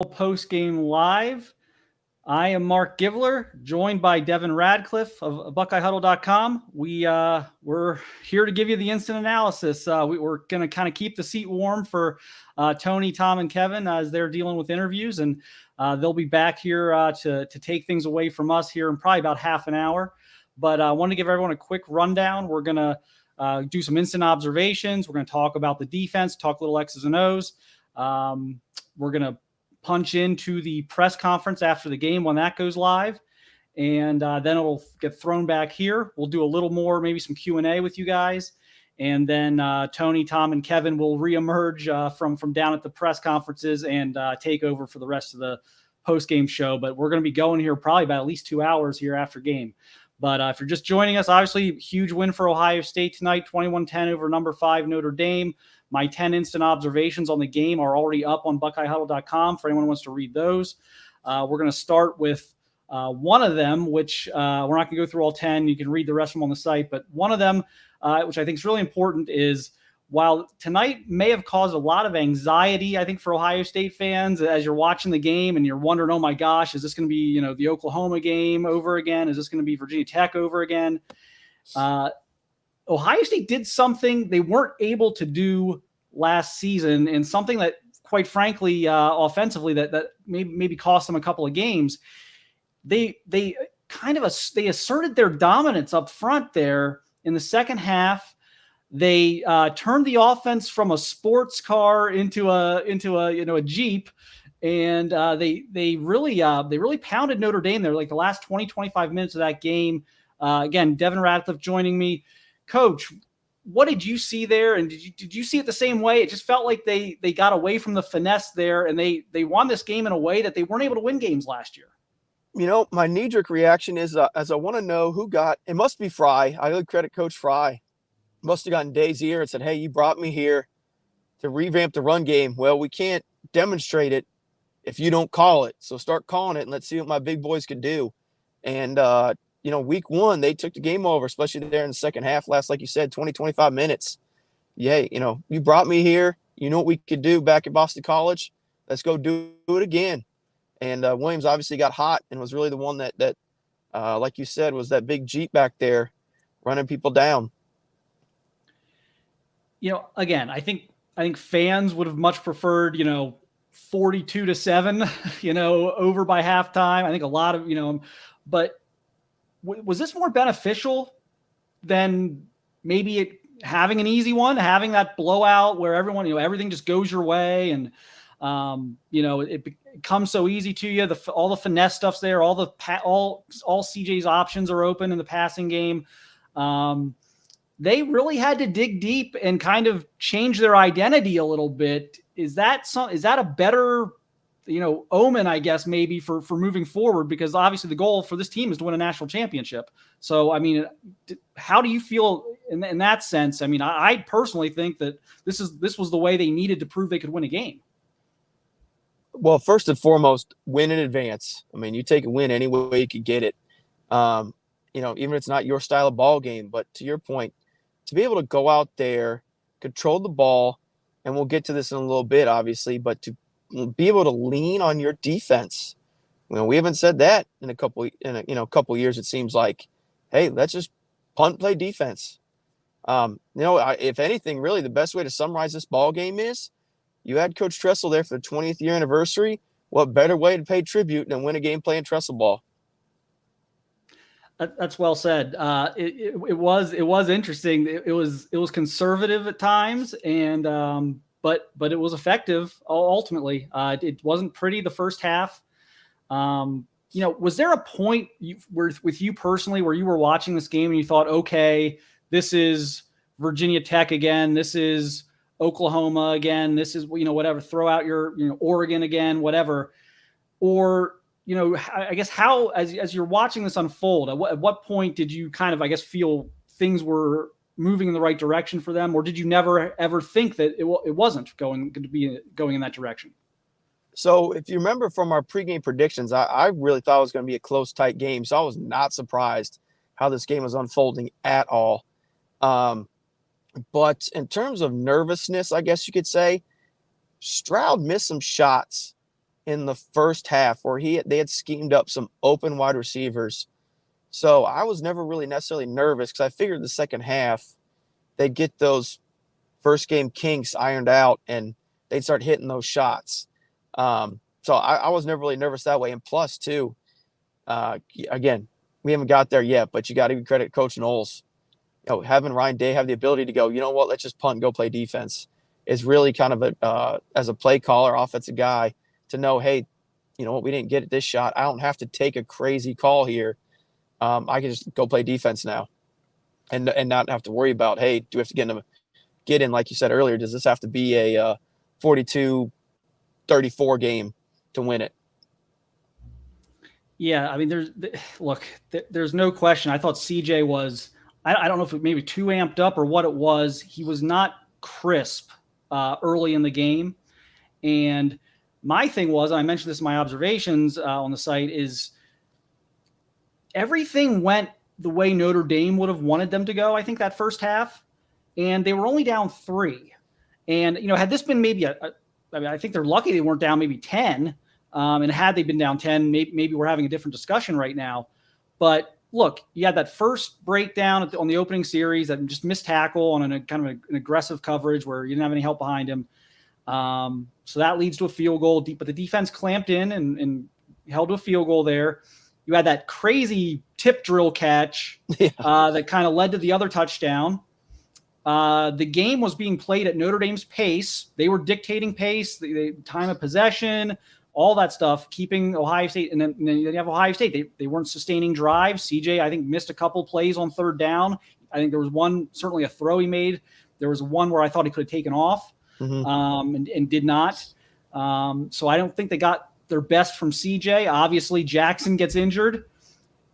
Postgame Live. I am Mark Givler, joined by Devin Radcliffe of BuckeyeHuddle.com. We're here to give you the instant analysis. We're going to kind of keep the seat warm for Tony, Tom, and Kevin as they're dealing with interviews, and they'll be back here to take things away from us here in probably about half an hour. But I want to give everyone a quick rundown. We're going to do some instant observations. We're going to talk about the defense, talk little X's and O's. We're going to punch into the press conference after the game when that goes live, and then it'll get thrown back here. We'll do a little more, maybe some Q&A with you guys, and then Tony, Tom, and Kevin will reemerge from down at the press conferences and take over for the rest of the post-game show. But we're going to be going here probably about at least 2 hours here after game. But if you're just joining us, obviously, huge win for Ohio State tonight, 21-10 over number 5 Notre Dame. My 10 instant observations on the game are already up on BuckeyeHuddle.com for anyone who wants to read those. We're going to start with one of them, which we're not going to go through all 10. You can read the rest of them on the site. But one of them, which I think is really important, is while tonight may have caused a lot of anxiety, I think, for Ohio State fans as you're watching the game and you're wondering, oh, my gosh, is this going to be the Oklahoma game over again? Is this going to be Virginia Tech over again? Ohio State did something they weren't able to do last season, and something that, quite frankly, offensively, that maybe cost them a couple of games. They asserted their dominance up front there in the second half. They turned the offense from a sports car into a Jeep, and they really pounded Notre Dame there, like the last 20-25 minutes of that game. Again, Devin Radcliffe joining me. Coach, what did you see there? And did you see it the same way? It just felt like they got away from the finesse there, and they won this game in a way that they weren't able to win games last year. My knee-jerk reaction is as I want to know who got – it must be Fry. I would credit Coach Fry. Must have gotten Day's ear and said, hey, you brought me here to revamp the run game. Well, we can't demonstrate it if you don't call it. So start calling it, and let's see what my big boys can do. And week one, they took the game over, especially there in the second half, last, like you said, 20-25 minutes. Yeah, you brought me here. You know what we could do back at Boston College. Let's go do it again. And Williams obviously got hot and was really the one that like you said, was that big Jeep back there running people down. Again, I think fans would have much preferred, 42-7, over by halftime. I think a lot of, but was this more beneficial than maybe having an easy one, having that blowout where everyone, everything just goes your way, and it comes so easy to you. All the finesse stuff's there. All CJ's options are open in the passing game. They really had to dig deep and kind of change their identity a little bit. Is that a better omen, I guess, maybe for moving forward? Because obviously the goal for this team is to win a national championship. So, I mean, how do you feel in that sense? I mean, I personally think that this was the way they needed to prove they could win a game. Well, first and foremost, win in advance. I mean, you take a win any way you could get it. Even if it's not your style of ball game, but to your point, to be able to go out there, control the ball, and we'll get to this in a little bit, obviously, but to be able to lean on your defense. We haven't said that in a couple years. It seems like, hey, let's just punt, play defense. If anything, really, the best way to summarize this ball game is you had Coach Tressel there for the 20th year anniversary. What better way to pay tribute than win a game playing Tressel ball? That's well said. It was interesting. It was conservative at times, and but it was effective ultimately. It wasn't pretty the first half. Was there a point with you personally where you were watching this game and you thought, okay, this is Virginia Tech again, this is Oklahoma again, this is whatever, throw out your Oregon again, whatever, or I guess how, as you're watching this unfold, at what point did you kind of, I guess, feel things were moving in the right direction for them, or did you never ever think that it wasn't going in that direction? So if you remember from our pregame predictions, I really thought it was going to be a close, tight game. So I was not surprised how this game was unfolding at all. But in terms of nervousness, I guess you could say, Stroud missed some shots in the first half where they had schemed up some open wide receivers. So I was never really necessarily nervous because I figured the second half they'd get those first game kinks ironed out and they'd start hitting those shots. So I was never really nervous that way. And plus, too, again, we haven't got there yet, but you got to give credit Coach Knowles. Having Ryan Day have the ability to go, you know what, let's just punt and go play defense is really kind of as a play caller, offensive guy, to know, hey, you know what, we didn't get it this shot. I don't have to take a crazy call here. I can just go play defense now and not have to worry about, hey, do we have to get in, like you said earlier, does this have to be a 42-34 game to win it? Yeah, I mean, there's no question. I thought CJ was, I don't know if it maybe too amped up or what it was. He was not crisp early in the game. And my thing was, and I mentioned this in my observations on the site, is everything went the way Notre Dame would have wanted them to go, I think, that first half. And they were only down 3. And, had this been maybe I think they're lucky they weren't down maybe 10. And had they been down 10, maybe we're having a different discussion right now. But look, you had that first breakdown on the opening series, that just missed tackle on an kind of an aggressive coverage where you didn't have any help behind him. So that leads to a field goal. But the defense clamped in and held to a field goal there. You had that crazy tip drill catch that kind of led to the other touchdown. The game was being played at Notre Dame's pace. They were dictating pace, the time of possession, all that stuff, keeping Ohio State. And then you have Ohio State. They weren't sustaining drives. CJ, I think, missed a couple plays on third down. I think there was one, certainly a throw he made. There was one where I thought he could have taken off and did not. So I don't think they got their best from CJ. Obviously, Jackson gets injured.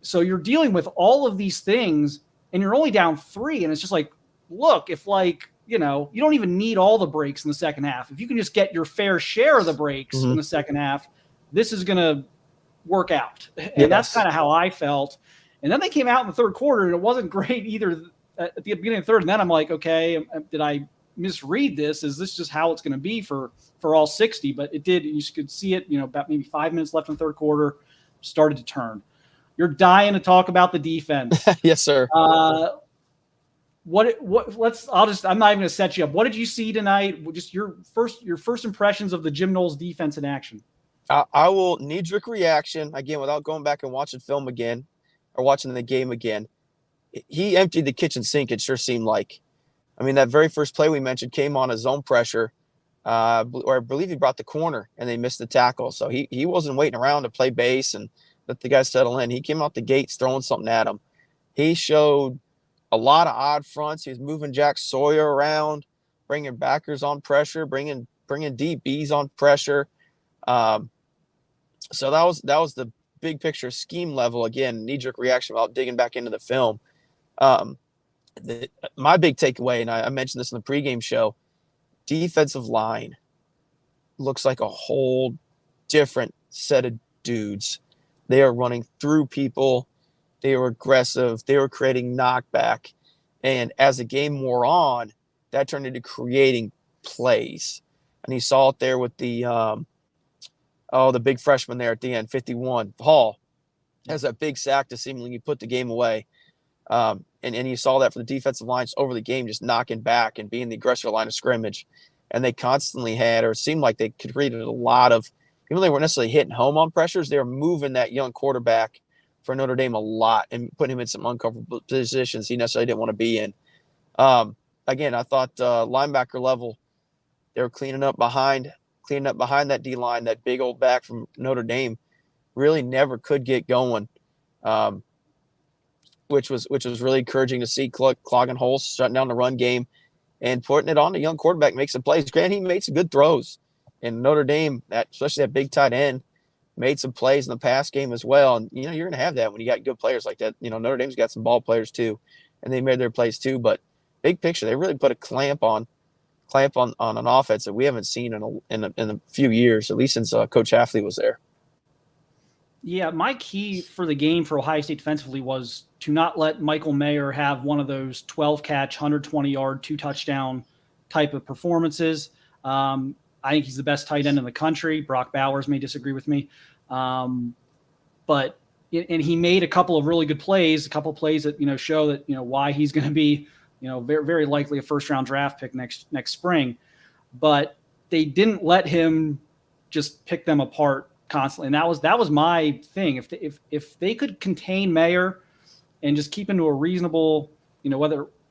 So you're dealing with all of these things, and you're only down 3. And it's just like, look, if you don't even need all the breaks in the second half. If you can just get your fair share of the breaks in the second half, this is going to work out. And that's kind of how I felt. And then they came out in the third quarter, and it wasn't great either at the beginning of the third. And then I'm like, okay, did I misread this? Is this just how it's going to be for all 60? But it did. You could see it, about maybe 5 minutes left in the third quarter, started to turn. You're dying to talk about the defense. Yes, sir. I'm not even going to set you up. What did you see tonight? Just your first impressions of the Jim Knowles defense in action. I will knee-jerk reaction, again, without going back and watching film again or watching the game again. He emptied the kitchen sink, it sure seemed like. I mean, that very first play we mentioned came on a zone pressure, or I believe he brought the corner, and they missed the tackle. So he wasn't waiting around to play base and let the guys settle in. He came out the gates throwing something at him. He showed a lot of odd fronts. He was moving Jack Sawyer around, bringing backers on pressure, bringing DBs on pressure. So that was the big picture scheme level. Again, knee-jerk reaction without digging back into the film. My big takeaway, and I mentioned this in the pregame show, defensive line looks like a whole different set of dudes. They are running through people. They were aggressive. They were creating knockback. And as the game wore on, that turned into creating plays. And you saw it there with the big freshman there at the end, 51. Hall has that big sack to seemingly put the game away. And you saw that for the defensive lines over the game, just knocking back and being the aggressor line of scrimmage. And they constantly had, or it seemed like they created a lot of, even though they weren't necessarily hitting home on pressures, they were moving that young quarterback for Notre Dame a lot and putting him in some uncomfortable positions he necessarily didn't want to be in. Again, I thought linebacker level, they were cleaning up behind that D-line. That big old back from Notre Dame really never could get going, which was really encouraging to see, clogging holes, shutting down the run game, and putting it on the young quarterback, make some plays. Granted, he made some good throws. And Notre Dame, especially that big tight end, made some plays in the pass game as well. And, you're going to have that when you got good players like that. Notre Dame's got some ball players too, and they made their plays too. But big picture, they really put a clamp on an offense that we haven't seen in a few years, at least since Coach Hafley was there. Yeah, my key for the game for Ohio State defensively was to not let Michael Mayer have one of those 12-catch, 120-yard, 2-touchdown type of performances. I think he's the best tight end in the country. Brock Bowers may disagree with me. But he made a couple of really good plays, a couple of plays that, show that, why he's going to be, very, very likely a first-round draft pick next spring. But they didn't let him just pick them apart constantly. And that was my thing. If they could contain Mayer and just keep into a reasonable,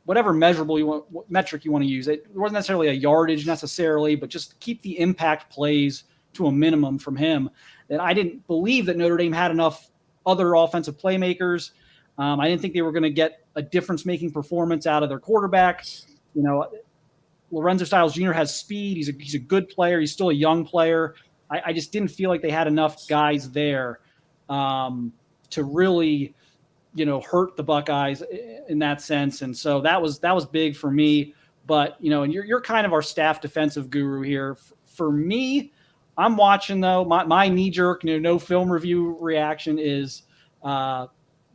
whatever measurable metric you want to use, it wasn't necessarily a yardage necessarily, but just keep the impact plays to a minimum from him. That I didn't believe that Notre Dame had enough other offensive playmakers. I didn't think they were going to get a difference-making performance out of their quarterback. Lorenzo Styles Jr. has speed. He's a good player. He's still a young player. I just didn't feel like they had enough guys there to really, hurt the Buckeyes in that sense. And so that was big for me. But, and you're kind of our staff defensive guru here. For me, I'm watching, though. My knee-jerk, no film review reaction is the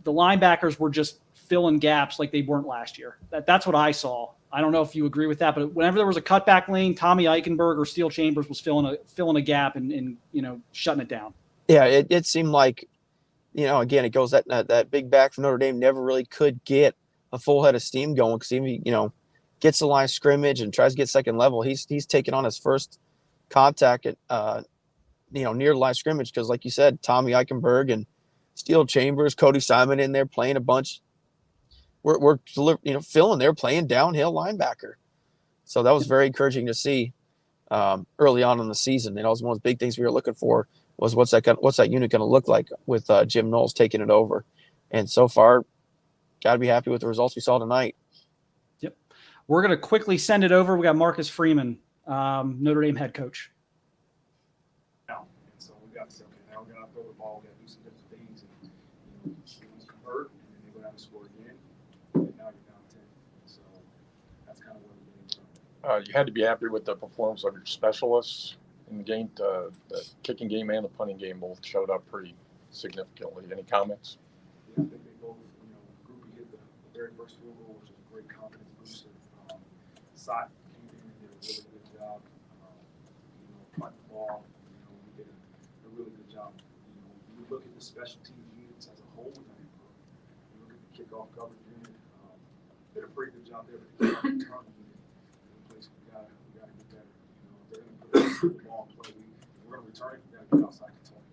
linebackers were just filling gaps like they weren't last year. That's what I saw. I don't know if you agree with that, but whenever there was a cutback lane, Tommy Eichenberg or Steele Chambers was filling a gap and shutting it down. Yeah, it seemed like, again, it goes that big back from Notre Dame never really could get a full head of steam going because he, gets the line of scrimmage and tries to get second level. He's taking on his first contact at near the line of scrimmage because, like you said, Tommy Eichenberg and Steele Chambers, Cody Simon in there playing a bunch. We're filling. They're playing downhill linebacker, so that was very encouraging to see early on in the season. And that was one of the big things we were looking for was what's that unit going to look like with Jim Knowles taking it over. And so far, got to be happy with the results we saw tonight. Yep, we're going to quickly send it over. We got Marcus Freeman, Notre Dame head coach. Now, and so we got to say, okay, now we're going to throw the ball, we got to do some different things, and convert, and then they go down and score again. And now you're down 10. So that's kind of where we're getting from. You had to be happy with the performance of your specialists in the game. The kicking game and the punting game both showed up pretty significantly. Any comments? Yeah, I think they both, Groupie hit the very first field goal, which was a great confidence booster. Sock came in and did a really good job. Punt the ball, we did a really good job. You look at the special team units as a whole, you look at the kickoff coverage unit, did a pretty good job there, but the kickoff return unit, place we gotta get better. They're gonna put the ball in play. We're gonna return it, we gotta get outside the 20.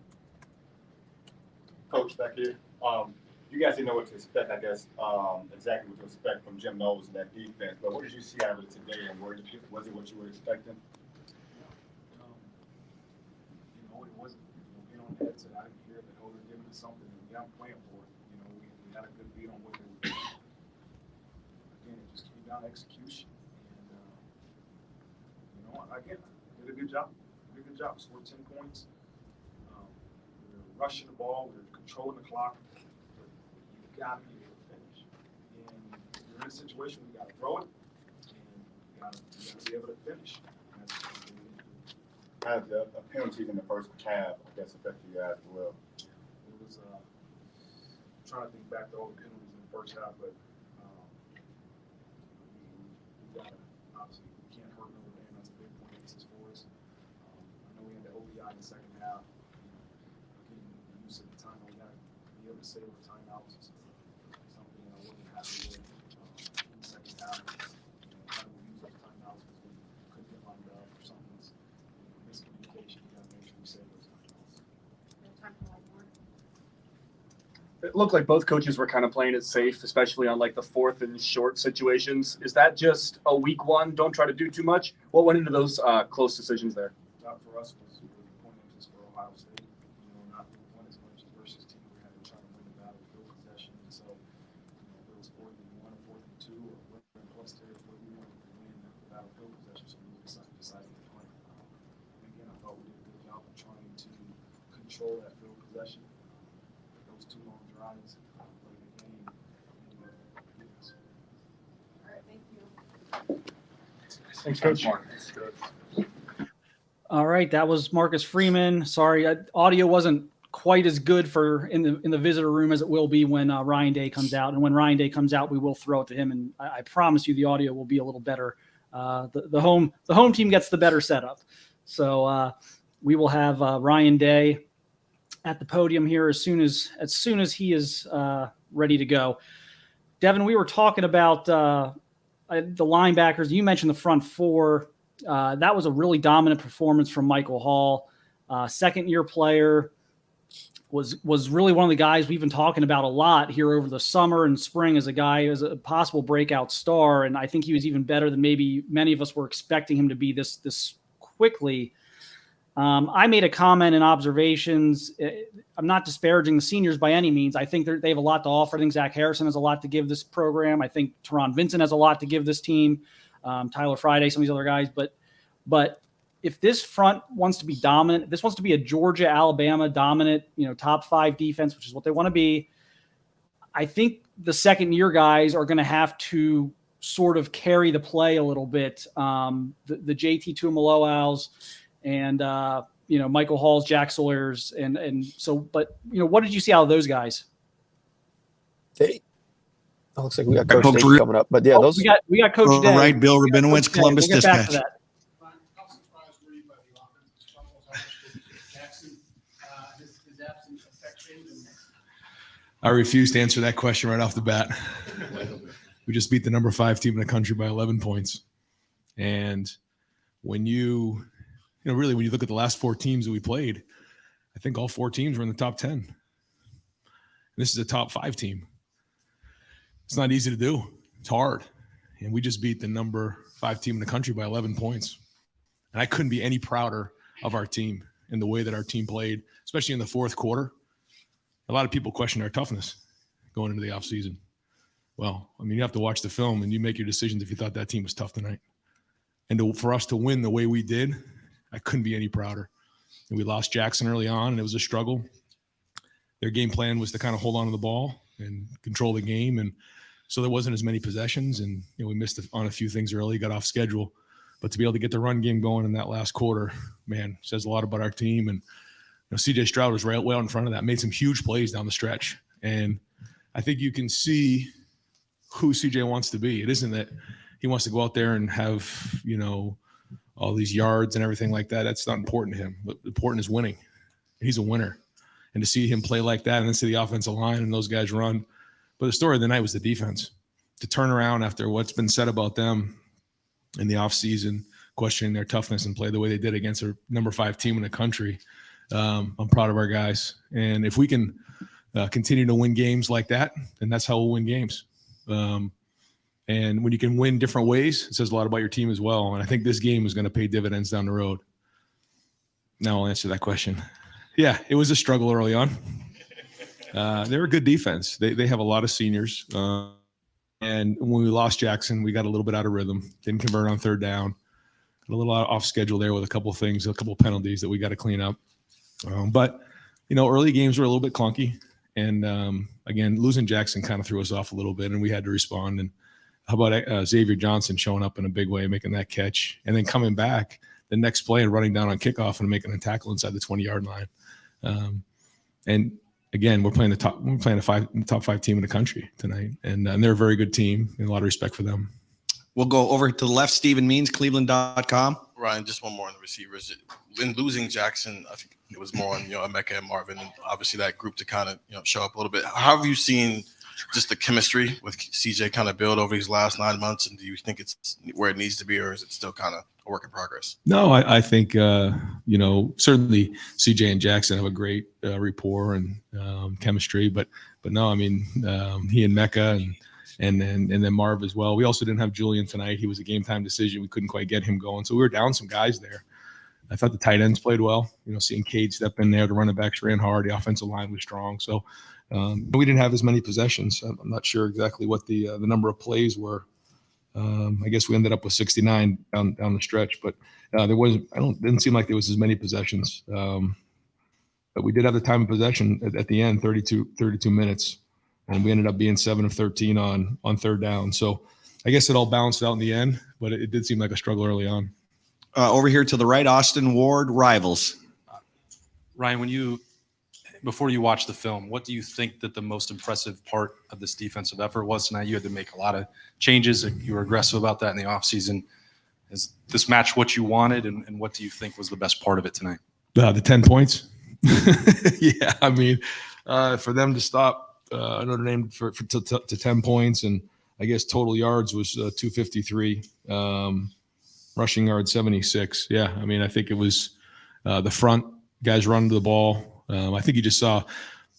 Coach, back here. You guys didn't know what to expect, I guess, exactly what to expect from Jim Knowles and that defense. But what did you see out of it today, and was it what you were expecting? It wasn't. Being on the headset, I didn't hear that they're giving us something and we got playing for it. We had a good beat on what they were doing. Again, it just came down to execution, and again, did a good job. Scored 10 points. We were rushing the ball. We were controlling the clock. You got to be able to finish. And you're in a situation where you got to throw it, and you got to be able to finish. How did the penalties in the first half, I guess, affect you guys as well? It was trying to think back to all the penalties in the first half, but we got to obviously we can't hurt Notre Dame. That's a big point of emphasis for us. I know we had the OPI in the second half. Again, the use of the time, we got to be able to save our timeouts. Something I wasn't happy with in the second half. How do we use our timeouts because we couldn't get lined up or something? Miscommunication. We got to make sure we save those timeouts. It looked like both coaches were kind of playing it safe, especially on like the fourth and short situations. Is that just a week one? Don't try to do too much. What went into those close decisions there? Job for us was the point of emphasis for Ohio State. Not win as much versus team we had to try to win the battle field possession. And so, if it was 4th and 1 or 4th and 2 or whatever plus territory, we wanted to win the battle field possession. So we decided to play. And again, I thought we did a good job of trying to control that field possession. Those 2 long drives, play the game. All right, thank you. Thanks, Coach. All right, that was Marcus Freeman. Sorry, audio wasn't quite as good in the visitor room as it will be when Ryan Day comes out. And when Ryan Day comes out, we will throw it to him, and I promise you the audio will be a little better. The home team gets the better setup. So we will have Ryan Day at the podium here as soon as he is ready to go. Devin, we were talking about the linebackers. You mentioned the front four. That was a really dominant performance from Michael Hall, second-year player. Was really one of the guys we've been talking about a lot here over the summer and spring as a possible breakout star. And I think he was even better than maybe many of us were expecting him to be this quickly. I made a comment in observations. I'm not disparaging the seniors by any means. I think they have a lot to offer. I think Zach Harrison has a lot to give this program. I think Teron Vincent has a lot to give this team. Tyler Friday, some of these other guys. But if this front wants to be dominant, if this wants to be a Georgia, Alabama dominant, top 5 defense, which is what they want to be, I think the second-year guys are going to have to sort of carry the play a little bit. The JT Tuimoloau's and Michael Hall's, Jack Sawyer's, and so. But what did you see out of those guys? It looks like we got Coach Day coming up, but yeah, those we got Coach Day. Right, Bill Rabinowitz, Columbus Dispatch. I refuse to answer that question right off the bat. We just beat the number 5 team in the country by 11 points. And when you look at the last 4 teams that we played, I think all 4 teams were in the top 10. And this is a top 5 team. It's not easy to do. It's hard. And we just beat the number 5 team in the country by 11 points. And I couldn't be any prouder of our team and the way that our team played, especially in the fourth quarter. A lot of people question our toughness going into the offseason. Well, you have to watch the film and you make your decisions if you thought that team was tough tonight. And for us to win the way we did, I couldn't be any prouder. And we lost Jackson early on, and it was a struggle. Their game plan was to kind of hold on to the ball and control the game. And so there wasn't as many possessions, and we missed on a few things early, got off schedule. But to be able to get the run game going in that last quarter, man, says a lot about our team. And CJ Stroud was right well in front of that, made some huge plays down the stretch. And I think you can see who CJ wants to be. It isn't that he wants to go out there and have, all these yards and everything like that. That's not important to him. But important is winning. He's a winner. And to see him play like that and then see the offensive line and those guys run. But the story of the night was the defense. To turn around after what's been said about them in the offseason, questioning their toughness and play the way they did against a number 5 team in the country. I'm proud of our guys. And if we can continue to win games like that, then that's how we'll win games. And when you can win different ways, it says a lot about your team as well. And I think this game is going to pay dividends down the road. Now I'll answer that question. Yeah, it was a struggle early on. They're a good defense. They have a lot of seniors. And when we lost Jackson, we got a little bit out of rhythm. Didn't convert on third down. Got a little off schedule there with a couple of things, a couple of penalties that we got to clean up. But early games were a little bit clunky. And, again, losing Jackson kind of threw us off a little bit, and we had to respond. And how about Xavier Johnson showing up in a big way, making that catch, and then coming back the next play and running down on kickoff and making a tackle inside the 20-yard line. And, again, we're playing a top 5 team in the country tonight, and they're a very good team, and a lot of respect for them. We'll go over to the left. Stephen Means, Cleveland.com. Ryan, just one more on the receivers. In losing Jackson, I think it was more on Emeka and Marvin, and obviously that group to kind of show up a little bit. How have you seen just the chemistry with CJ kind of build over these last 9 months, and do you think it's where it needs to be, or is it still kind of a work in progress? No, I think certainly CJ and Jackson have a great rapport and chemistry, but no, he and Mecca and then Marv as well. We also didn't have Julian tonight. He was a game time decision. We couldn't quite get him going, so we were down some guys there. I thought the tight ends played well. Seeing Cade step in there, the running backs ran hard. The offensive line was strong. So we didn't have as many possessions. I'm not sure exactly what the number of plays were. I guess we ended up with 69 down the stretch, but didn't seem like there was as many possessions. But we did have the time of possession at the end, 32 minutes, and we ended up being 7 of 13 on third down. So I guess it all balanced out in the end, but it did seem like a struggle early on. Over here to the right, Austin Ward, Rivals. Ryan, before you watch the film, what do you think that the most impressive part of this defensive effort was tonight? You had to make a lot of changes. You were aggressive about that in the offseason. Is this match what you wanted, and what do you think was the best part of it tonight? The 10 points. Yeah, I mean, for them to stop Notre Dame to 10 points, and I guess total yards was 253, rushing yards 76. Yeah, I mean, I think it was the front guys running to the ball. I think you just saw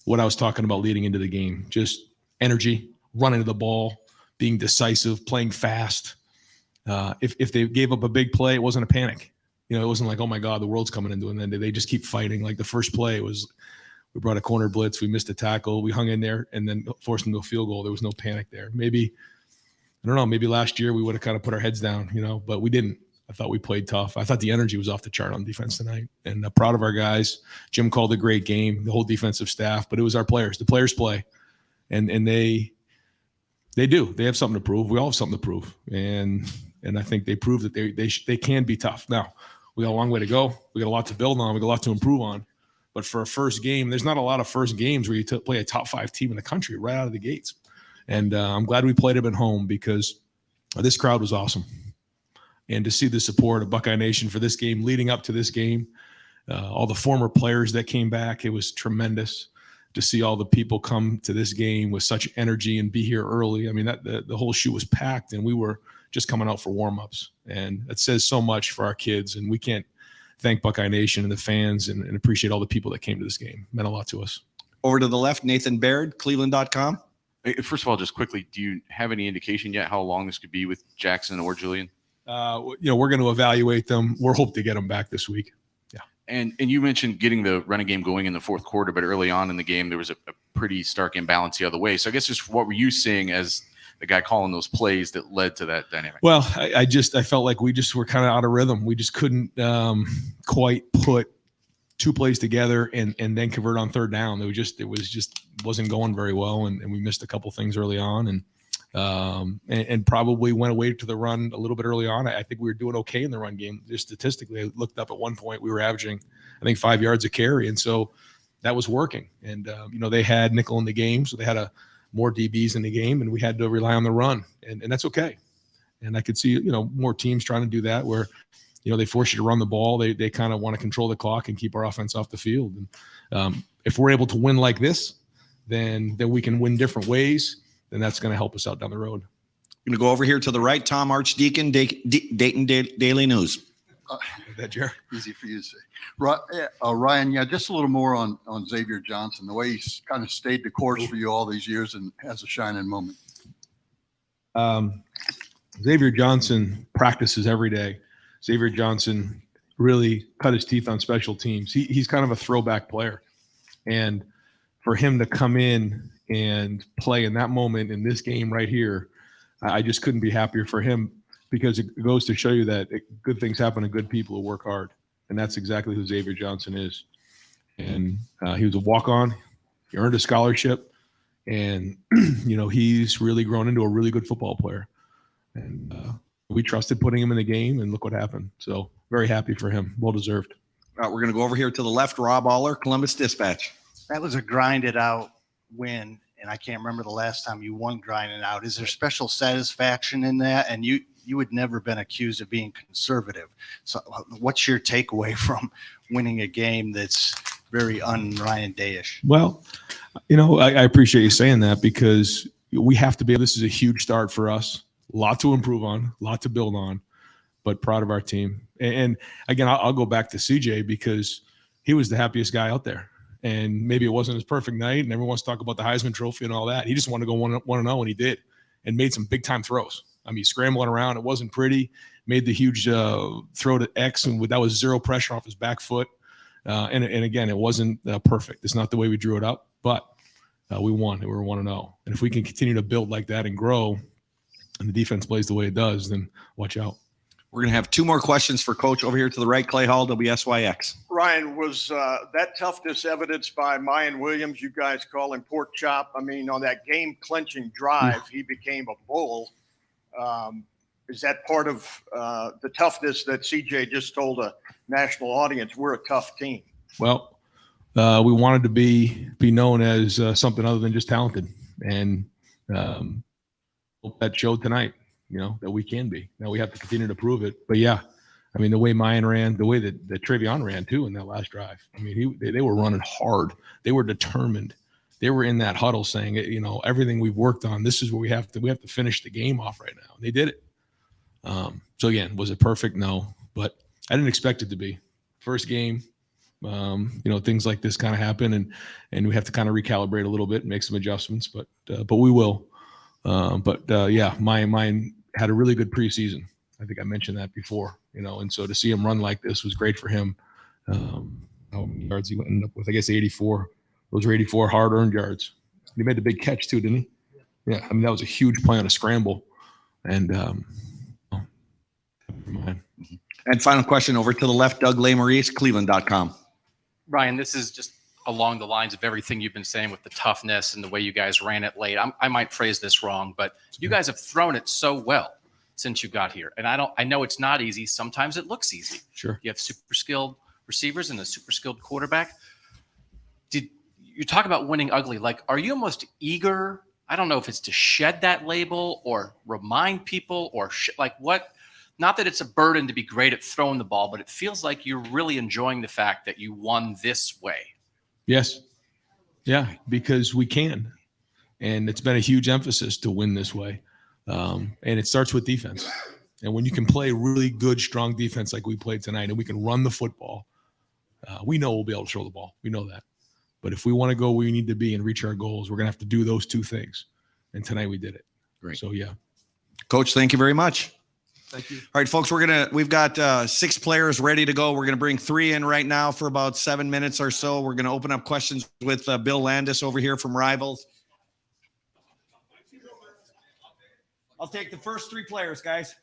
what I was talking about leading into the game. Just energy, running to the ball, being decisive, playing fast. If they gave up a big play, it wasn't a panic. You know, it wasn't like, oh my God, the world's coming into an end. They just keep fighting. Like the first play was, we brought a corner blitz, we missed a tackle, we hung in there, and then forced them to a field goal. There was no panic there. Maybe, I don't know, maybe last year we would have kind of put our heads down, you know, but we didn't. I thought we played tough. I thought the energy was off the chart on defense tonight, and proud of our guys. Jim called a great game, the whole defensive staff, but it was our players. The players play, and they do. They have something to prove. We all have something to prove, and I think they proved that they can be tough. Now, we got a long way to go. We got a lot to build on. We got a lot to improve on. But for a first game, there's not a lot of first games where you play a top 5 team in the country right out of the gates. And I'm glad we played them at home because this crowd was awesome. And to see the support of Buckeye Nation for this game, leading up to this game, all the former players that came back, it was tremendous to see all the people come to this game with such energy and be here early. I mean, the whole shoe was packed, and we were just coming out for warm-ups. And that says so much for our kids, and we can't thank Buckeye Nation and the fans and appreciate all the people that came to this game. It meant a lot to us. Over to the left, Nathan Baird, Cleveland.com. First of all, just quickly, do you have any indication yet how long this could be with Jackson or Julian? You know, we're going to evaluate them. We're hoping to get them back this week. Yeah. And you mentioned getting the running game going in the fourth quarter, but early on in the game, there was a pretty stark imbalance the other way. So I guess just what were you seeing as the guy calling those plays that led to that dynamic? Well, I felt like we just were kind of out of rhythm. We just couldn't quite put 2 plays together and then convert on third down. It wasn't going very well, and we missed a couple things early on, and probably went away to the run a little bit early on. I think we were doing okay in the run game. Just statistically, I looked up at one point, we were averaging, I think, 5 yards a carry, and so that was working. And you know, they had nickel in the game, so they had more DBs in the game, and we had to rely on the run, and that's okay. And I could see, you know, more teams trying to do that where, you know, they force you to run the ball. They kind of want to control the clock and keep our offense off the field. And if we're able to win like this, then we can win different ways. Then that's going to help us out down the road. Going to go over here to the right, Tom Archdeacon, Dayton Daily News. That Jerry? Easy for you to say. Ryan, yeah, just a little more on Xavier Johnson, the way he's kind of stayed the course for you all these years and has a shining moment. Xavier Johnson practices every day. Xavier Johnson really cut his teeth on special teams. He's kind of a throwback player. And for him to come in and play in that moment in this game right here, I just couldn't be happier for him, because it goes to show you that good things happen to good people who work hard. And that's exactly who Xavier Johnson is. And he was a walk-on. He earned a scholarship. And, you know, he's really grown into a really good football player. And we trusted putting him in the game, and look what happened. So very happy for him. Well-deserved. All right, we're going to go over here to the left, Rob Aller, Columbus Dispatch. That was a grinded-out win, and I can't remember the last time you won grinding out. Is there special satisfaction in that? And you had never been accused of being conservative. So what's your takeaway from winning a game that's very un-Ryan Day-ish? Well, you know, I appreciate you saying that, because we have to be – this is a huge start for us. A lot to improve on, a lot to build on, but proud of our team. And again, I'll go back to CJ, because he was the happiest guy out there. And maybe it wasn't his perfect night, and everyone wants to talk about the Heisman Trophy and all that. He just wanted to go 1-0, and he did, and made some big-time throws. I mean, scrambling around, it wasn't pretty. Made the huge throw to X, and that was zero pressure off his back foot. And again, it wasn't perfect. It's not the way we drew it up, but we won. We were 1-0. And if we can continue to build like that and grow, and the defense plays the way it does, then watch out. We're going to have 2 more questions for Coach over here to the right, Clay Hall, WSYX. Ryan, was that toughness evidenced by Mayan Williams? You guys call him pork chop. I mean, on that game-clinching drive, he became a bull. Is that part of the toughness that CJ just told a national audience? We're a tough team. Well, we wanted to be known as something other than just talented, and that showed tonight. that we can be. Now we have to continue to prove it. But yeah, I mean, the way Mayan ran, the way that Trevion ran too in that last drive. I mean, they were running hard. They were determined. They were in that huddle saying, everything we've worked on, this is what we have to finish the game off right now. And they did it. So again, was it perfect? No, but I didn't expect it to be. First game, things like this kind of happen, and we have to kind of recalibrate a little bit and make some adjustments, but we will. Yeah, mine had a really good preseason. I think I mentioned that before, and so to see him run like this was great for him. How many yards he ended up with? I guess 84. Those were 84 hard-earned yards. He made the big catch too, didn't he? Yeah, I mean, that was a huge play on a scramble. And And final question over to the left, Doug Lesmaurice, Cleveland.com. Ryan, this is just along the lines of everything you've been saying with the toughness and the way you guys ran it late. I might phrase this wrong, but you guys have thrown it so well since you got here. And I know it's not easy. Sometimes it looks easy. Sure. You have super skilled receivers and a super skilled quarterback. Did you talk about winning ugly? Like, are you almost eager? I don't know if it's to shed that label or remind people or what? Not that it's a burden to be great at throwing the ball, but it feels like you're really enjoying the fact that you won this way. Yes. Yeah, because we can. And it's been a huge emphasis to win this way. And it starts with defense. And when you can play really good, strong defense like we played tonight, and we can run the football, we know we'll be able to throw the ball. We know that. But if we want to go where we need to be and reach our goals, we're going to have to do those two things. And tonight we did it. Great. So, yeah. Coach, thank you very much. Thank you. All right, folks, we've got 6 players ready to go. We're going to bring 3 in right now for about 7 minutes or so. We're going to open up questions with Bill Landis over here from Rivals. I'll take the first 3 players, guys.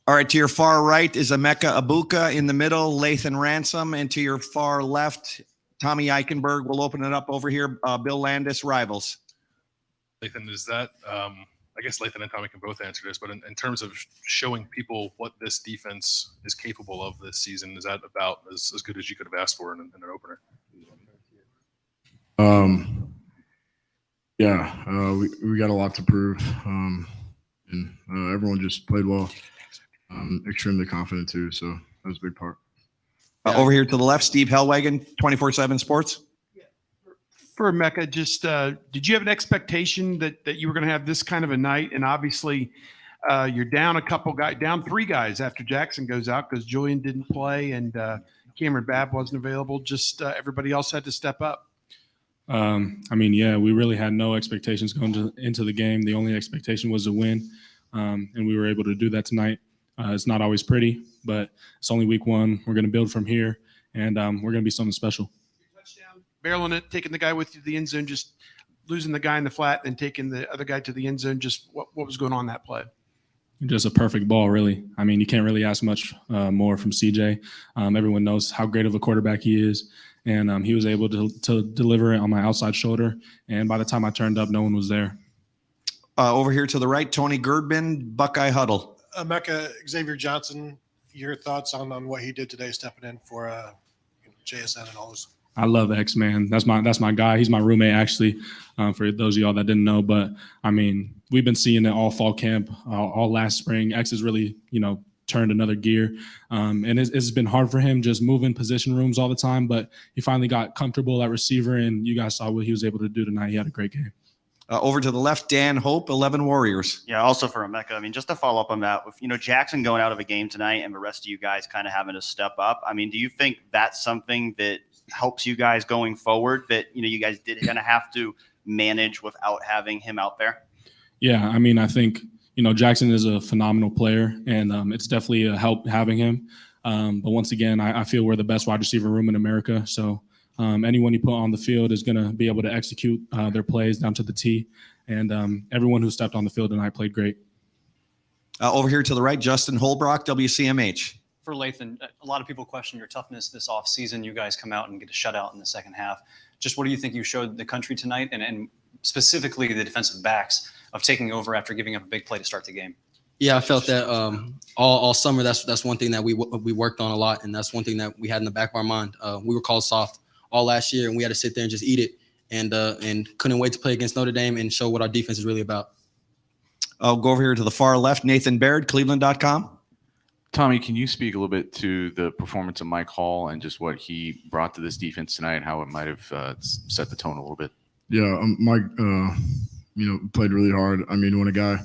All right, to your far right is Emeka Abuka. In the middle, Lathan Ransom. And to your far left, Tommy Eichenberg. We'll open it up over here. Bill Landis, Rivals. Lathan, is that I guess Lathan and Tommy can both answer this, but in terms of showing people what this defense is capable of this season, is that about as good as you could have asked for in an opener? We got a lot to prove, and everyone just played well. Extremely confident too, so that was a big part. Over here to the left, Steve Hellwagon, 24/7 Sports. For Mecca, just did you have an expectation that you were going to have this kind of a night? And obviously, you're down down 3 guys after Jackson goes out because Julian didn't play and Cameron Babb wasn't available. Just everybody else had to step up. We really had no expectations going into the game. The only expectation was to win, and we were able to do that tonight. It's not always pretty, but it's only week 1. We're going to build from here, and we're going to be something special. Barreling it, taking the guy with you to the end zone, just losing the guy in the flat and taking the other guy to the end zone. Just what was going on that play? Just a perfect ball, really. I mean, you can't really ask much more from CJ. Everyone knows how great of a quarterback he is, and he was able to deliver it on my outside shoulder. And by the time I turned up, no one was there. Over here to the right, Tony Girdman, Buckeye Huddle. Mecca, Xavier Johnson, your thoughts on what he did today, stepping in for JSN and all those. I love X, man. That's my guy. He's my roommate, actually, for those of y'all that didn't know. But, I mean, we've been seeing it all fall camp, all last spring. X has really, turned another gear. And it's been hard for him just moving position rooms all the time. But he finally got comfortable at receiver, and you guys saw what he was able to do tonight. He had a great game. Over to the left, Dan Hope, 11 Warriors. Yeah, also for Emeka. I mean, just to follow up on that, with Jackson going out of a game tonight and the rest of you guys kind of having to step up, I mean, do you think that's something that helps you guys going forward, that you guys did kind of have to manage without having him out there? Yeah, I mean, I think Jackson is a phenomenal player, and it's definitely a help having him. But once again, I feel we're the best wide receiver room in America, so anyone you put on the field is going to be able to execute their plays down to the T, and everyone who stepped on the field tonight played great. Over here to the right, Justin Holbrook, WCMH. For Lathan, a lot of people question your toughness this offseason. You guys come out and get a shutout in the second half. Just what do you think you showed the country tonight, and specifically the defensive backs, of taking over after giving up a big play to start the game? Yeah, I felt that all summer. That's one thing that we worked on a lot, and that's one thing that we had in the back of our mind. We were called soft all last year, and we had to sit there and just eat it. and couldn't wait to play against Notre Dame and show what our defense is really about. I'll go over here to the far left. Nathan Baird, Cleveland.com. Tommy, can you speak a little bit to the performance of Mike Hall and just what he brought to this defense tonight, and how it might have set the tone a little bit? Yeah, Mike, played really hard. I mean, when a guy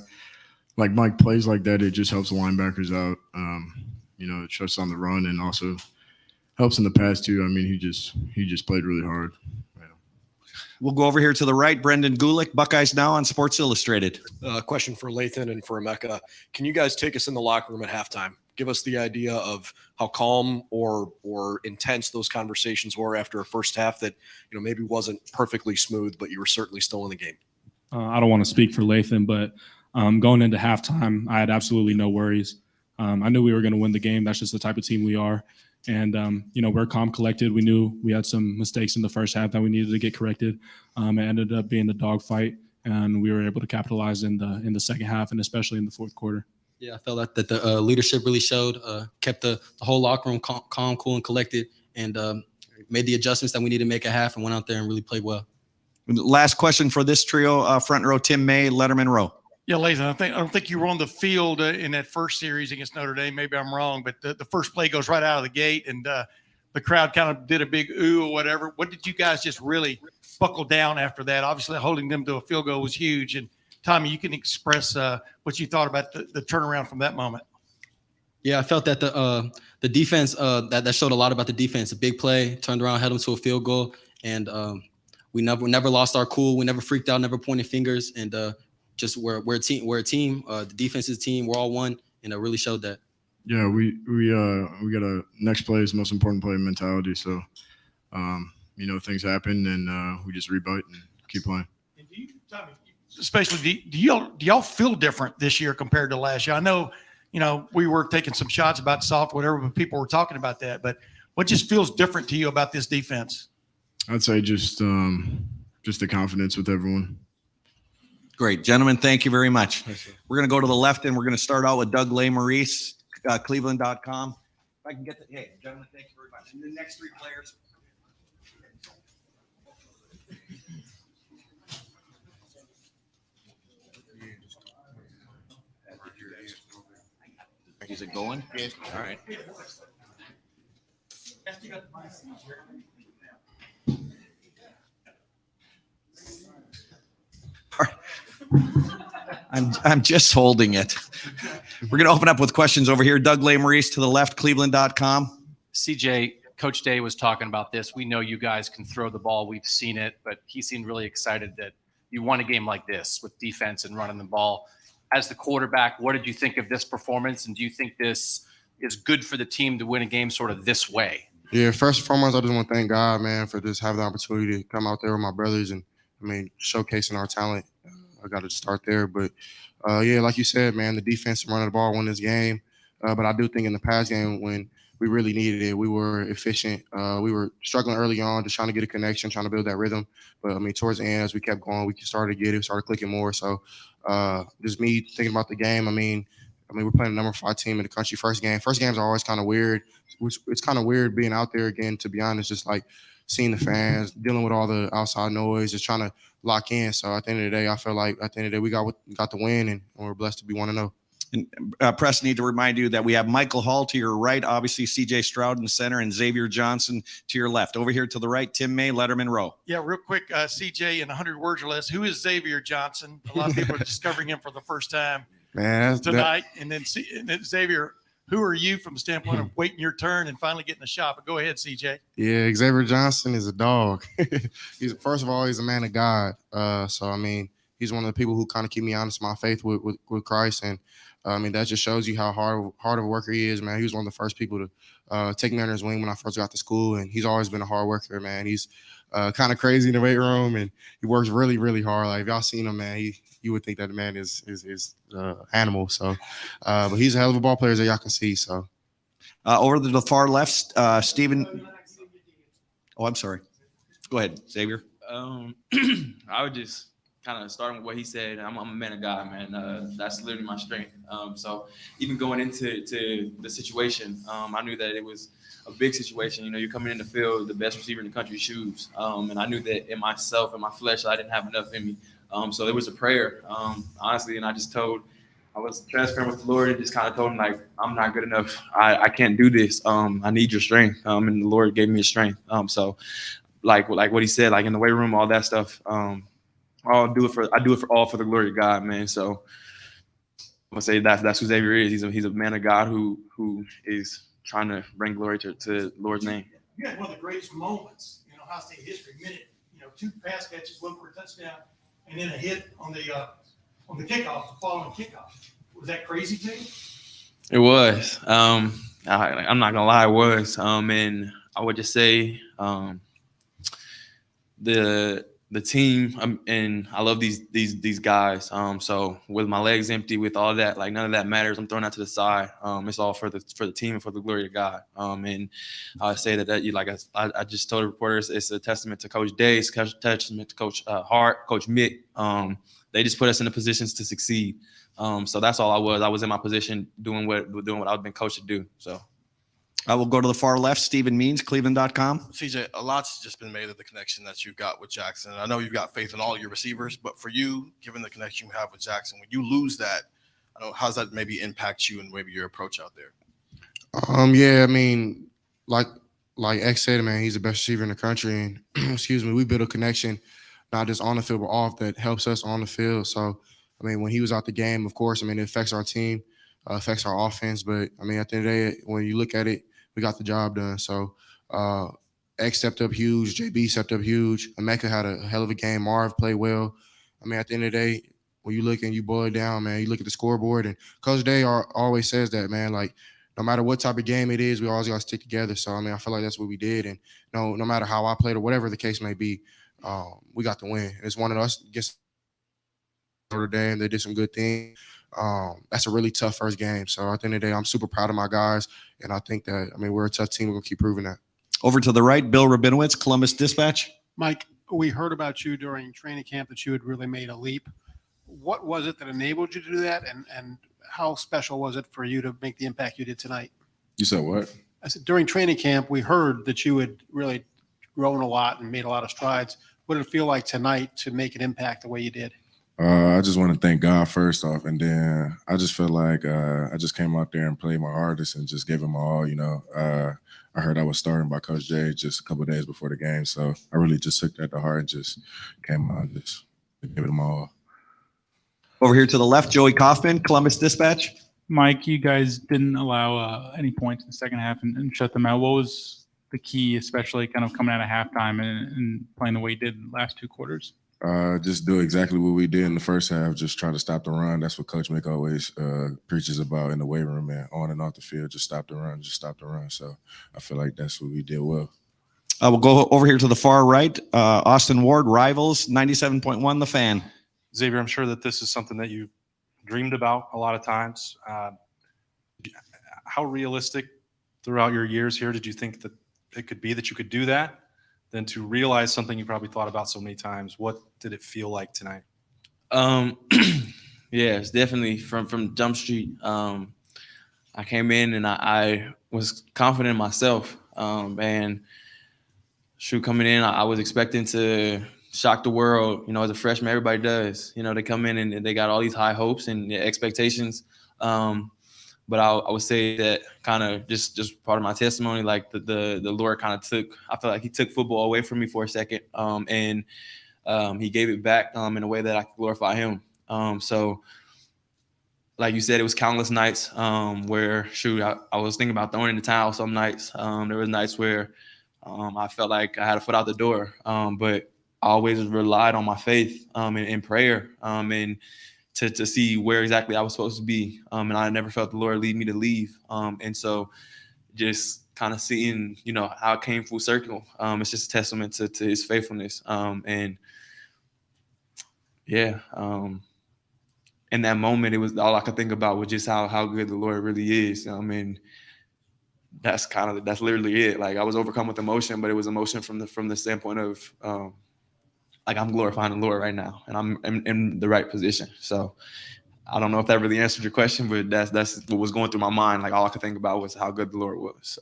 like Mike plays like that, it just helps the linebackers out. It shuts down the run and also helps in the pass too. I mean, he just played really hard. We'll go over here to the right. Brendan Gulick, Buckeyes Now on Sports Illustrated. Question for Lathan and for Emeka. Can you guys take us in the locker room at halftime? Give us the idea of how calm or intense those conversations were after a first half that maybe wasn't perfectly smooth, but you were certainly still in the game. I don't want to speak for Lathan, but going into halftime, I had absolutely no worries. I knew we were going to win the game. That's just the type of team we are. And, we're calm, collected. We knew we had some mistakes in the first half that we needed to get corrected. It ended up being a dogfight, and we were able to capitalize in the second half and especially in the fourth quarter. Yeah, I felt that the leadership really showed, kept the whole locker room calm, cool, and collected, and made the adjustments that we needed to make at half and went out there and really played well. Last question for this trio, front row, Tim May, Letterman Row. Yeah, Lathan, I don't think you were on the field in that first series against Notre Dame. Maybe I'm wrong, but the first play goes right out of the gate, and the crowd kind of did a big ooh or whatever. What did you guys just really buckle down after that? Obviously, holding them to a field goal was huge. And Tommy, you can express what you thought about the turnaround from that moment. Yeah, I felt that the defense that showed a lot about the defense. A big play, turned around, held them to a field goal, and we never lost our cool. We never freaked out, never pointed fingers, and just we're a team. We're a team. The defense is a team. We're all one, and it really showed that. Yeah, we got a next play is the most important play mentality. So, things happen, and we just rebite and keep playing. And do you, Tommy, especially, do y'all feel different this year compared to last year? I know, we were taking some shots about soft, whatever, but people were talking about that. But what just feels different to you about this defense? I'd say just the confidence with everyone. Great. Gentlemen, thank you very much. We're going to go to the left, and we're going to start out with Doug Maurice, Cleveland.com. If I can get the, hey, gentlemen, thank you very much. And the next three players. Is it going? Yes. All right. I'm just holding it. We're going to open up with questions over here. Doug Maurice to the left, Cleveland.com. CJ, Coach Day was talking about this. We know you guys can throw the ball. We've seen it, but he seemed really excited that you won a game like this with defense and running the ball. As the quarterback, what did you think of this performance? And do you think this is good for the team to win a game sort of this way? Yeah, first and foremost, I just want to thank God, man, for just having the opportunity to come out there with my brothers and, showcasing our talent. I got to start there. But, yeah, like you said, man, the defense running the ball won this game. But I do think in the past game when we really needed it, we were efficient. We were struggling early on, just trying to get a connection, trying to build that rhythm. But, towards the end, as we kept going, we started to get it, started clicking more. So, just me thinking about the game, we're playing the number 5 team in the country. First games are always kind of weird. It's kind of weird being out there again, to be honest, just like seeing the fans, dealing with all the outside noise, just trying to lock in. So at the end of the day, I feel like at the end of the day, we got the win, and we're blessed to be 1-0. And Press, need to remind you that we have Michael Hall to your right, obviously CJ Stroud in the center, and Xavier Johnson to your left. Over here to the right, Tim May, Letterman Row. Yeah, real quick, CJ, in 100 words or less, who is Xavier Johnson? A lot of people are discovering him for the first time tonight. And then Xavier, who are you from the standpoint of waiting your turn and finally getting a shot? But go ahead, CJ. Yeah, Xavier Johnson is a dog. First of all, he's a man of God. He's one of the people who kind of keep me honest in my faith with Christ. And that just shows you how hard of a worker he is, man. He was one of the first people to take me under his wing when I first got to school. And he's always been a hard worker, man. He's kind of crazy in the weight room, and he works really, really hard. Like, if y'all seen him, man, you would think that the man is animal. So, but he's a hell of a ball player, as y'all can see. So, over to the far left, Stephen. Oh, I'm sorry. Go ahead, Xavier. I would just kind of starting with what he said, I'm a man of God, man. That's literally my strength. So even going into the situation, I knew that it was a big situation. You know, you're coming in the field, the best receiver in the country's shoes. And I knew that in myself, in my flesh, I didn't have enough in me. So it was a prayer, honestly. And I was transparent with the Lord and just kind of told him, like, I'm not good enough. I can't do this. I need your strength. And the Lord gave me his strength. So like what he said, like in the weight room, all that stuff, I do it for all for the glory of God, man. So I'm gonna say that's who Xavier is. He's a man of God who is trying to bring glory to the Lord's name. You had one of the greatest moments in Ohio State history. Minute, 2 pass catches, 1 for a touchdown, and then a hit on the kickoff, the following kickoff. Was that crazy to you? It was. I'm not gonna lie, it was. And I would just say the team, and I love these guys. So with my legs empty, with all that, like none of that matters. I'm throwing that to the side. It's all for the team and for the glory of God. And I say that I just told the reporters, it's a testament to Coach Days, testament to Coach Hart, Coach Mick. They just put us in the positions to succeed. So that's all I was. I was in my position doing what I've been coached to do. So. I will go to the far left. Stephen Means, Cleveland.com. CJ, a lot's just been made of the connection that you've got with Jackson. I know you've got faith in all your receivers, but for you, given the connection you have with Jackson, when you lose that, I don't know, how's that maybe impact you and maybe your approach out there? Yeah, I mean, like X said, man, he's the best receiver in the country, and excuse me, we built a connection not just on the field but off that helps us on the field. So, I mean, when he was out the game, of course, I mean, it affects our team, affects our offense, but I mean, at the end of the day, when you look at it, we got the job done. So X stepped up huge. JB stepped up huge. Emeka had a hell of a game. Marv played well. I mean, at the end of the day, when you look and you boil it down, man, you look at the scoreboard, and Coach Day always says that, man, like, no matter what type of game it is, we always got to stick together. So, I mean, I feel like that's what we did. And no matter how I played or whatever the case may be, we got the win. It's one of us against Notre Dame. They did some good things. That's a really tough first game. So at the end of the day, I'm super proud of my guys. And I think that, I mean, we're a tough team. We're going to keep proving that. Over to the right, Bill Rabinowitz, Columbus Dispatch. Mike, we heard about you during training camp that you had really made a leap. What was it that enabled you to do that? And how special was it for you to make the impact you did tonight? You said what? I said, during training camp, we heard that you had really grown a lot and made a lot of strides. What did it feel like tonight to make an impact the way you did? I just want to thank God first off, and then I just feel like I just came out there and played my hardest and just gave him all. I heard I was starting by Coach Jay just a couple of days before the game, so I really just took that to heart and just came out and just gave it all. Over here to the left, Joey Kaufman, Columbus Dispatch. Mike, you guys didn't allow any points in the second half and shut them out. What was the key, especially kind of coming out of halftime and playing the way you did in the last 2 quarters? Just do exactly what we did in the first half, just try to stop the run. That's what Coach Mick always preaches about in the weight room, man. On and off the field, just stop the run, just stop the run. So I feel like that's what we did well. We'll go over here to the far right. Austin Ward, Rivals, 97.1 The Fan. Xavier, I'm sure that this is something that you dreamed about a lot of times. How realistic throughout your years here did you think that it could be that you could do that? Then to realize something you probably thought about so many times, what did it feel like tonight? Yeah, it's definitely from Jump Street. I came in and I was confident in myself. And coming in, I was expecting to shock the world. As a freshman, everybody does. They come in and they got all these high hopes and expectations. But I would say that kind of just part of my testimony, like the Lord kind of I feel like he took football away from me for a second, and he gave it back in a way that I could glorify him. So like you said, it was countless nights where I was thinking about throwing in the towel some nights. There was nights where I felt like I had a foot out the door, but I always relied on my faith and prayer and to see where exactly I was supposed to be. And I never felt the Lord lead me to leave. And so just kind of seeing, how it came full circle. It's just a testament to his faithfulness. And yeah, in that moment, it was all I could think about was just how good the Lord really is. That's literally it. Like I was overcome with emotion, but it was emotion from the standpoint of like I'm glorifying the Lord right now, and I'm in the right position. So I don't know if that really answered your question, but that's what was going through my mind. Like all I could think about was how good the Lord was. So.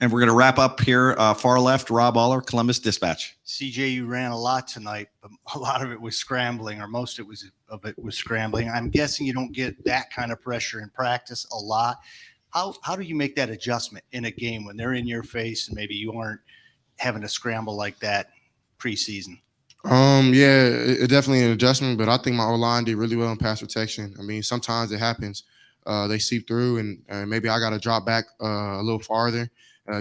And we're going to wrap up here. Far left, Rob Aller, Columbus Dispatch. CJ, you ran a lot tonight, but a lot of it was scrambling, or most of it was scrambling. I'm guessing you don't get that kind of pressure in practice a lot. How do you make that adjustment in a game when they're in your face and maybe you aren't having to scramble like that preseason? Yeah, it definitely an adjustment, but I think my O-line did really well in pass protection. I mean, sometimes it happens. They seep through, and maybe I got to drop back a little farther.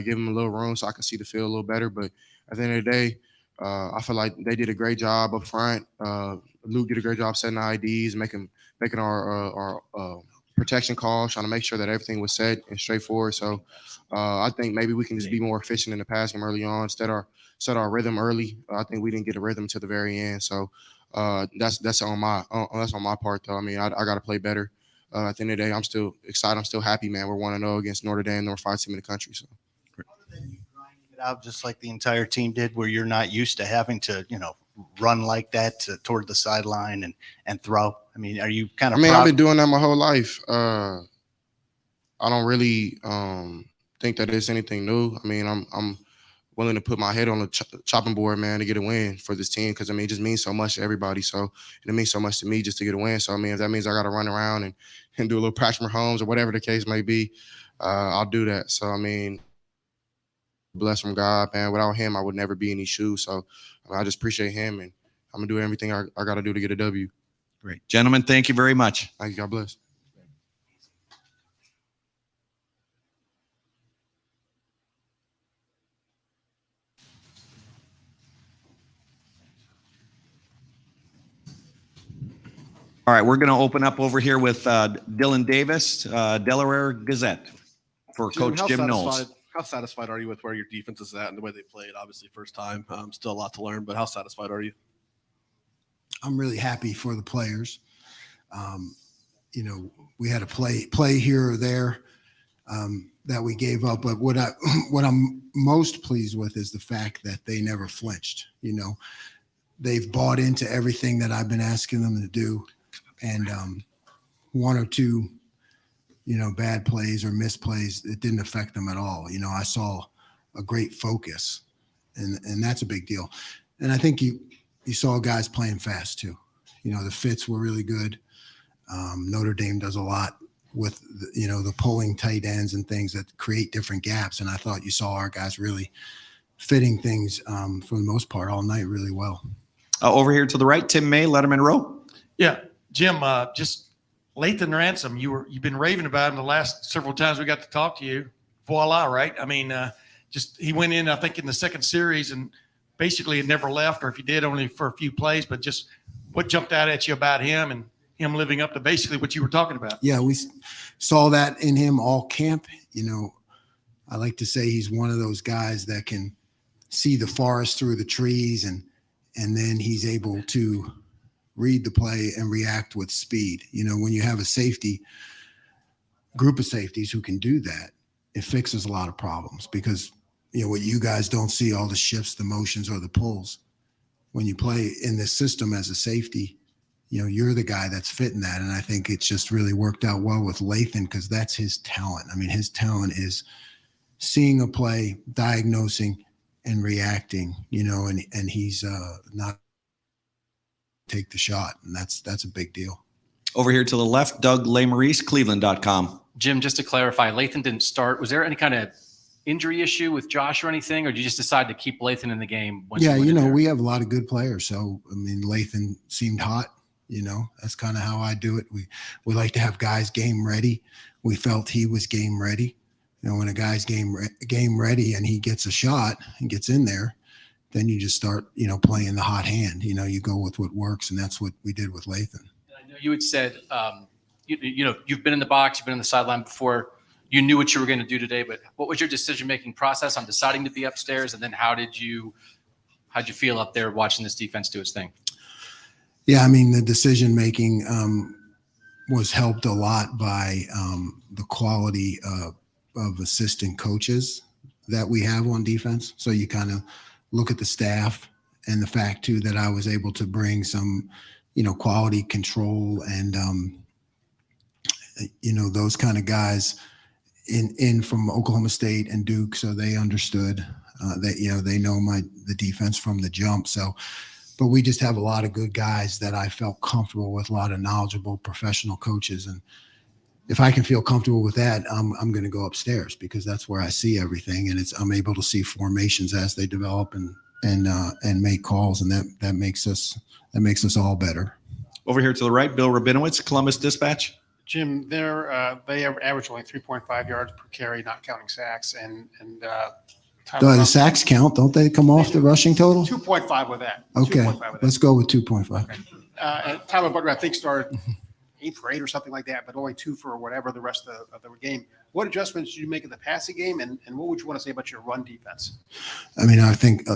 Give them a little room so I can see the field a little better. But at the end of the day, I feel like they did a great job up front. Luke did a great job setting the IDs, making our protection calls, trying to make sure that everything was set and straightforward. So I think maybe we can just be more efficient in the pass game early on, set our rhythm early. I think we didn't get a rhythm to the very end. So that's on my part, though. I mean, I got to play better. At the end of the day, I'm still excited. I'm still happy, man. We're 1-0 against Notre Dame, number 5 team in the country. So. It out just like the entire team did, where you're not used to having to, run like that toward the sideline and throw. I mean, are you kind of? I mean, I've been doing that my whole life. I don't really think that it's anything new. I mean, I'm willing to put my head on the chopping board, man, to get a win for this team, because I mean, it just means so much to everybody. So it means so much to me just to get a win. So I mean, if that means I got to run around and do a little Patrick Mahomes or whatever the case may be, I'll do that. So I mean, blessed from God, man. Without him, I would never be in these shoes. So I just appreciate him, and I'm gonna do everything I got to do to get a W. Great, gentlemen. Thank you very much. Thank you. God bless. All right, we're going to open up over here with Dylan Davis, Delaware Gazette, for Coach Jim Knowles. How satisfied are you with where your defense is at and the way they played? Obviously, first time, still a lot to learn, but how satisfied are you? I'm really happy for the players. We had a play here or there that we gave up, but what I'm most pleased with is the fact that they never flinched. They've bought into everything that I've been asking them to do, and one or two bad plays or misplays, it didn't affect them at all. I saw a great focus, and that's a big deal. And I think you saw guys playing fast too. The fits were really good. Notre Dame does a lot with the pulling tight ends and things that create different gaps. And I thought you saw our guys really fitting things for the most part all night really well. Over here to the right, Tim May, Letterman Row. Yeah, Jim, just Lathan Ransom, you've been raving about him the last several times we got to talk to you. Voila, right? I mean, he went in, I think, in the second series and basically had never left, or if he did, only for a few plays. But just what jumped out at you about him and him living up to basically what you were talking about? Yeah, we saw that in him all camp. I like to say he's one of those guys that can see the forest through the trees, and then he's able to read the play and react with speed. When you have a group of safeties who can do that, it fixes a lot of problems, because what you guys don't see, all the shifts, the motions, or the pulls. When you play in this system as a safety, you're the guy that's fitting that. And I think it's just really worked out well with Lathan, because that's his talent. I mean, his talent is seeing a play, diagnosing, and reacting, and he's not take the shot, and that's a big deal. Over here to the left, Doug Lesmerises, Cleveland.com. Jim, just to clarify, Lathan didn't start. Was there any kind of injury issue with Josh or anything, or did you just decide to keep Lathan in the game? Yeah, we have a lot of good players. So, I mean, Lathan seemed hot. That's kind of how I do it. We like to have guys game ready. We felt he was game ready. When a guy's game ready and he gets a shot and gets in there, then you just start, playing the hot hand. You go with what works, and that's what we did with Lathan. I know you had said, you've been in the box, you've been in the sideline before. You knew what you were going to do today, but what was your decision-making process on deciding to be upstairs, and then how'd you feel up there watching this defense do its thing? Yeah, I mean, the decision-making was helped a lot by the quality of assistant coaches that we have on defense. So you kind of look at the staff the fact too that I was able to bring some, quality control and, those kind of guys in from Oklahoma State and Duke. So they understood that, they know the defense from the jump. So, but we just have a lot of good guys that I felt comfortable with, a lot of knowledgeable professional coaches. And if I can feel comfortable with that, I'm going to go upstairs because that's where I see everything. And I'm able to see formations as they develop and make calls. And that makes us all better. Over here to the right, Bill Rabinowitz, Columbus Dispatch. Jim, they average only 3.5 yards per carry, not counting sacks. The sacks count, don't they come off the rushing total? 2.5 with that. Okay, 2.5 with that. let's go with 2.5. And Tyler Butler, I think, started 8 for 8 or something like that, but only 2 for whatever the rest of the game. What adjustments did you make in the passing game, and what would you want to say about your run defense? I mean, I think,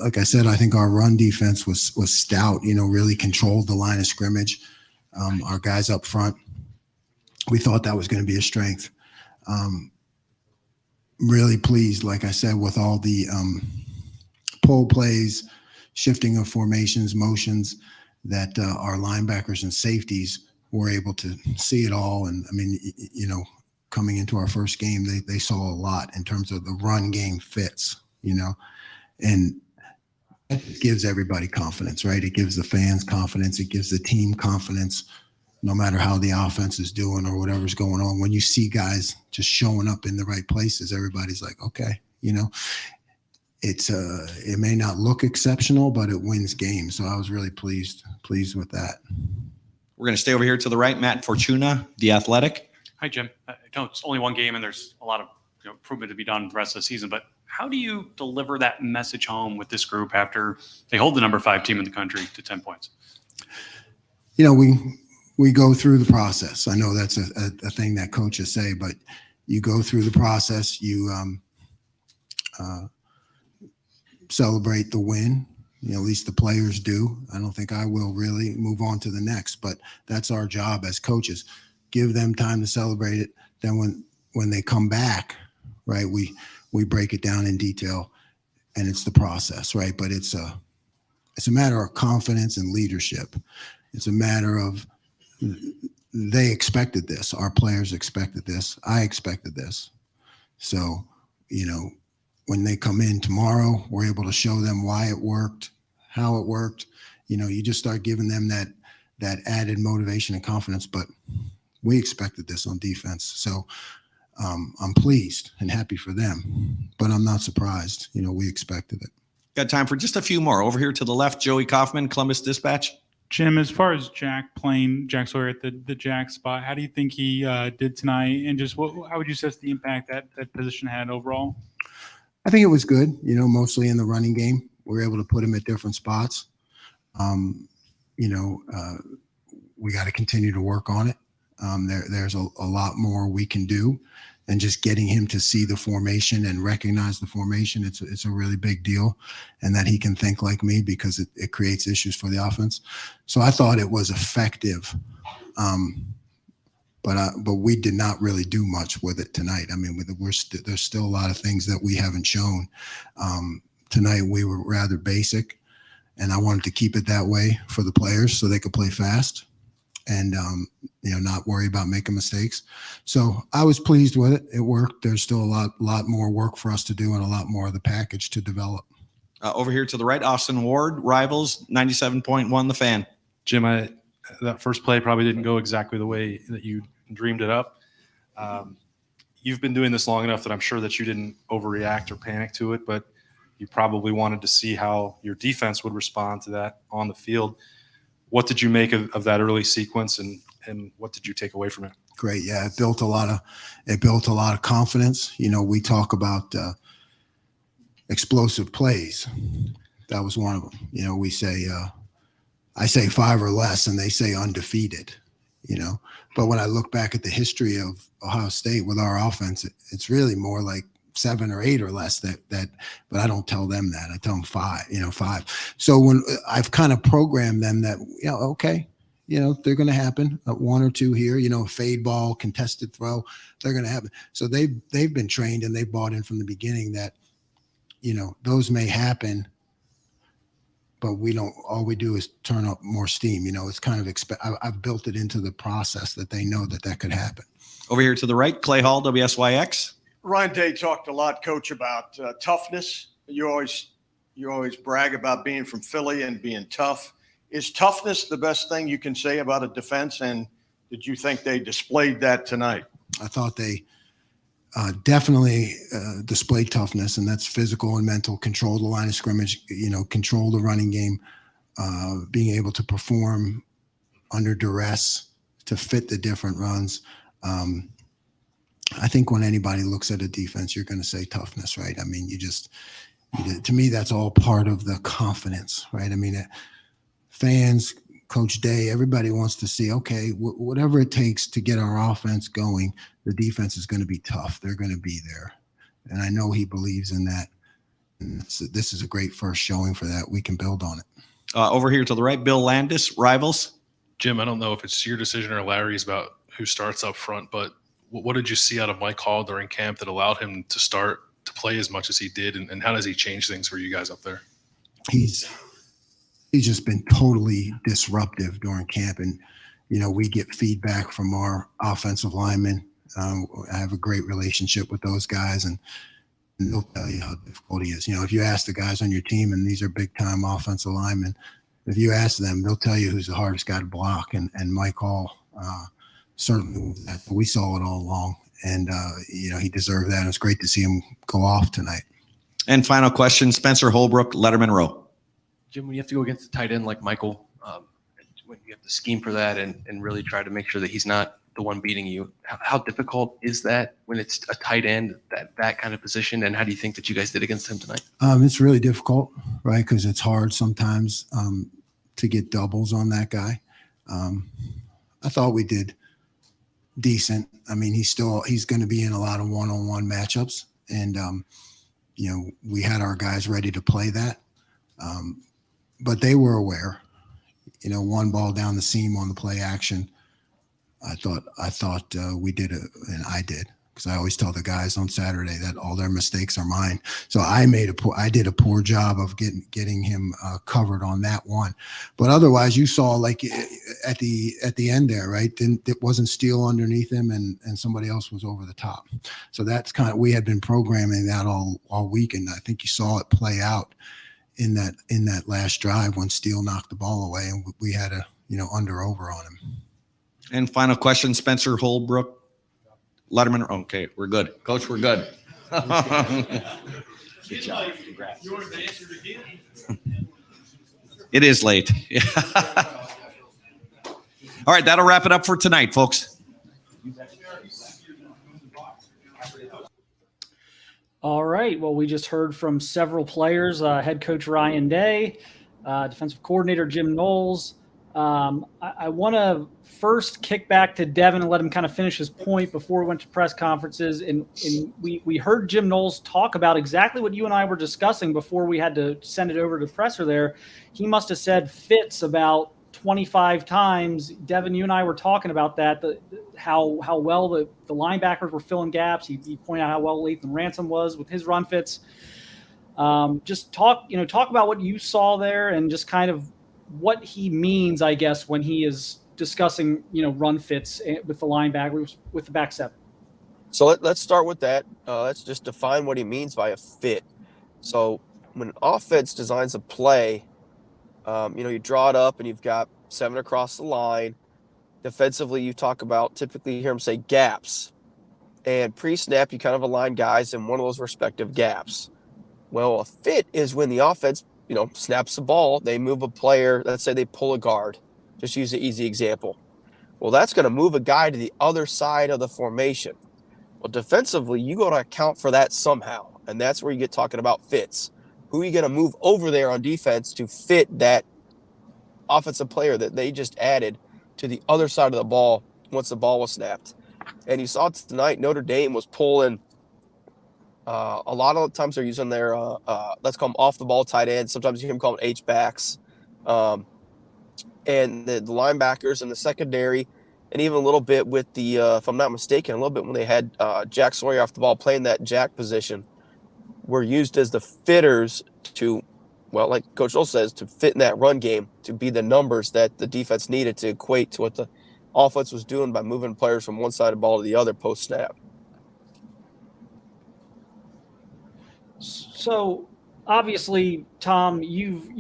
like I said, I think our run defense was stout. Really controlled the line of scrimmage. Our guys up front, we thought that was going to be a strength. Really pleased, like I said, with all the pull plays, shifting of formations, motions that our linebackers and safeties were able to see it all. And I mean, coming into our first game, they saw a lot in terms of the run game fits, and it gives everybody confidence, right? It gives the fans confidence. It gives the team confidence, no matter how the offense is doing or whatever's going on. When you see guys just showing up in the right places, everybody's like, okay, it may not look exceptional, but it wins games. So I was really pleased with that. We're going to stay over here to the right, Matt Fortuna, The Athletic. Hi, Jim. I know it's only one game and there's a lot of improvement to be done the rest of the season, but how do you deliver that message home with this group after they hold the number 5 team in the country to 10 points? We go through the process. I know that's a thing that coaches say, but you go through the process. You celebrate the win. At least the players do. I don't think I will really move on to the next, but that's our job as coaches. Give them time to celebrate it. Then when they come back, right, we break it down in detail, and it's the process, right? But it's a matter of confidence and leadership. It's a matter of they expected this. Our players expected this. I expected this. So, when they come in tomorrow, we're able to show them why it worked, how it worked. You just start giving them that added motivation and confidence. But we expected this on defense. So I'm pleased and happy for them, but I'm not surprised. We expected it. Got time for just a few more. Over here to the left, Joey Kaufman, Columbus Dispatch. Jim, as far as Jack Sawyer at the Jack spot, how do you think he did tonight? And just how would you assess the impact that position had overall? I think it was good, mostly in the running game. We were able to put him at different spots. We got to continue to work on it. There's a lot more we can do, and just getting him to see the formation and recognize the formation. It's a really big deal, and that he can think like me, because it creates issues for the offense. So I thought it was effective. But we did not really do much with it tonight. I mean, there's still a lot of things that we haven't shown. Tonight we were rather basic, and I wanted to keep it that way for the players so they could play fast and not worry about making mistakes. So I was pleased with it. It worked. There's still a lot more work for us to do and a lot more of the package to develop. Over here to the right, Austin Ward, Rivals, 97.1 The Fan. Jim, that first play probably didn't go exactly the way that you dreamed it up. You've been doing this long enough that I'm sure that you didn't overreact or panic to it, but you probably wanted to see how your defense would respond to that on the field. What did you make of that early sequence, and what did you take away from it? Great. Yeah, it built a lot of confidence. We talk about explosive plays. That was one of them. We say I say 5 or less, and they say undefeated. But when I look back at the history of Ohio State with our offense, it's really more like 7 or 8 or less that, but I don't tell them that. I tell them 5. So when I've kind of programmed them that, okay, they're going to happen, 1 or 2 here, fade ball, contested throw, they're going to happen. So they've been trained, and they've bought in from the beginning that, those may happen, but we don't. All we do is turn up more steam. It's kind of I've built it into the process that they know that could happen. Over here to the right, Clay Hall, WSYX. Ryan Day talked a lot, Coach, about toughness. You always brag about being from Philly and being tough. Is toughness the best thing you can say about a defense? And did you think they displayed that tonight? I thought they definitely displayed toughness, and that's physical and mental. Control the line of scrimmage. Control the running game. Being able to perform under duress to fit the different runs. I think when anybody looks at a defense, you're going to say toughness, right? I mean, to me, that's all part of the confidence, right? I mean, fans, Coach Day, everybody wants to see, okay, whatever it takes to get our offense going, the defense is going to be tough. They're going to be there. And I know he believes in that. And this is a great first showing for that. We can build on it. Over here to the right, Bill Landis, Rivals. Jim, I don't know if it's your decision or Larry's about who starts up front, but what did you see out of Mike Hall during camp that allowed him to start to play as much as he did, and how does he change things for you guys up there? He's just been totally disruptive during camp, and we get feedback from our offensive linemen. I have a great relationship with those guys, and they'll tell you how difficult he is. If you ask the guys on your team, and these are big time offensive linemen, if you ask them, they'll tell you who's the hardest guy to block, and Mike Hall certainly, we saw it all along, and he deserved that. And it's great to see him go off tonight. And final question, Spencer Holbrook, Letterman Row. Jim, when you have to go against a tight end like Michael, when you have to scheme for that and really try to make sure that he's not the one beating you, how difficult is that when it's a tight end, that kind of position? And how do you think that you guys did against him tonight? It's really difficult, right? Because it's hard sometimes to get doubles on that guy. I thought we did decent. I mean, he's going to be in a lot of one-on-one matchups, and we had our guys ready to play that, but they were aware. One ball down the seam on the play action. I thought we did and I did, because I always tell the guys on Saturday that all their mistakes are mine. So I did a poor job of getting him covered on that one. But otherwise, you saw like at the end there, right? It wasn't Steele underneath him, and somebody else was over the top. So that's we had been programming that all week, and I think you saw it play out in that last drive when Steele knocked the ball away, and we had a under over on him. And final question, Spencer Holbrook, Letterman. Okay, we're good. Coach, we're good. Good job. Congrats. It is late. All right, that'll wrap it up for tonight, folks. All right. Well, we just heard from several players, head coach Ryan Day, defensive coordinator Jim Knowles. I want to first kick back to Devin and let him kind of finish his point before we went to press conferences. And we heard Jim Knowles talk about exactly what you and I were discussing before we had to send it over to the presser there. He must have said fits about 25 times. Devin, you and I were talking about that, how well the linebackers were filling gaps. He pointed out how well Lathan Ransom was with his run fits. Just talk about what you saw there and just kind of what he means, I guess, when he is discussing, run fits with the linebackers, with the back seven. So let's start with that. Let's just define what he means by a fit. So when an offense designs a play, you draw it up and you've got 7 across the line. Defensively, you talk about, typically you hear him say gaps. And pre-snap, you kind of align guys in one of those respective gaps. Well, a fit is when the offense snaps the ball, they move a player, let's say they pull a guard. Just use an easy example. Well, that's going to move a guy to the other side of the formation. Well, defensively, you got to account for that somehow. And that's where you get talking about fits. Who are you going to move over there on defense to fit that offensive player that they just added to the other side of the ball once the ball was snapped? And you saw tonight, Notre Dame was pulling a lot of times they're using their, let's call them off-the-ball tight ends. Sometimes you can call them H-backs. And the linebackers and the secondary, and even a little bit with the, if I'm not mistaken, a little bit when they had Jack Sawyer off the ball playing that jack position, were used as the fitters to well, like Coach Knowles says, to fit in that run game, to be the numbers that the defense needed to equate to what the offense was doing by moving players from one side of the ball to the other post snap. So obviously, Tom, you've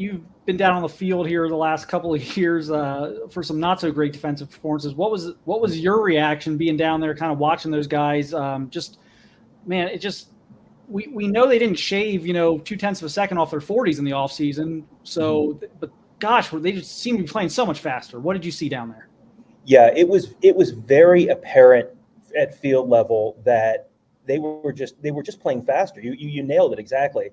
been down on the field here the last couple of years for some not so great defensive performances. What was your reaction being down there, kind of watching those guys? We know they didn't shave 0.2 of a second off their 40s in the offseason. So, but gosh, they just seem to be playing so much faster. What did you see down there? Yeah, it was very apparent at field level that they were just playing faster. You nailed it exactly.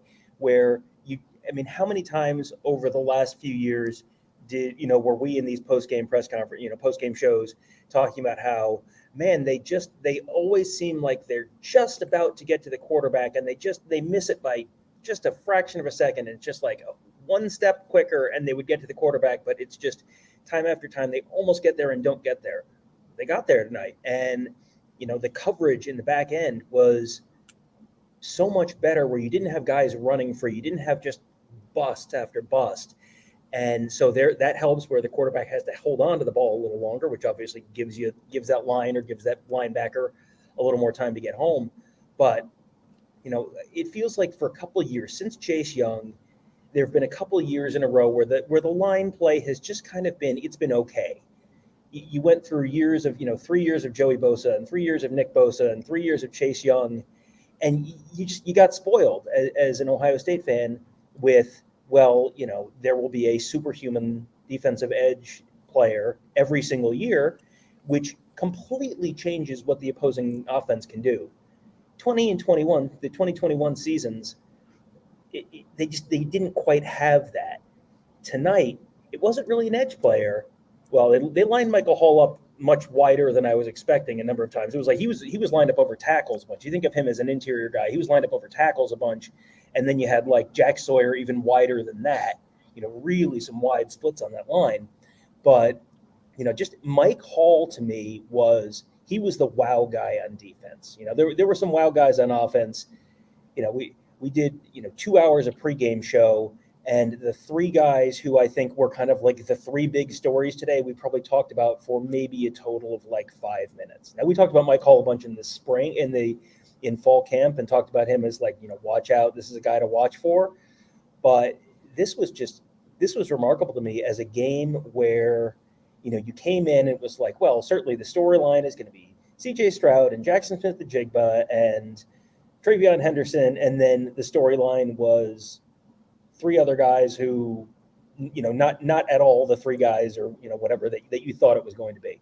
How many times over the last few years were we in these post-game press conference, post-game shows talking about how, man, they always seem like they're just about to get to the quarterback and they miss it by just a fraction of a second. And it's just like one step quicker and they would get to the quarterback, but it's just time after time, they almost get there and don't get there. They got there tonight. And, the coverage in the back end was so much better where you didn't have guys running free. You didn't have just bust after bust. And so that helps where the quarterback has to hold on to the ball a little longer, which obviously gives that line or gives that linebacker a little more time to get home. But, it feels like for a couple of years since Chase Young, there have been a couple of years in a row where the line play has just kind of it's been okay. You went through years of, 3 years of Joey Bosa and 3 years of Nick Bosa and 3 years of Chase Young. And you got spoiled as an Ohio State fan with, there will be a superhuman defensive edge player every single year, which completely changes what the opposing offense can do. 2021 seasons, they didn't quite have that. Tonight, it wasn't really an edge player. Well, they lined Michael Hall up much wider than I was expecting a number of times. It was like he was lined up over tackles a bunch. You think of him as an interior guy. He was lined up over tackles a bunch. And then you had like Jack Sawyer even wider than that, really some wide splits on that line. But, just Mike Hall to me he was the wow guy on defense. There were some wow guys on offense. We did, 2 hours of pregame show, and the three guys who I think were kind of like the three big stories today, we probably talked about for maybe a total of like 5 minutes. Now we talked about Mike Hall a bunch in the spring in fall camp and talked about him as like, watch out. This is a guy to watch for. But this was remarkable to me as a game where, you came in and it was like, well, certainly the storyline is going to be CJ Stroud and Jackson Smith-Njigba and Travion Henderson. And then the storyline was three other guys who, not at all the three guys or, whatever that you thought it was going to be.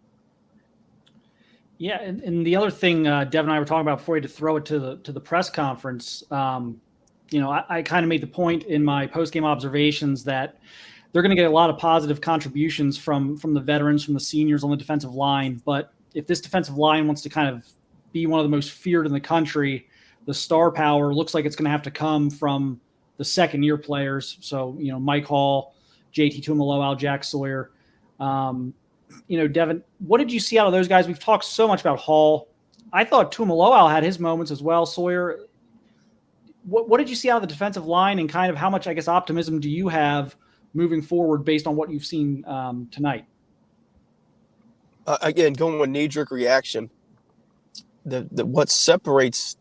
Yeah, and the other thing Dev and I were talking about before we had to throw it to the press conference, I kind of made the point in my post-game observations that they're going to get a lot of positive contributions from the veterans, from the seniors on the defensive line. But if this defensive line wants to kind of be one of the most feared in the country, the star power looks like it's going to have to come from the second-year players. So, Mike Hall, JT Tuimoloau, Jack Sawyer. Devin, what did you see out of those guys? We've talked so much about Hall. I thought Tuimoloau had his moments as well. Sawyer, what did you see out of the defensive line, and kind of how much, I guess, optimism do you have moving forward based on what you've seen tonight? Again, going with knee-jerk reaction, what separates,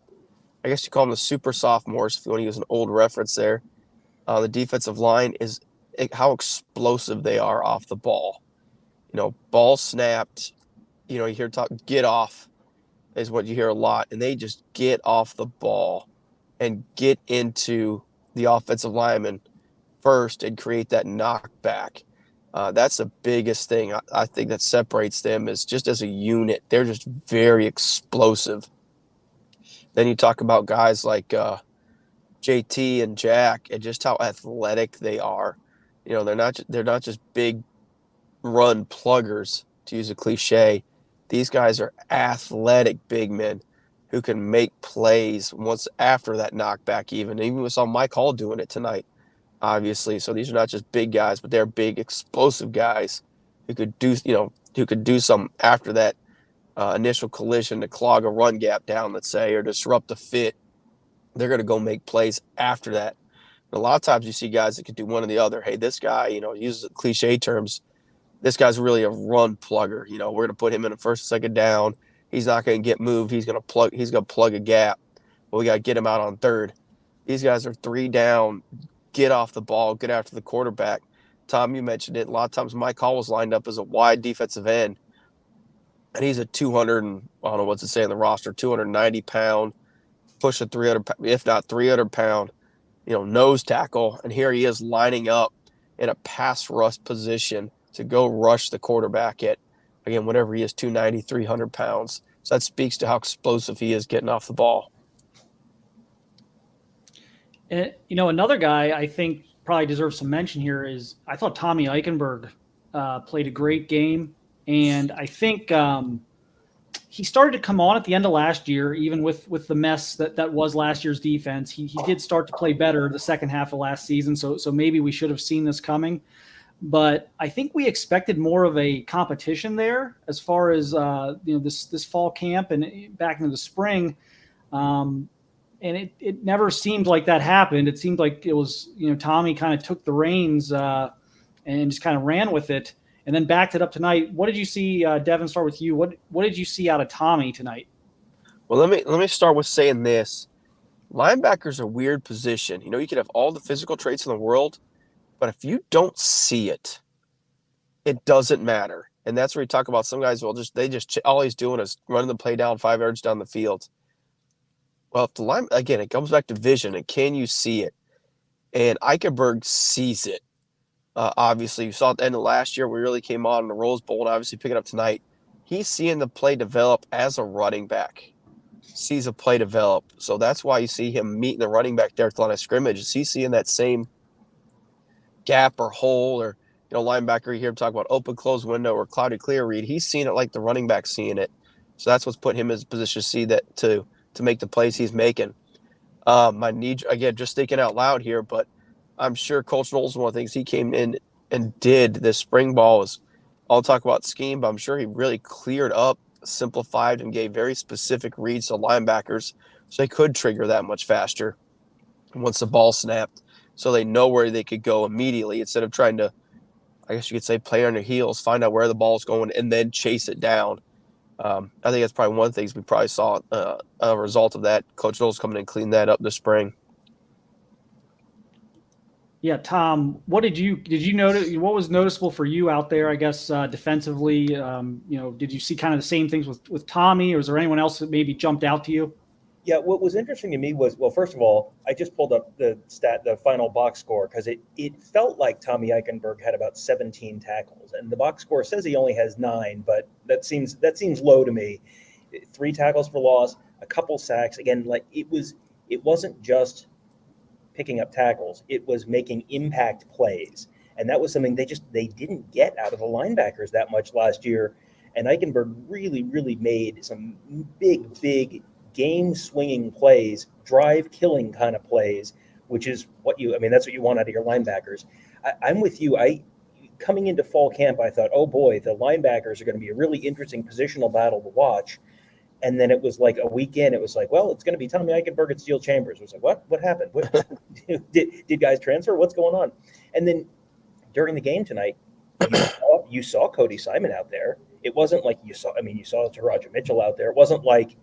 I guess you call them the super sophomores, if you want to use an old reference there, the defensive line is how explosive they are off the ball. Ball snapped, you hear talk, get off is what you hear a lot. And they just get off the ball and get into the offensive lineman first and create that knockback. That's the biggest thing I think that separates them, is just as a unit. They're just very explosive. Then you talk about guys like JT and Jack and just how athletic they are. They're not just big run pluggers, to use a cliche. These guys are athletic big men who can make plays once after that knockback. Even we saw Mike Hall doing it tonight, obviously. So these are not just big guys, but they're big, explosive guys who could do something after that initial collision to clog a run gap down, let's say, or disrupt a fit. They're going to go make plays after that. A lot of times you see guys that could do one or the other. Hey, this guy, uses cliche terms. This guy's really a run plugger. We're going to put him in a first, second down. He's not going to get moved. He's going to plug a gap. But we got to get him out on third. These guys are 3 down, get off the ball, get after the quarterback. Tom, you mentioned it. A lot of times Mike Hall was lined up as a wide defensive end. And he's a 200 and I don't know what's it say in the roster, 290 pound, pushing 300, if not 300 pound, nose tackle. And here he is lining up in a pass rush position to go rush the quarterback at, again, whatever he is, 290, 300 pounds. So that speaks to how explosive he is getting off the ball. And, another guy I think probably deserves some mention here is I thought Tommy Eichenberg played a great game. And I think he started to come on at the end of last year, even with the mess that was last year's defense. He did start to play better the second half of last season. So maybe we should have seen this coming. But I think we expected more of a competition there as far as this fall camp and back into the spring. And it never seemed like that happened. It seemed like it was, Tommy kind of took the reins and just kind of ran with it and then backed it up tonight. What did you see, Devin, start with you? What did you see out of Tommy tonight? Well, let me start with saying this. Linebacker's a weird position. You could have all the physical traits in the world, but if you don't see it, it doesn't matter. And that's where we talk about some guys, all he's doing is running the play down 5 yards down the field. Well, if the line, again, it comes back to vision and can you see it? And Eichenberg sees it. Obviously, you saw at the end of last year, we really came on in the Rose Bowl, and obviously picking up tonight. He's seeing the play develop as a running back. Sees a play develop. So that's why you see him meeting the running back there at the line of scrimmage. Is he seeing that same gap or hole or, linebacker, you hear him talk about open, close window or cloudy clear read. He's seeing it like the running back seeing it. So that's what's put him in his position to see that to make the plays he's making. My need, again, just thinking out loud here, but I'm sure Coach Knowles, one of the things he came in and did this spring ball is, I'll talk about scheme, but I'm sure he really cleared up, simplified, and gave very specific reads to linebackers so they could trigger that much faster once the ball snapped, so they know where they could go immediately instead of trying to, I guess you could say, play on their heels, find out where the ball's going, and then chase it down. I think that's probably one of the things we probably saw a result of that. Coach Knowles coming in and cleaned that up this spring. Yeah, Tom, what did you notice? What was noticeable for you out there? I guess defensively, did you see kind of the same things with Tommy, or was there anyone else that maybe jumped out to you? Yeah, what was interesting to me was, well, first of all, I just pulled up the final box score, because it felt like Tommy Eichenberg had about 17 tackles, and the box score says he only has 9, but that seems low to me. 3 tackles for loss, a couple sacks. Again, like it wasn't just picking up tackles; it was making impact plays, and that was something they didn't get out of the linebackers that much last year. And Eichenberg really, really made some big game-swinging plays, drive-killing kind of plays, which is that's what you want out of your linebackers. I'm with you. Coming into fall camp, I thought, oh boy, the linebackers are going to be a really interesting positional battle to watch. And then it was like a week in, it was like, well, it's going to be Tommy Eichenberg and Steel Chambers. It was like, what happened? Did guys transfer? What's going on? And then during the game tonight, you saw Cody Simon out there. It wasn't like you saw Taraja Mitchell out there. It wasn't like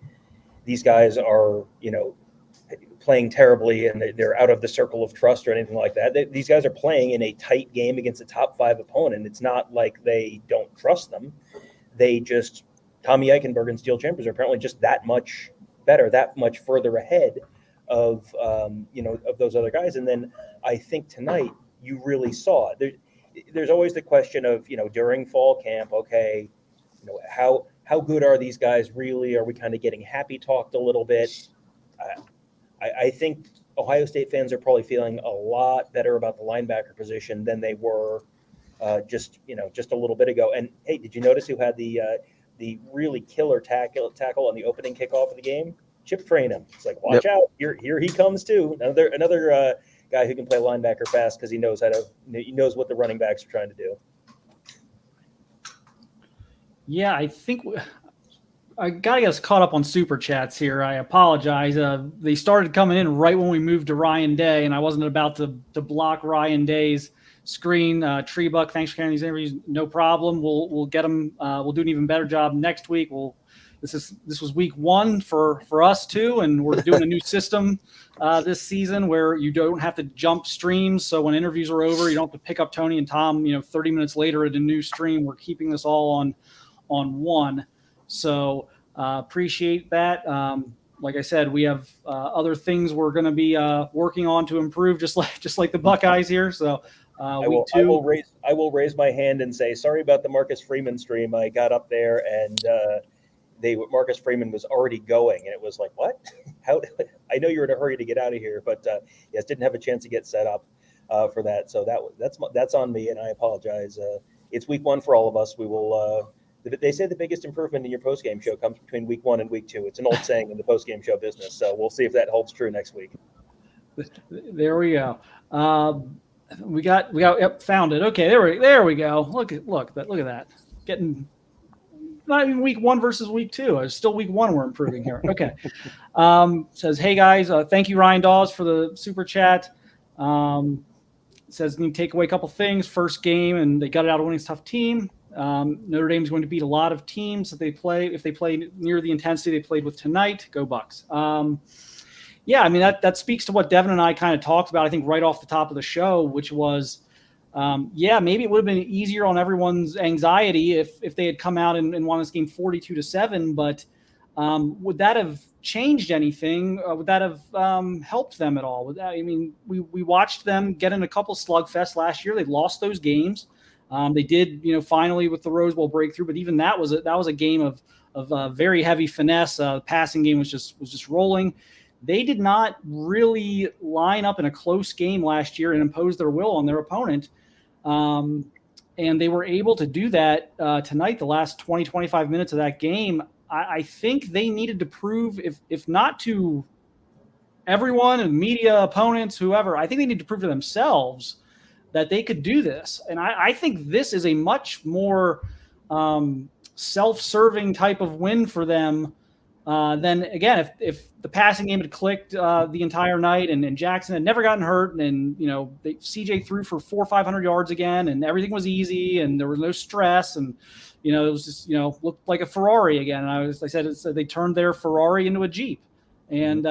these guys are, playing terribly and they're out of the circle of trust or anything like that. These guys are playing in a tight game against a top 5 opponent. It's not like they don't trust them. Tommy Eichenberg and Steel Chambers are apparently just that much better, that much further ahead of those other guys. And then I think tonight you really saw it. There's always the question of, during fall camp, okay, how good are these guys really? Are we kind of getting happy talked a little bit? I think Ohio State fans are probably feeling a lot better about the linebacker position than they were just a little bit ago. And hey, did you notice who had the really killer tackle on the opening kickoff of the game? Chip Trainum. It's like, watch out! Here he comes too. Another guy who can play linebacker fast because he knows what the running backs are trying to do. Yeah, I think I gotta get us caught up on super chats here. I apologize. They started coming in right when we moved to Ryan Day, and I wasn't about to block Ryan Day's screen. Tree Buck, thanks for carrying these interviews. No problem. We'll get them. We'll do an even better job next week. This was week 1 for us too, and we're doing a new system this season where you don't have to jump streams. So when interviews are over, you don't have to pick up Tony and Tom 30 minutes later at a new stream. We're keeping this all on one. So appreciate that. Like I said, we have other things we're going to be working on to improve, just like the Buckeyes here. So I will raise my hand and say sorry about the Marcus Freeman stream. I got up there and Marcus Freeman was already going, and it was like, what? How? I know you're in a hurry to get out of here, but yes, didn't have a chance to get set up for that. So that's on me, and I apologize. It's week 1 for all of us. We will. They say the biggest improvement in your postgame show comes between week 1 and week 2. It's an old saying in the postgame show business. So we'll see if that holds true next week. There we go. We got found it. Okay, there we go. Look at that. Getting not even week 1 versus week 2. It's still week 1 we're improving here. Okay. Says, hey guys, thank you Ryan Dawes for the super chat. Says need to take away a couple things. First game, and they got it out of winning a tough team. Notre Dame is going to beat a lot of teams that they play. If they play near the intensity they played with tonight, go Bucks. Yeah, I mean, that speaks to what Devin and I kind of talked about, I think, right off the top of the show, which was, maybe it would have been easier on everyone's anxiety if they had come out and won this game 42-7. But would that have changed anything? Would that have helped them at all? We watched them get in a couple slugfests last year. They lost those games. They did, finally with the Rose Bowl breakthrough, but even that was a game of very heavy finesse. The passing game was just rolling. They did not really line up in a close game last year and impose their will on their opponent. And they were able to do that tonight, the last 20, 25 minutes of that game. I think they needed to prove, if not to everyone and media, opponents, whoever, I think they need to prove to themselves that they could do this. And I think this is a much more self-serving type of win for them than, again, if the passing game had clicked the entire night and Jackson had never gotten hurt and CJ threw for 400 or 500 yards again and everything was easy and there was no stress and it was just looked like a Ferrari again. And I said they turned their Ferrari into a Jeep. And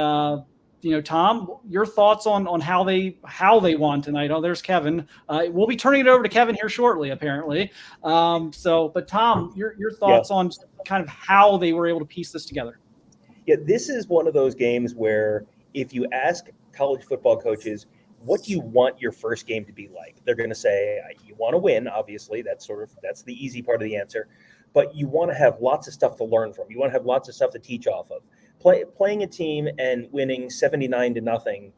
Tom, your thoughts on how they won tonight? Oh, there's Kevin. We'll be turning it over to Kevin here shortly, apparently. But Tom, your thoughts on kind of how they were able to piece this together? Yeah, this is one of those games where if you ask college football coaches, what do you want your first game to be like? They're going to say, you want to win, obviously. That's the easy part of the answer. But you want to have lots of stuff to learn from. You want to have lots of stuff to teach off of. Playing a team and winning 79-0,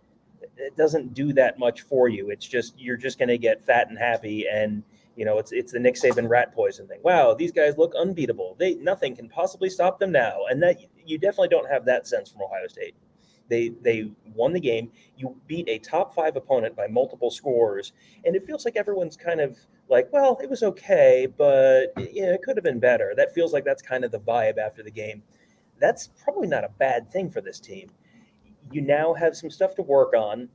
it doesn't do that much for you. It's just you're just going to get fat and happy, and it's the Nick Saban rat poison thing. Wow, these guys look unbeatable. Nothing can possibly stop them now, and that you definitely don't have that sense from Ohio State. They won the game. You beat a top 5 opponent by multiple scores, and it feels like everyone's kind of like, well, it was okay, but it could have been better. That feels like that's kind of the vibe after the game. That's probably not a bad thing for this team. You now have some stuff to work on,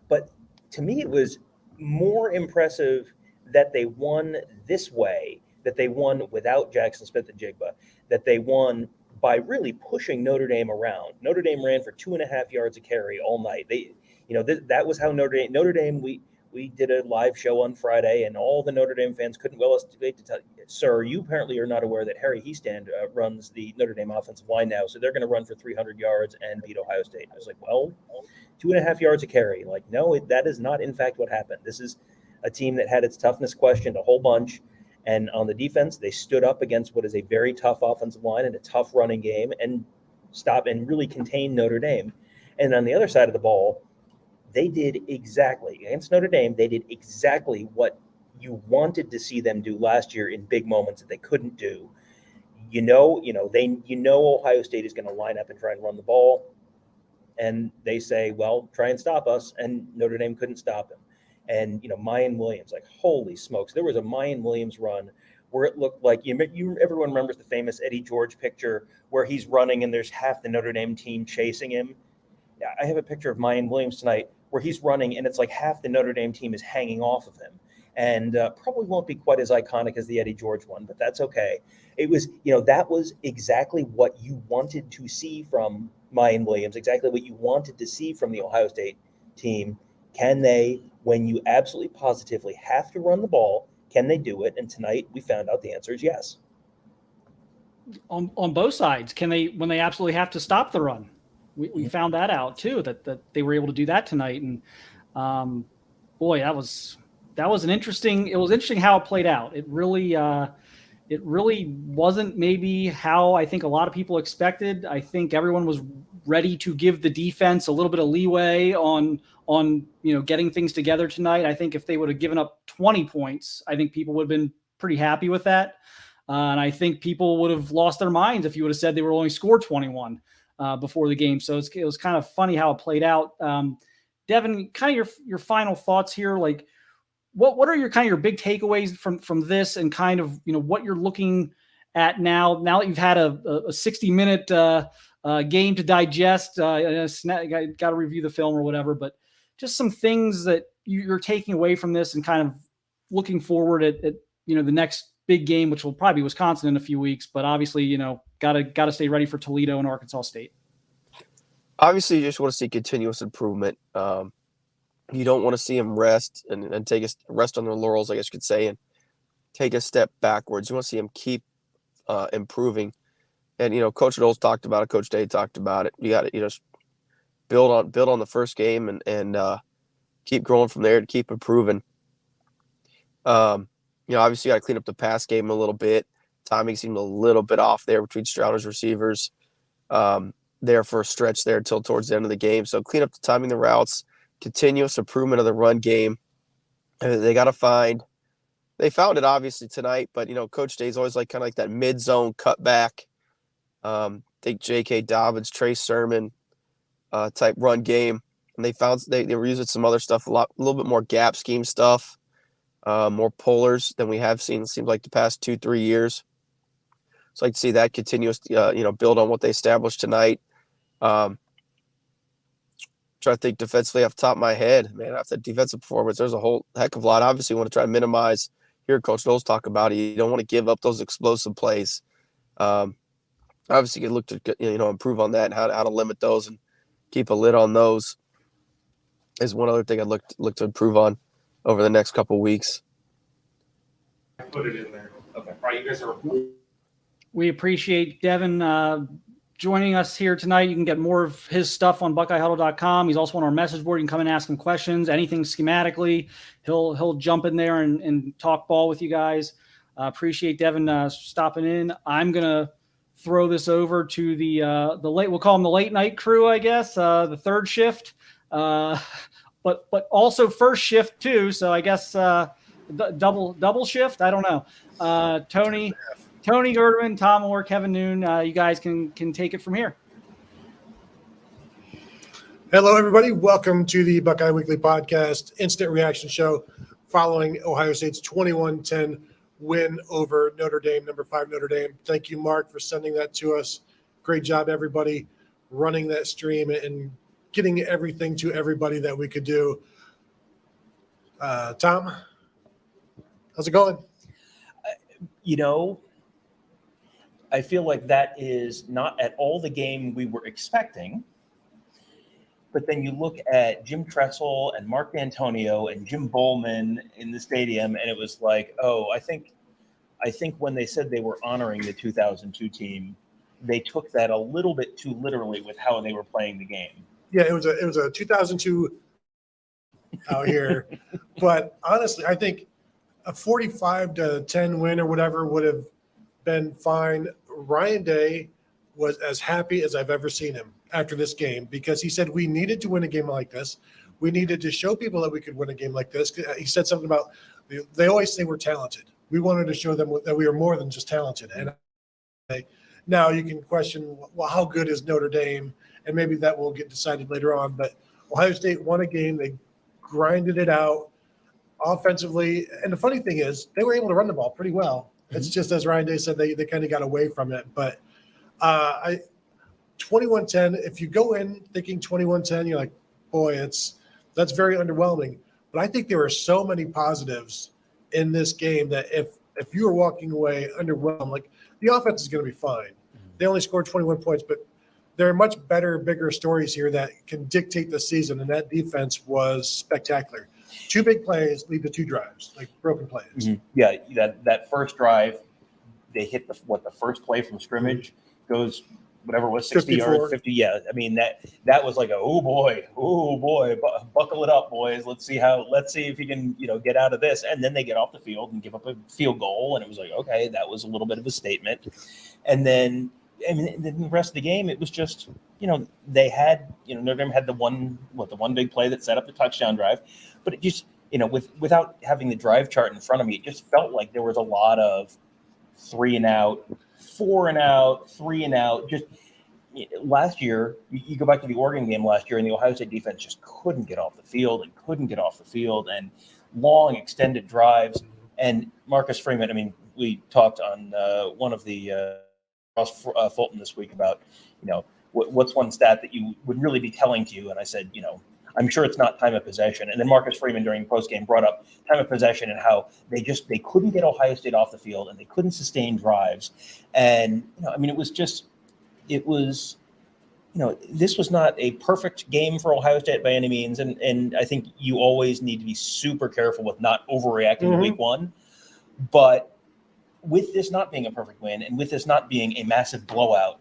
but to me, it was more impressive that they won this way, that they won without Jackson Smith-Njigba, that they won by really pushing Notre Dame around. Notre Dame ran for 2.5 yards a carry all night. That was how Notre Dame, we did a live show on Friday, and all the Notre Dame fans couldn't well wait to tell you, sir, you apparently are not aware that Harry Heastand runs the Notre Dame offensive line now, so they're going to run for 300 yards and beat Ohio State. I was like, well, 2.5 yards a carry. Like, no, that is not, in fact, what happened. This is a team that had its toughness questioned a whole bunch, and on the defense, they stood up against what is a very tough offensive line and a tough running game and stop and really contain Notre Dame. And on the other side of the ball, they did exactly against Notre Dame. They did exactly what you wanted to see them do last year in big moments that they couldn't do. Ohio State is going to line up and try and run the ball, and they say, "Well, try and stop us." And Notre Dame couldn't stop him. And Mayan Williams, like, holy smokes, there was a Mayan Williams run where it looked like everyone remembers the famous Eddie George picture where he's running and there's half the Notre Dame team chasing him. I have a picture of Mayan Williams tonight where he's running and it's like half the Notre Dame team is hanging off of him. And probably won't be quite as iconic as the Eddie George one, but that's okay. It was, that was exactly what you wanted to see from Mayan Williams, exactly what you wanted to see from the Ohio State team. Can they, when you absolutely positively have to run the ball, can they do it? And tonight we found out the answer is yes. On both sides, can they, when they absolutely have to stop the run? We found that out too, that they were able to do that tonight. And boy, that was an interesting. It was interesting how it played out. It really wasn't maybe how I think a lot of people expected. I think everyone was ready to give the defense a little bit of leeway on getting things together tonight. I think if they would have given up 20 points, I think people would have been pretty happy with that. And I think people would have lost their minds if you would have said they were only scored 21 before the game. So it was kind of funny how it played out. Devin, kind of your final thoughts here, like. What are your big takeaways from this and kind of, what you're looking at now that you've had a 60-minute game to digest, got to review the film or whatever, but just some things that you're taking away from this and kind of looking forward at the next big game, which will probably be Wisconsin in a few weeks, but obviously, got to stay ready for Toledo and Arkansas State. Obviously, you just want to see continuous improvement. You don't want to see them rest and take a rest on their laurels, I guess you could say, and take a step backwards. You want to see them keep improving. And, Coach Knowles talked about it. Coach Day talked about it. You got to, just build on the first game and keep growing from there to keep improving. Obviously you got to clean up the pass game a little bit. Timing seemed a little bit off there between Stroud's receivers there for a stretch there until towards the end of the game. So clean up the timing, the routes, continuous improvement of the run game. They found it obviously tonight, but Coach Day's always kind of like that mid-zone cutback. Think J.K. Dobbins, Trey Sermon type run game, and they were using some other stuff, a little bit more gap scheme stuff, more pullers than we have seen. It seems like the past 2-3 years. So I like to see that continuous, build on what they established tonight. Try to think defensively off the top of my head, man. After the defensive performance, there's a whole heck of a lot. Obviously, you want to try to minimize. Hear Coach Knowles talk about it. You don't want to give up those explosive plays. Obviously, you can look to improve on that and how to limit those and keep a lid on those. Is one other thing I'd look to improve on over the next couple of weeks. Put it in there. Okay. All right, you guys are. We appreciate Devin joining us here tonight. You can get more of his stuff on BuckeyeHuddle.com. He's also on our message board. You can come and ask him questions, anything schematically. He'll jump in there and talk ball with you guys. Appreciate Devin stopping in. I'm gonna throw this over to the late. We'll call him the late night crew, I guess. The third shift, but also first shift too. So I guess double shift. I don't know. Tony Gerdeman, Tom Orr, Kevin Noon, you guys can take it from here. Hello, everybody. Welcome to the Buckeye Weekly Podcast, instant reaction show following Ohio State's 21-10 win over Notre Dame, number 5 Notre Dame. Thank you, Mark, for sending that to us. Great job, everybody, running that stream and getting everything to everybody that we could do. Tom, how's it going? I feel like that is not at all the game we were expecting. But then you look at Jim Tressel and Mark D'Antonio and Jim Bowman in the stadium, and it was like, I think when they said they were honoring the 2002 team, they took that a little bit too literally with how they were playing the game. Yeah, it was a 2002 out here. But honestly, I think a 45-10 win or whatever would have been fine. Ryan Day was as happy as I've ever seen him after this game because he said we needed to win a game like this. We needed to show people that we could win a game like this. He said something about they always say we're talented. We wanted to show them that we are more than just talented. And now you can question, well, how good is Notre Dame? And maybe that will get decided later on. But Ohio State won a game. They grinded it out offensively. And the funny thing is they were able to run the ball pretty well. It's just as Ryan Day said, they kind of got away from it. But 21-10, if you go in thinking 21-10, you're like, boy, that's very underwhelming. But I think there were so many positives in this game that if you were walking away underwhelmed, like the offense is going to be fine. They only scored 21 points, but there are much better, bigger stories here that can dictate the season, and that defense was spectacular. 2 big plays lead to 2 drives, like broken plays. Mm-hmm. Yeah, that first drive, they hit the first play from scrimmage goes whatever it was 60 yards, 50. Yeah, I mean that was like oh boy, buckle it up, boys. Let's see if he can get out of this. And then they get off the field and give up a field goal, and it was like okay, that was a little bit of a statement. And then the rest of the game, it was just they had Notre Dame had the one big play that set up the touchdown drive, but it just without having the drive chart in front of me, it just felt like there was a lot of 3 and out, 4 and out, 3 and out. Just last year, you go back to the Oregon game last year, and the Ohio State defense just couldn't get off the field, and long extended drives. And Marcus Freeman, I mean, we talked on one of the Ross Fulton this week about what's one stat that you would really be telling to you, and I said I'm sure it's not time of possession. And then Marcus Freeman during postgame brought up time of possession and how they couldn't get Ohio State off the field and they couldn't sustain drives. And this was not a perfect game for Ohio State by any means. And I think you always need to be super careful with not overreacting to week one. But with this not being a perfect win and with this not being a massive blowout,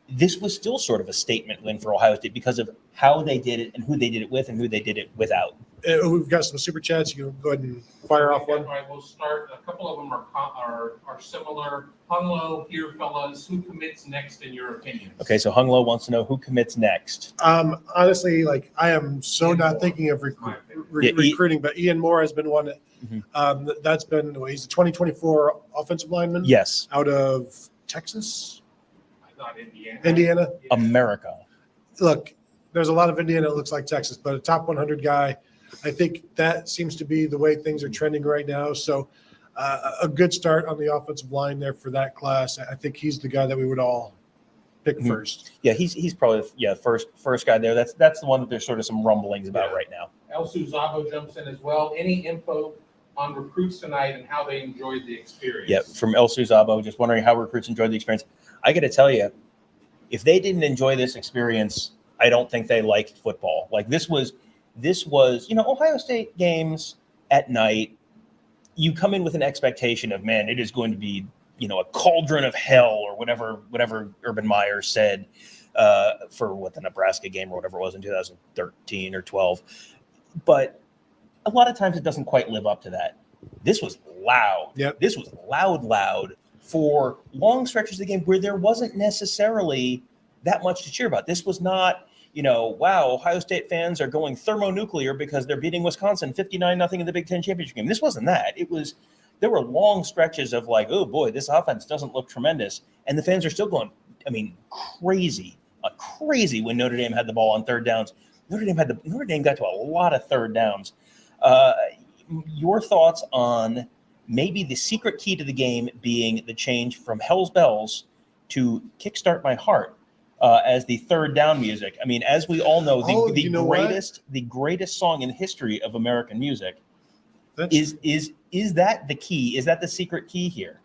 this was still sort of a statement win for Ohio State because of how they did it and who they did it with and who they did it without. We've got some super chats. You can go ahead and fire off one. All right, we'll start. A couple of them are similar. Hung low here, fellas. Who commits next in your opinion? Okay, so Hung Low wants to know who commits next. Honestly, like I am so not thinking of recruiting, but Ian Moore has been one. That's been he's a 2024 offensive lineman. Yes, out of Texas. Not Indiana. America. Look, there's a lot of Indiana that looks like Texas, but a top 100 guy. I think that seems to be the way things are trending right now. So a good start on the offensive line there for that class. I think he's the guy that we would all pick first. Yeah, he's probably first guy there. That's the one that there's sort of some rumblings about right now. Elsu Zabo jumps in as well. Any info on recruits tonight and how they enjoyed the experience? Yeah, from Elsu Zabo, just wondering how recruits enjoyed the experience. I got to tell you, if they didn't enjoy this experience, I don't think they liked football. Like this was, Ohio State games at night, you come in with an expectation of, man, it is going to be, a cauldron of hell or whatever Urban Meyer said for the Nebraska game or whatever it was in 2013 or 12. But a lot of times it doesn't quite live up to that. This was loud. Yep. This was loud for long stretches of the game where there wasn't necessarily that much to cheer about. This was not, wow, Ohio State fans are going thermonuclear because they're beating Wisconsin 59-0 in the Big Ten championship game. This wasn't that. There were long stretches of like, oh boy, this offense doesn't look tremendous. And the fans are still going, crazy when Notre Dame had the ball on third downs. Notre Dame got to a lot of third downs. Your thoughts on maybe the secret key to the game being the change from Hell's Bells to Kickstart My Heart as the third down music. I mean, as we all know, the greatest song in the history of American music is that the key? Is that the secret key here?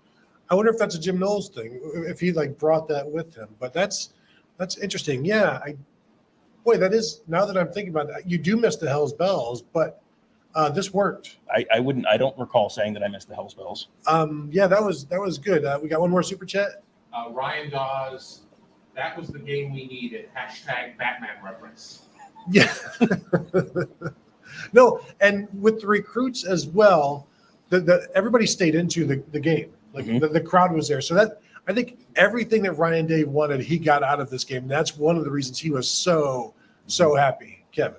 I wonder if that's a Jim Knowles thing, if he brought that with him. But that's interesting. Yeah, that is, now that I'm thinking about it, you do miss the Hell's Bells, but this worked. I don't recall saying that I missed the Hell's Bells. Yeah, that was good. We got one more super chat. Ryan Dawes, that was the game we needed. # Batman reference. Yeah. No, and with the recruits as well, everybody stayed into the game. Like the crowd was there. So that I think everything that Ryan Day wanted, he got out of this game. That's one of the reasons he was so happy. Kevin.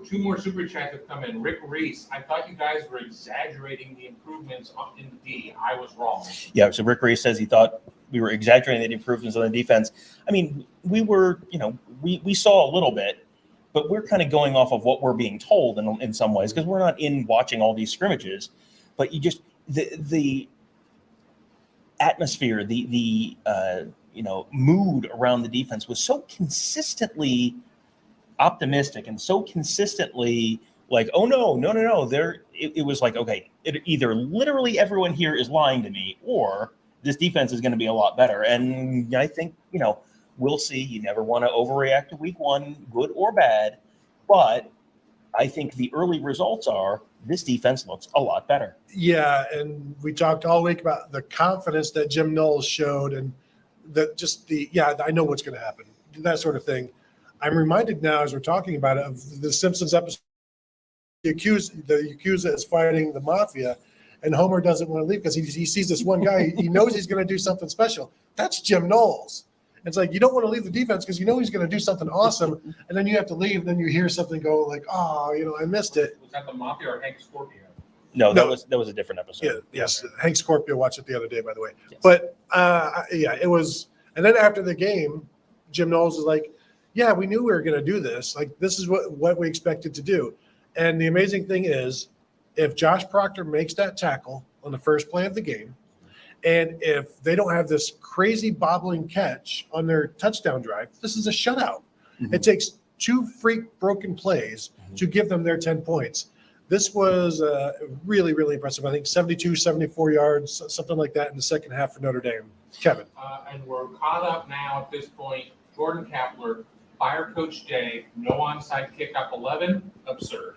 Two more super chats have come in. Rick Reese, I thought you guys were exaggerating the improvements in the D. I was wrong. Yeah, so Rick Reese says he thought we were exaggerating the improvements on the defense. I mean, we were, we saw a little bit, but we're kind of going off of what we're being told in some ways because we're not in watching all these scrimmages. But you just the atmosphere, the mood around the defense was so consistently optimistic and so consistently like, oh no. It was like, okay, either literally everyone here is lying to me, or this defense is going to be a lot better. And I think, we'll see. You never want to overreact to week one, good or bad. But I think the early results are this defense looks a lot better. Yeah, and we talked all week about the confidence that Jim Knowles showed, and that just I know what's going to happen, that sort of thing. I'm reminded now, as we're talking about it, of the Simpsons episode. The Yakuza is fighting the mafia, and Homer doesn't want to leave because he sees this one guy. He knows he's going to do something special. That's Jim Knowles. It's like, you don't want to leave the defense because you know he's going to do something awesome, and then you have to leave, and then you hear something go like, oh, I missed it. Was that the Mafia or Hank Scorpio? No, that was a different episode. Yeah, yes, Hank Scorpio watched it the other day, by the way. Yes. But it was. And then after the game, Jim Knowles was like, "Yeah, we knew we were going to do this. Like, this is what we expected to do." And the amazing thing is, if Josh Proctor makes that tackle on the first play of the game, and if they don't have this crazy bobbling catch on their touchdown drive, this is a shutout. Mm-hmm. It takes 2 freak broken plays to give them their 10 points. This was really, really impressive. I think 72, 74 yards, something like that in the second half for Notre Dame. Kevin. And we're caught up now at this point. Jordan Kapler, fire Coach Day, no onside kick up 11, absurd.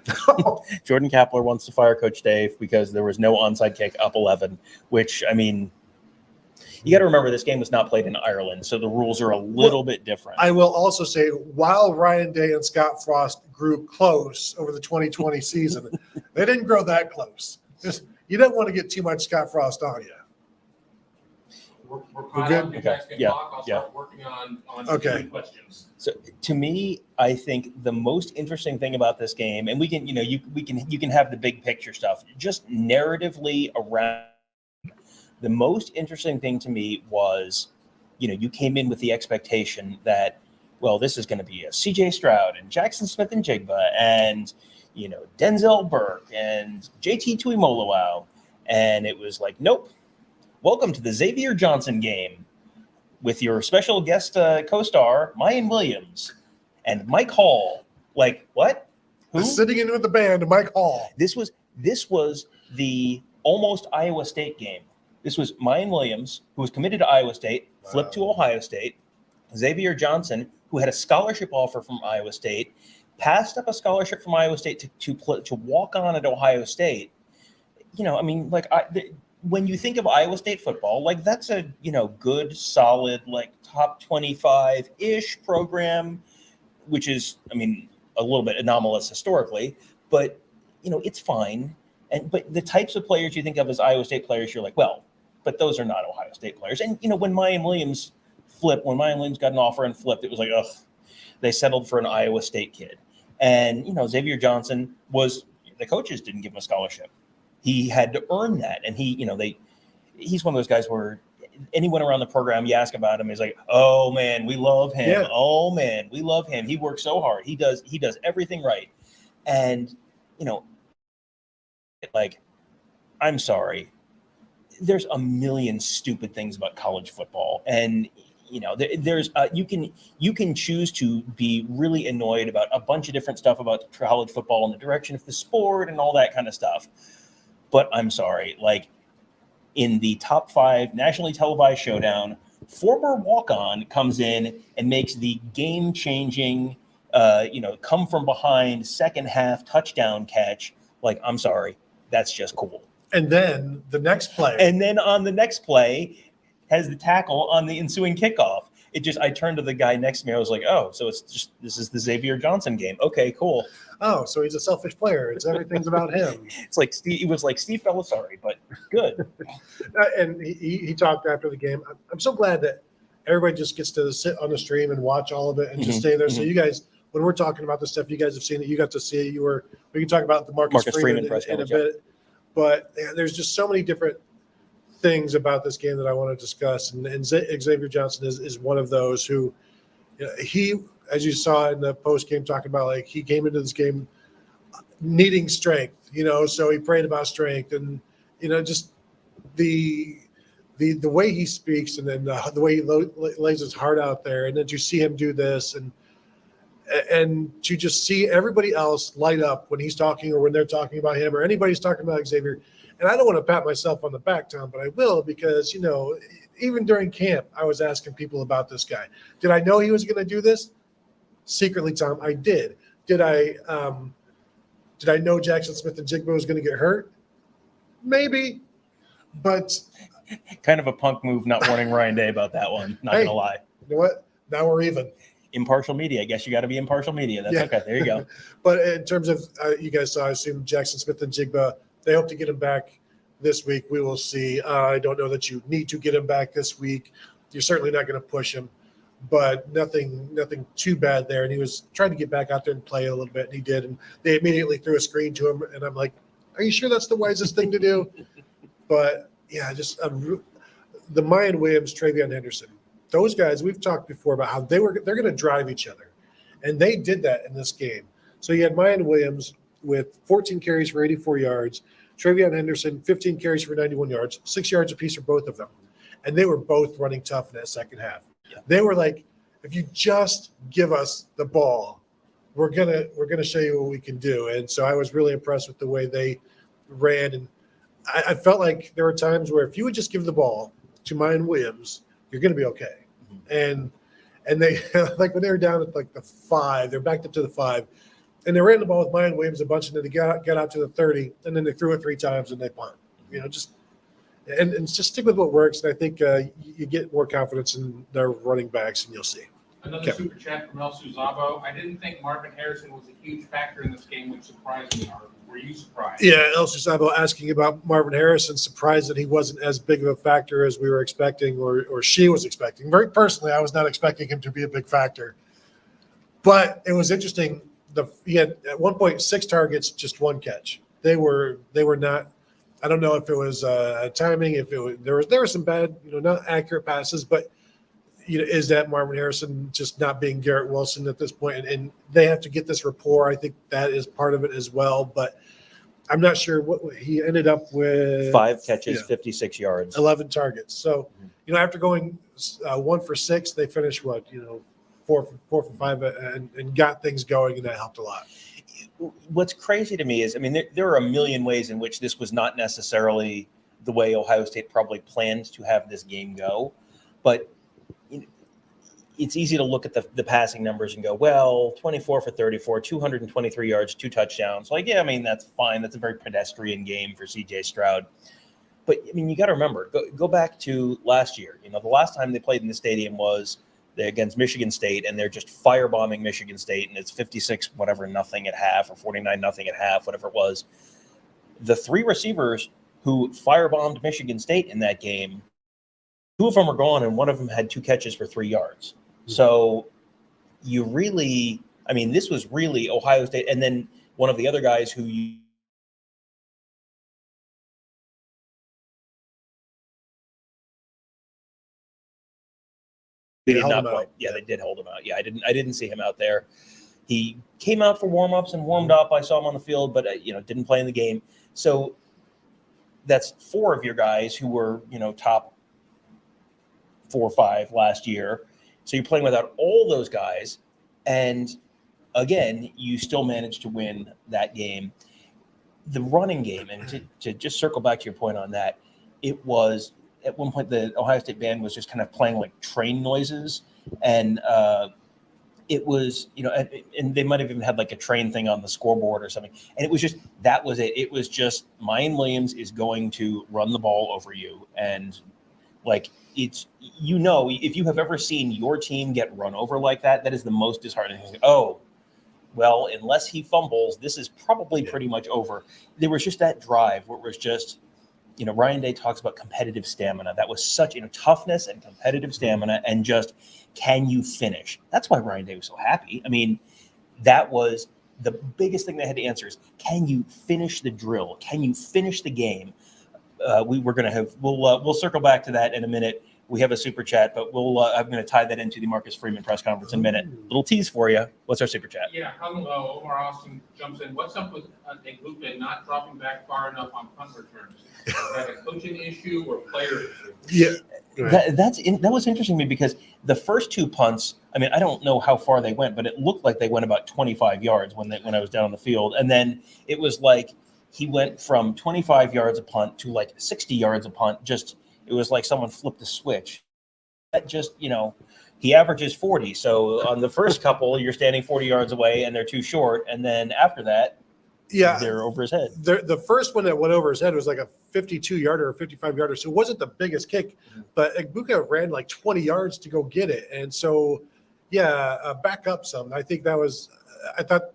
Jordan Kapler wants to fire Coach Dave because there was no onside kick up 11, which, I mean, you got to remember this game was not played in Ireland, so the rules are a little bit different. I will also say, while Ryan Day and Scott Frost grew close over the 2020 season, they didn't grow that close. You don't want to get too much Scott Frost on you. We're caught good? up. You guys can Yeah, talk. I'll start working on Okay. some questions. So to me, I think the most interesting thing about this game, and we can, you can have the big picture stuff, just narratively around. The most interesting thing to me was, you came in with the expectation that, well, this is going to be a C.J. Stroud and Jackson Smith and Jigba and, Denzel Burke and J.T. Tuimoloau. And it was like, nope. Welcome to the Xavier Johnson game with your special guest co-star, Mayan Williams and Mike Hall. Like, what? Who? Sitting in with the band, Mike Hall. This was the almost Iowa State game. This was Mayan Williams, who was committed to Iowa State, flipped to Ohio State. Xavier Johnson, who had a scholarship offer from Iowa State, passed up a scholarship from Iowa State to walk on at Ohio State. When you think of Iowa State football, like that's a, good, solid, like top 25-ish program, which is, a little bit anomalous historically, but, it's fine. But the types of players you think of as Iowa State players, you're like, well, but those are not Ohio State players. And, when Mayan Williams got an offer and flipped, it was like, ugh, they settled for an Iowa State kid. And, Xavier Johnson the coaches didn't give him a scholarship. He had to earn that. And he's one of those guys where anyone around the program, you ask about him, is like, oh man, we love him. Yeah. Oh man, we love him. He works so hard. He does everything right. And, like, I'm sorry. There's a million stupid things about college football. And, there's you can choose to be really annoyed about a bunch of different stuff about college football and the direction of the sport and all that kind of stuff. But I'm sorry, like in the top 5 nationally televised showdown, former walk-on comes in and makes the game-changing, come from behind second half touchdown catch. Like, I'm sorry, that's just cool. And then the next play. And then on the next play has the tackle on the ensuing kickoff. I turned to the guy next to me. I was like, oh, so this is the Xavier Johnson game. Okay, cool. Oh, so he's a selfish player. Everything's about him. It's like Steve Belisari, but good. And he talked after the game. I'm so glad that everybody just gets to sit on the stream and watch all of it and just stay there. So you guys, when we're talking about this stuff, you guys have seen it. You got to see it. We can talk about the Marcus Freeman in a bit. But there's just so many different things about this game that I want to discuss. And Xavier Johnson is one of those who, he, as you saw in the post game, talking about like he came into this game needing strength, so he prayed about strength and, just the the way he speaks, and then the way he lays his heart out there, and then you see him do this, and to just see everybody else light up when he's talking or when they're talking about him or anybody's talking about Xavier. And I don't want to pat myself on the back, Tom, but I will, because, even during camp, I was asking people about this guy. Did I know he was going to do this? Secretly, Tom, I did. Did I know Jackson Smith-Njigba was going to get hurt? Maybe, but kind of a punk move not warning Ryan Day about that one. Not Hey, gonna lie. You know what? Now we're even. Impartial media. I guess you got to be impartial media. That's okay. There you go. But in terms of you guys saw, I assume Jackson Smith-Njigba, they hope to get him back this week. We will see. I don't know that you need to get him back this week. You're certainly not going to push him, but nothing too bad there. And he was trying to get back out there and play a little bit, and he did. And they immediately threw a screen to him, and I'm like, are you sure that's the wisest thing to do? But yeah, just the Mayan Williams, Travion Henderson, those guys, we've talked before about how they're going to drive each other, and they did that in this game. So you had Mayan Williams with 14 carries for 84 yards, Travion Henderson 15 carries for 91 yards, 6 yards apiece for both of them, and they were both running tough in that second half. Yeah. They were like, if you just give us the ball, we're gonna show you what we can do. And so I was really impressed with the way they ran, and I felt like there were times where if you would just give the ball to Mayan Williams, you're going to be okay. And they like when they were down at like the 5, they're backed up to the 5, and they ran the ball with Mayan Williams a bunch, and then they got out to the 30, and then they threw it 3 times and they punt. Just stick with what works. And I think you get more confidence in their running backs, and you'll see. Another super chat from El Suzabo. I didn't think Marvin Harrison was a huge factor in this game, which surprised me. Were you surprised? Yeah, El Suzabo asking about Marvin Harrison, surprised that he wasn't as big of a factor as we were expecting, or she was expecting. Very personally, I was not expecting him to be a big factor. But it was interesting. He had at one point 6 targets, just 1 catch. They were not. I don't know if it was timing. If it was there were some bad, not accurate passes, but. Is that Marvin Harrison just not being Garrett Wilson at this point? And they have to get this rapport. I think that is part of it as well. But I'm not sure what he ended up with. 5 catches, 56 yards, 11 targets. So, after going 1 for 6, they finished 4 for 5 and got things going, and that helped a lot. What's crazy to me is, there are a million ways in which this was not necessarily the way Ohio State probably planned to have this game go, but it's easy to look at the passing numbers and go, well, 24 for 34, 223 yards, 2 touchdowns. Like, yeah, that's fine. That's a very pedestrian game for CJ Stroud. But, you got to remember, go back to last year. The last time they played in the stadium was against Michigan State, and they're just firebombing Michigan State, and it's 56 whatever nothing at half, or 49 nothing at half, whatever it was. The 3 receivers who firebombed Michigan State in that game, 2 of them are gone, and 1 of them had 2 catches for 3 yards. So you really, this was really Ohio State. And then one of the other guys who they did not play. Yeah, they did hold him out. Yeah, I didn't see him out there. He came out for warm-ups and warmed up. I saw him on the field, but didn't play in the game. So that's 4 of your guys who were, top 4 or 5 last year. So you're playing without all those guys, and again, you still managed to win that game. The running game, and to just circle back to your point on that, it was at one point the Ohio State band was just kind of playing like train noises, and it was, and they might have even had like a train thing on the scoreboard or something, and it was just that was it. It was just Mayan Williams is going to run the ball over you, and like. It's, if you have ever seen your team get run over like that, that is the most disheartening thing. Oh, well, unless he fumbles, this is probably pretty much over. There was just that drive where it was just, Ryan Day talks about competitive stamina. That was such, toughness and competitive stamina, and just, can you finish? That's why Ryan Day was so happy. That was the biggest thing they had to answer is, can you finish the drill? Can you finish the game? We'll circle back to that in a minute. we have a super chat, but I'm going to tie that into the Marcus Freeman press conference in a minute. Little tease for you. What's our super chat? Yeah, Omar Austin jumps in. What's up with Egbuka not dropping back far enough on punt returns? Is that a coaching issue or player issue? Yeah. That was interesting to me because the first 2 punts, I mean, I don't know how far they went, but it looked like they went about 25 yards when I was down on the field. And then it was like he went from 25 yards a punt to like 60 yards a punt. It was like someone flipped a switch. That just, he averages 40. So on the first couple, you're standing 40 yards away and they're too short. And then after that, they're over his head. The first one that went over his head was like a 52-yarder or 55-yarder. So it wasn't the biggest kick, but Egbuka ran like 20 yards to go get it. And so, back up some. I think that was I thought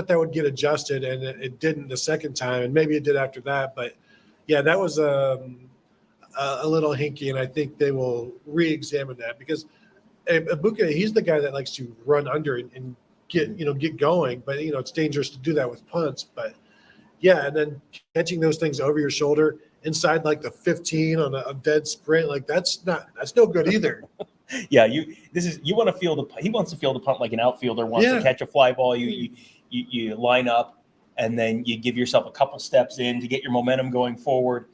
that would get adjusted, and it didn't the second time, and maybe it did after that. But, that was a little hinky, and I think they will re-examine that because Egbuka, he's the guy that likes to run under and get going, but it's dangerous to do that with punts. But and then catching those things over your shoulder inside like the 15 on a dead sprint, like that's no good either. You want to field he wants to field a punt like an outfielder wants to catch a fly ball. You line up and then you give yourself a couple steps in to get your momentum going forward.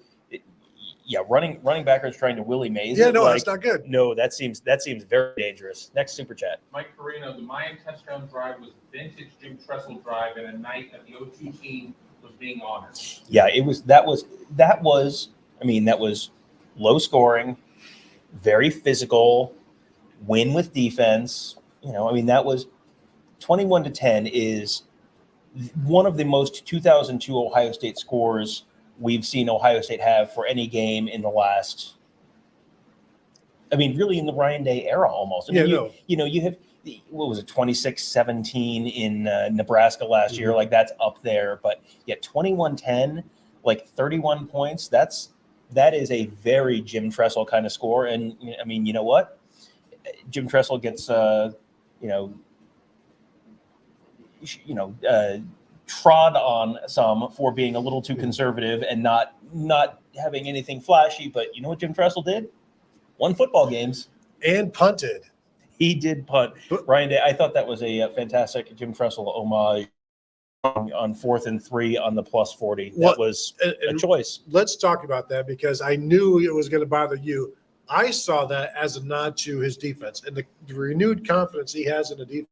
Running backers trying to Willie Mays. That's not good. No, that seems very dangerous. Next super chat. Mike Carino, the Mayan touchdown drive was vintage Jim Tressel drive, and a night that the O2 team was being honored. Yeah, that was low scoring, very physical, win with defense. That was 21-10 is one of the most 2002 Ohio State scores we've seen Ohio State have for any game in the last, really in the Ryan Day era almost. You have, what was it, 26-17 in Nebraska last year, like that's up there. But 21-10, like 31 points, that is a very Jim Tressel kind of score. And you know what? Jim Tressel gets, trod on some for being a little too conservative and not having anything flashy. But you know what Jim Tressel did? Won football games and punted. He did punt. Ryan Day, I thought that was a fantastic Jim Tressel homage on 4th and 3 on the +40. That was a choice. Let's talk about that because I knew it was going to bother you. I saw that as a nod to his defense and the renewed confidence he has in the defense.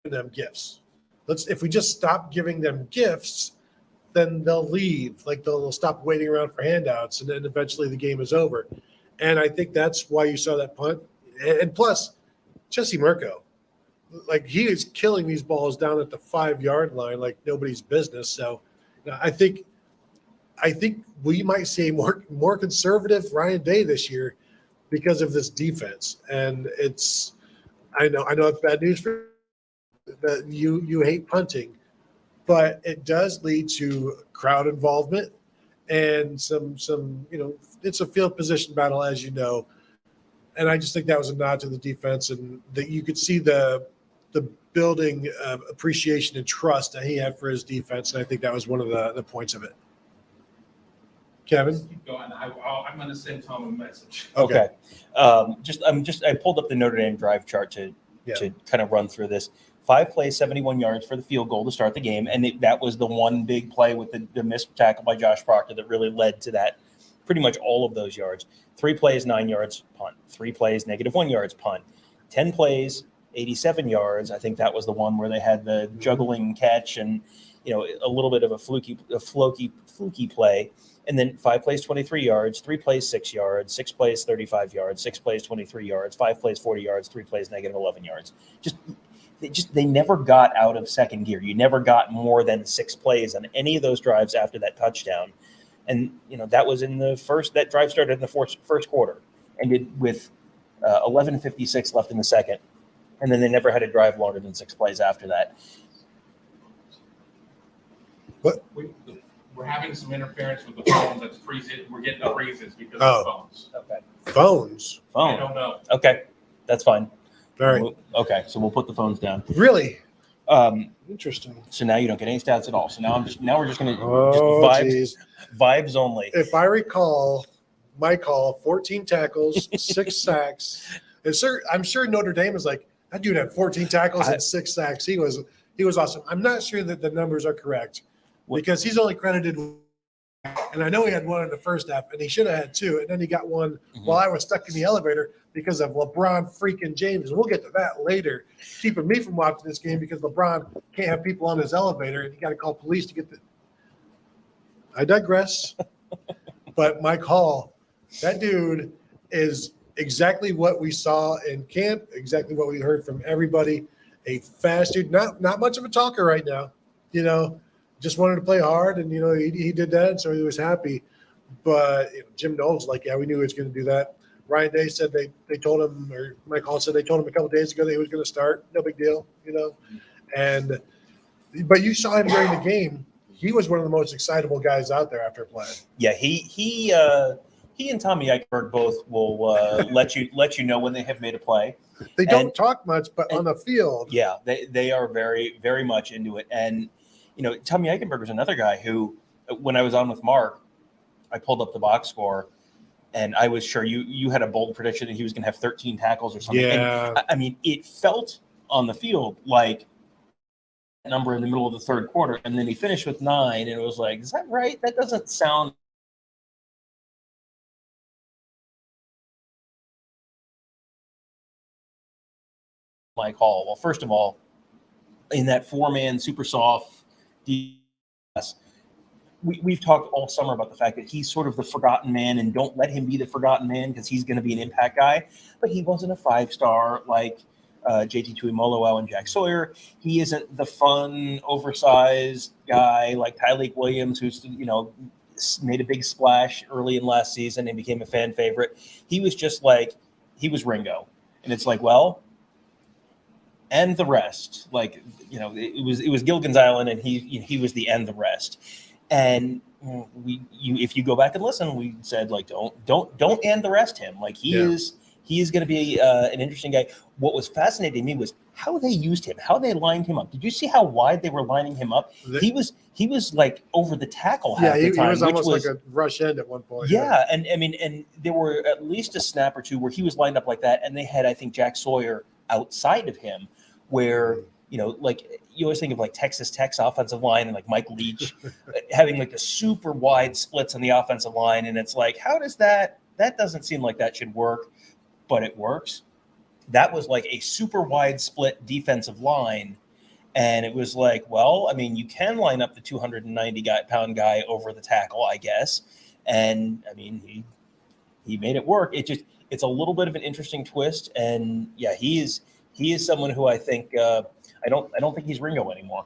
Them gifts. If we just stop giving them gifts, then they'll leave. Like they'll stop waiting around for handouts, and then eventually the game is over. And I think that's why you saw that punt. And plus, Jesse Mirko, like he is killing these balls down at the 5-yard line like nobody's business. So I think we might see more conservative Ryan Day this year because of this defense. And I know it's bad news for that you hate punting, but it does lead to crowd involvement and some it's a field position battle, as you know. And I just think that was a nod to the defense, and that you could see the building appreciation and trust that he had for his defense. And I think that was one of the points of it. Kevin? Keep going. I'm going to send Tom a message. Okay. I pulled up the Notre Dame drive chart to kind of run through this. 5 plays, 71 yards for the field goal to start the game. And that was the one big play with the missed tackle by Josh Proctor that really led to that, pretty much all of those yards. 3 plays, 9 yards, punt. 3 plays, -1 yards, punt. 10 plays, 87 yards. I think that was the one where they had the juggling catch and, a little bit of a fluky play. And then 5 plays, 23 yards, 3 plays, 6 yards, 6 plays, 35 yards, 6 plays, 23 yards, 5 plays, 40 yards, 3 plays, -11 yards. They never got out of second gear. You never got more than 6 plays on any of those drives after that touchdown. And, that was that drive started in the first quarter, ended with 11:56 left in the second. And then they never had a drive longer than 6 plays after that. We're having some interference with the phones. That's freezing. We're getting the freezes because of the phones. Okay. Phones? I don't know. Okay. That's fine. All right. Okay. So we'll put the phones down. Really? Interesting. So now you don't get any stats at all. So now we're just going to Oh, just vibes only. If I recall, Mike Hall, 14 tackles, 6 sacks. And I'm sure Notre Dame is like, that dude had 14 tackles and 6 sacks. He was awesome. I'm not sure that the numbers are correct because he's only credited, and I know he had one in the first half, and he should have had 2, and then he got one while I was stuck in the elevator because of LeBron freaking James. And we'll get to that later, keeping me from watching this game because LeBron can't have people on his elevator, and you got to call police to get the. I digress. But Mike Hall, that dude is exactly what we saw in camp, exactly what we heard from everybody. A fast dude, not much of a talker right now, just wanted to play hard, and he did that, so he was happy. But Jim Knowles, like, yeah, we knew he was going to do that. Ryan Day said they told him, or Mike Hall said they told him a couple of days ago that he was going to start. No big deal, but you saw him during the game. He was one of the most excitable guys out there after playing. Yeah, he and Tommy Eichenberg both will let you know when they have made a play. They don't talk much, but on the field, yeah, they are very, very much into it. And Tommy Eichenberg was another guy who, when I was on with Mark, I pulled up the box score, and I was sure you had a bold prediction that he was going to have 13 tackles or something. Yeah, and, I mean, it felt on the field like a number in the middle of the third quarter, and then he finished with 9, and it was like, is that right? That doesn't sound. Mike Hall. Well, first of all, in that 4-man super soft defense, we've talked all summer about the fact that he's sort of the forgotten man, and don't let him be the forgotten man because he's going to be an impact guy. But he wasn't a 5-star like JT Tuimoloau and Jack Sawyer. He isn't the fun, oversized guy like Tyleik Williams, who's made a big splash early in last season and became a fan favorite. He was just like, he was Ringo, and it's like, well. And the rest, it was Gilligan's Island, and he was the and the rest. And if you go back and listen, we said like don't and the rest him. Like he is going to be an interesting guy. What was fascinating to me was how they used him, how they lined him up. Did you see how wide they were lining him up? He was like over the tackle half the time. He was almost like a rush end at one point. Yeah, and I mean, and there were at least a snap or two where he was lined up like that, and they had, I think, Jack Sawyer outside of him, where like you always think of like Texas Tech's offensive line and like Mike Leach having like the super wide splits on the offensive line, and it's like, how does that doesn't seem like that should work, but it works. That was like a super wide split defensive line, and it was like, well, I mean, you can line up the 290-pound guy over the tackle, I guess, and I mean, he made it work. It's a little bit of an interesting twist, and yeah, he is someone who I think I don't think he's Ringo anymore.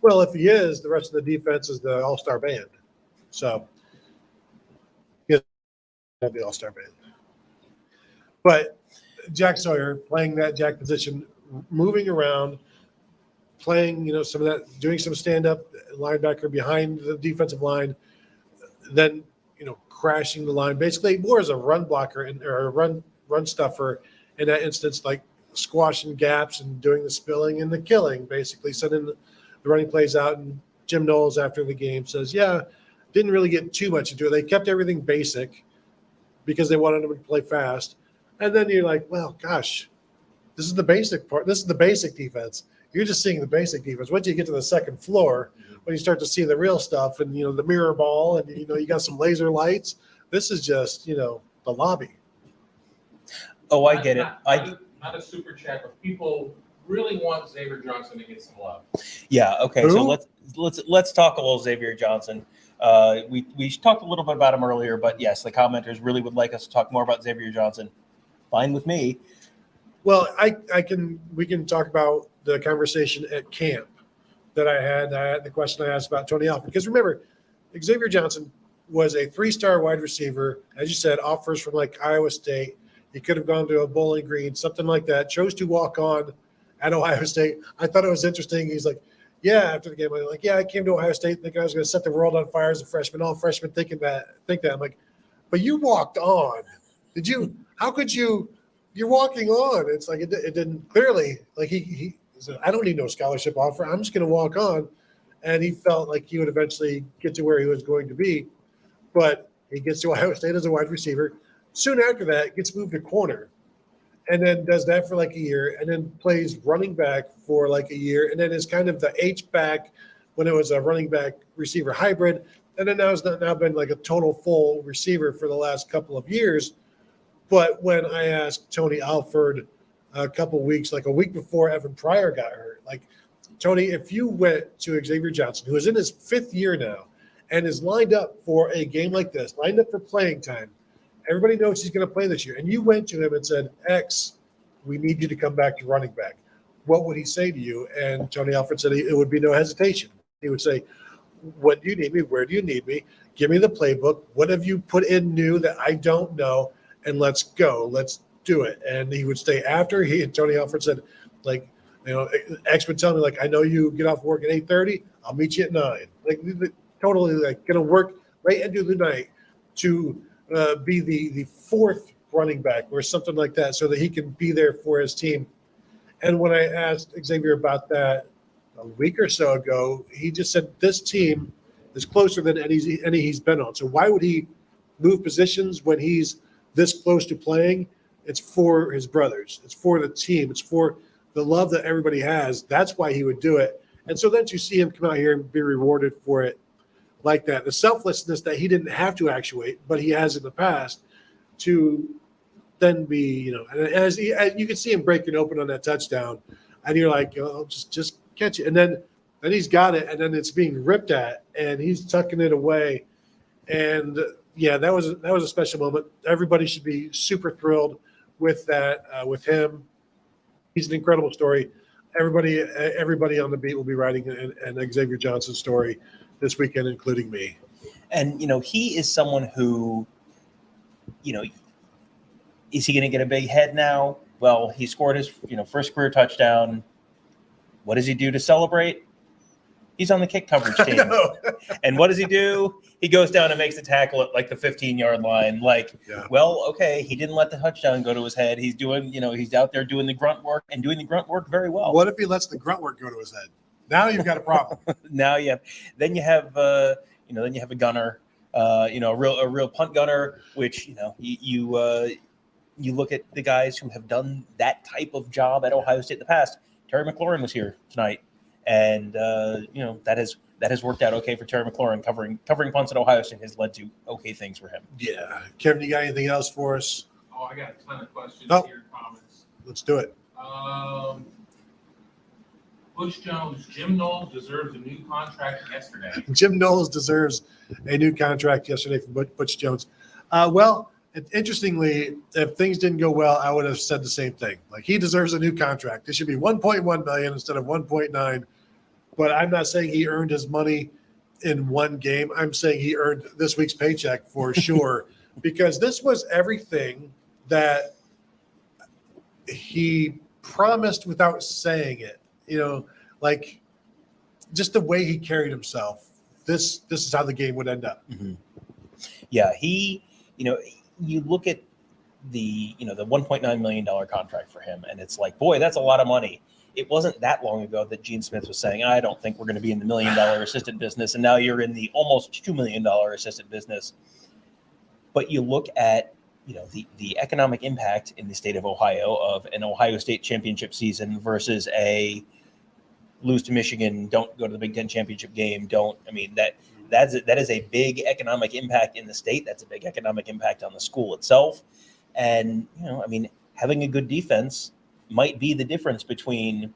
Well, if he is, the rest of the defense is the all-star band. So he'll have the all-star band. But Jack Sawyer playing that jack position, moving around, playing some of that, doing some stand-up linebacker behind the defensive line, then crashing the line, basically more as a run blocker or a run stuffer in that instance, like squashing gaps and doing the spilling and the killing, basically sending the running plays out. And Jim Knowles after the game says, yeah, didn't really get too much into it. They kept everything basic because they wanted them to play fast. And then you're like, well, gosh, this is the basic part. This is the basic defense. You're just seeing the basic defense. Once you get to the second floor, when you start to see the real stuff and, the mirror ball and, you got some laser lights, this is just, the lobby. Oh, I get it. Not a super chat, but people really want Xavier Johnson to get some love. Yeah. Okay. Who? So let's talk a little Xavier Johnson. We talked a little bit about him earlier, but yes, the commenters really would like us to talk more about Xavier Johnson. Fine with me. Well, we can talk about the conversation at camp that I had the question I asked about Tony Alford, because remember, Xavier Johnson was a 3-star wide receiver, as you said, offers from like Iowa State. He could have gone to a Bowling Green, something like that. Chose to walk on at Ohio State. I thought it was interesting. He's like, yeah, after the game, I'm like, yeah, I came to Ohio State thinking I was going to set the world on fire as a freshman. All freshmen think that. I'm like, but you walked on. Did you? How could you? You're walking on. It's like it didn't clearly like he said, I don't need no scholarship offer. I'm just going to walk on. And he felt like he would eventually get to where he was going to be. But he gets to Ohio State as a wide receiver. Soon after that, gets moved to corner. And then does that for like a year. And then plays running back for like a year. And then is kind of the H-back when it was a running back receiver hybrid. And then now been like a total full receiver for the last couple of years. But when I asked Tony Alford a couple of weeks, like a week before Evan Pryor got hurt, like, Tony, if you went to Xavier Johnson, who is in his 5th year now and is lined up for a game like this, lined up for playing time, everybody knows he's going to play this year, and you went to him and said, X, we need you to come back to running back, what would he say to you? And Tony Alford said it would be no hesitation. He would say, what do you need me? Where do you need me? Give me the playbook. What have you put in new that I don't know? And let's go. Let's do it. And he would stay after. And Tony Alford said, like, X would tell me, like, I know you get off work at 8:30. I'll meet you at 9. Like, totally, like, going to work late into the night to be the 4th running back or something like that so that he can be there for his team. And when I asked Xavier about that a week or so ago, he just said this team is closer than any he's been on. So why would he move positions when he's this close to playing? It's for his brothers. It's for the team. It's for the love that everybody has. That's why he would do it. And so then to see him come out here and be rewarded for it like that, the selflessness that he didn't have to actuate, but he has in the past, to then be, and as you can see him breaking open on that touchdown, and you're like, oh, just catch it. And then he's got it, and then it's being ripped at, and he's tucking it away. And yeah, that was a special moment. Everybody should be super thrilled with that, with him. He's an incredible story. Everybody on the beat will be writing an Xavier Johnson story this weekend, including me. And, he is someone who, is he going to get a big head now? Well, he scored his, first career touchdown. What does he do to celebrate? He's on the kick coverage team. And what does he do? He goes down and makes the tackle at like the 15-yard line. Well, okay, he didn't let the touchdown go to his head. He's doing, he's out there doing the grunt work and doing the grunt work very well. What if he lets the grunt work go to his head? Now you've got a problem. Then you have a gunner, a real punt gunner, which, you look at the guys who have done that type of job at Ohio State in the past. Terry McLaurin was here tonight. And that has worked out okay for Terry McLaurin. Covering punts at Ohio State has led to okay things for him. Yeah, Kevin, you got anything else for us? Oh, I got a ton of questions here. Comments. Let's do it. Butch Jones, Jim Knowles deserves a new contract yesterday. Jim Knowles deserves a new contract yesterday from Butch Jones. Interestingly, if things didn't go well, I would have said the same thing. Like, he deserves a new contract. It should be $1.1 million instead of 1.9. But I'm not saying he earned his money in one game. I'm saying he earned this week's paycheck for sure, because this was everything that he promised without saying it. Like just the way he carried himself. This is how the game would end up. Mm-hmm. Yeah, you look at the $1.9 million contract for him, and it's like, boy, that's a lot of money. It wasn't that long ago that Gene Smith was saying, I don't think we're going to be in the $1 million assistant business, and now you're in the almost $2 million assistant business. But you look at the economic impact in the state of Ohio of an Ohio State championship season versus a lose to Michigan, don't go to the Big Ten championship game, that is a big economic impact in the state. That's a big economic impact on the school itself. And, having a good defense might be the difference between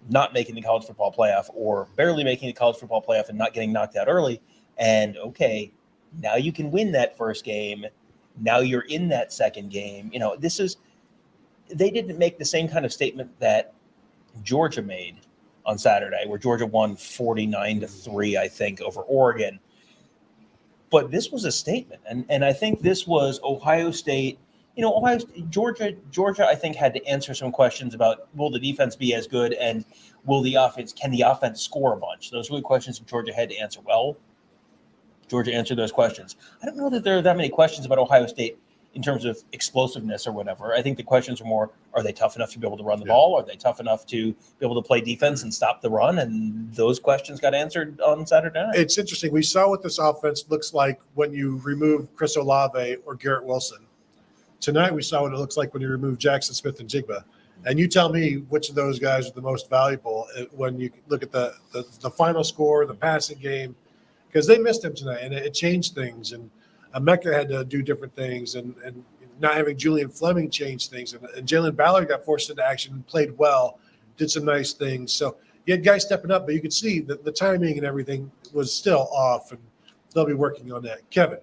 not making the college football playoff or barely making the college football playoff and not getting knocked out early. And, okay, now you can win that first game. Now you're in that second game. They didn't make the same kind of statement that Georgia made on Saturday, where Georgia won 49-3, I think, over Oregon. But this was a statement, and I think this was Ohio State. Georgia, I think, had to answer some questions about, will the defense be as good, and can the offense score a bunch? Those were the questions that Georgia had to answer. Well, Georgia answered those questions. I don't know that there are that many questions about Ohio State in terms of explosiveness or whatever. I think the questions are more, are they tough enough to be able to run the ball? Are they tough enough to be able to play defense and stop the run? And those questions got answered on Saturday night. It's interesting. We saw what this offense looks like when you remove Chris Olave or Garrett Wilson. Tonight we saw what it looks like when you remove Jackson Smith and Jigba. And you tell me which of those guys are the most valuable when you look at the final score, the passing game, because they missed him tonight, and it changed things. And Mecca had to do different things, and not having Julian Fleming change things. And Jalen Ballard got forced into action and played well, did some nice things. So you had guys stepping up, but you could see that the timing and everything was still off, and they'll be working on that. Kevin.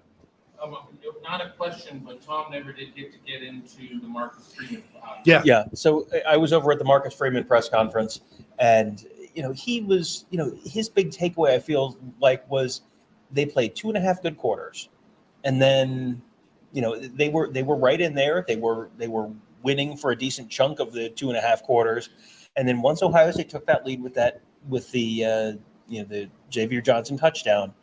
Not a question, but Tom never did get into the Marcus Freeman. Yeah. So I was over at the Marcus Freeman press conference, and he was, his big takeaway, I feel like, was they played 2.5 good quarters, and then they were right in there. They were winning for a decent chunk of the 2.5 quarters, and then once Ohio State took that lead with the Xavier Johnson touchdown,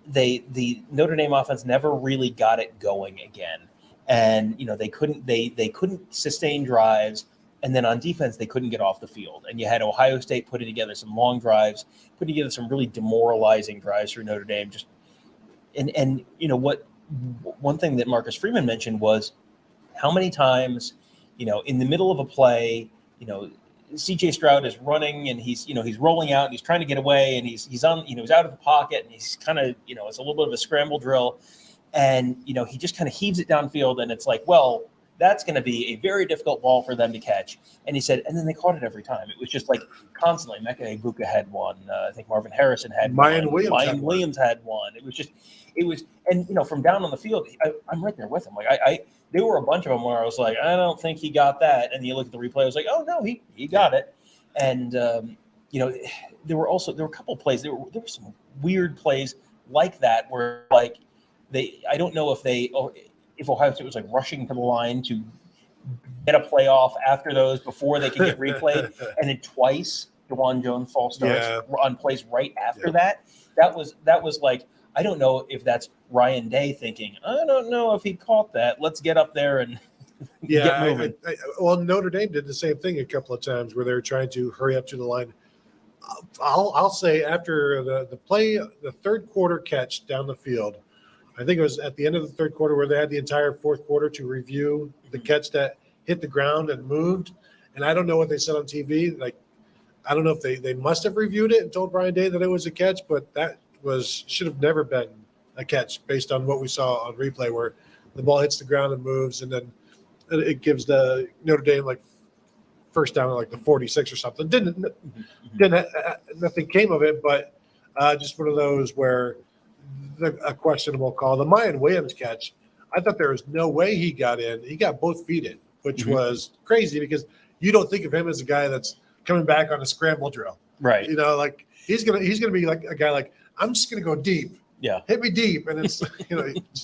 the Notre Dame offense never really got it going again, and they couldn't sustain drives, and then on defense they couldn't get off the field, and you had Ohio State putting together some long drives, putting together some really demoralizing drives for Notre Dame. One thing that Marcus Freeman mentioned was how many times in the middle of a play, CJ Stroud is running and he's rolling out and he's trying to get away and he's on, he's out of the pocket and he's kind of, it's a little bit of a scramble drill, and, he just kind of heaves it downfield, and it's like, well, that's going to be a very difficult ball for them to catch. And he said, and then they caught it every time. It was just like constantly. Mecca Egbuka had one. I think Marvin Harrison had Mayan one. Williams had one. And from down on the field, I'm right there with him. Like there were a bunch of them where I was like, I don't think he got that. And you look at the replay, I was like, oh no, he got it. And there were a couple of plays. There were some weird plays like that where I don't know if Ohio State was like rushing to the line to get a playoff after those before they could get replayed, and then twice DeJuan Jones false starts on plays right after that. That was like, I don't know if that's Ryan Day thinking, I don't know if he caught that. Let's get up there and get moving. Well, Notre Dame did the same thing a couple of times where they were trying to hurry up to the line. I'll say after the play, the third quarter catch down the field, I think it was at the end of the third quarter where they had the entire fourth quarter to review the catch that hit the ground and moved. And I don't know what they said on TV. Like, I don't know if they must have reviewed it and told Brian Day that it was a catch, but that should have never been a catch based on what we saw on replay, where the ball hits the ground and moves, and then it gives the Notre Dame like first down at like the 46 or something. Nothing came of it, but just one of those where a questionable call. The Mayan Williams catch, I thought there was no way he got in. He got both feet in, which was crazy because you don't think of him as a guy that's coming back on a scramble drill. Right. Like he's gonna be like a guy like, I'm just gonna go deep. Yeah. Hit me deep. And it's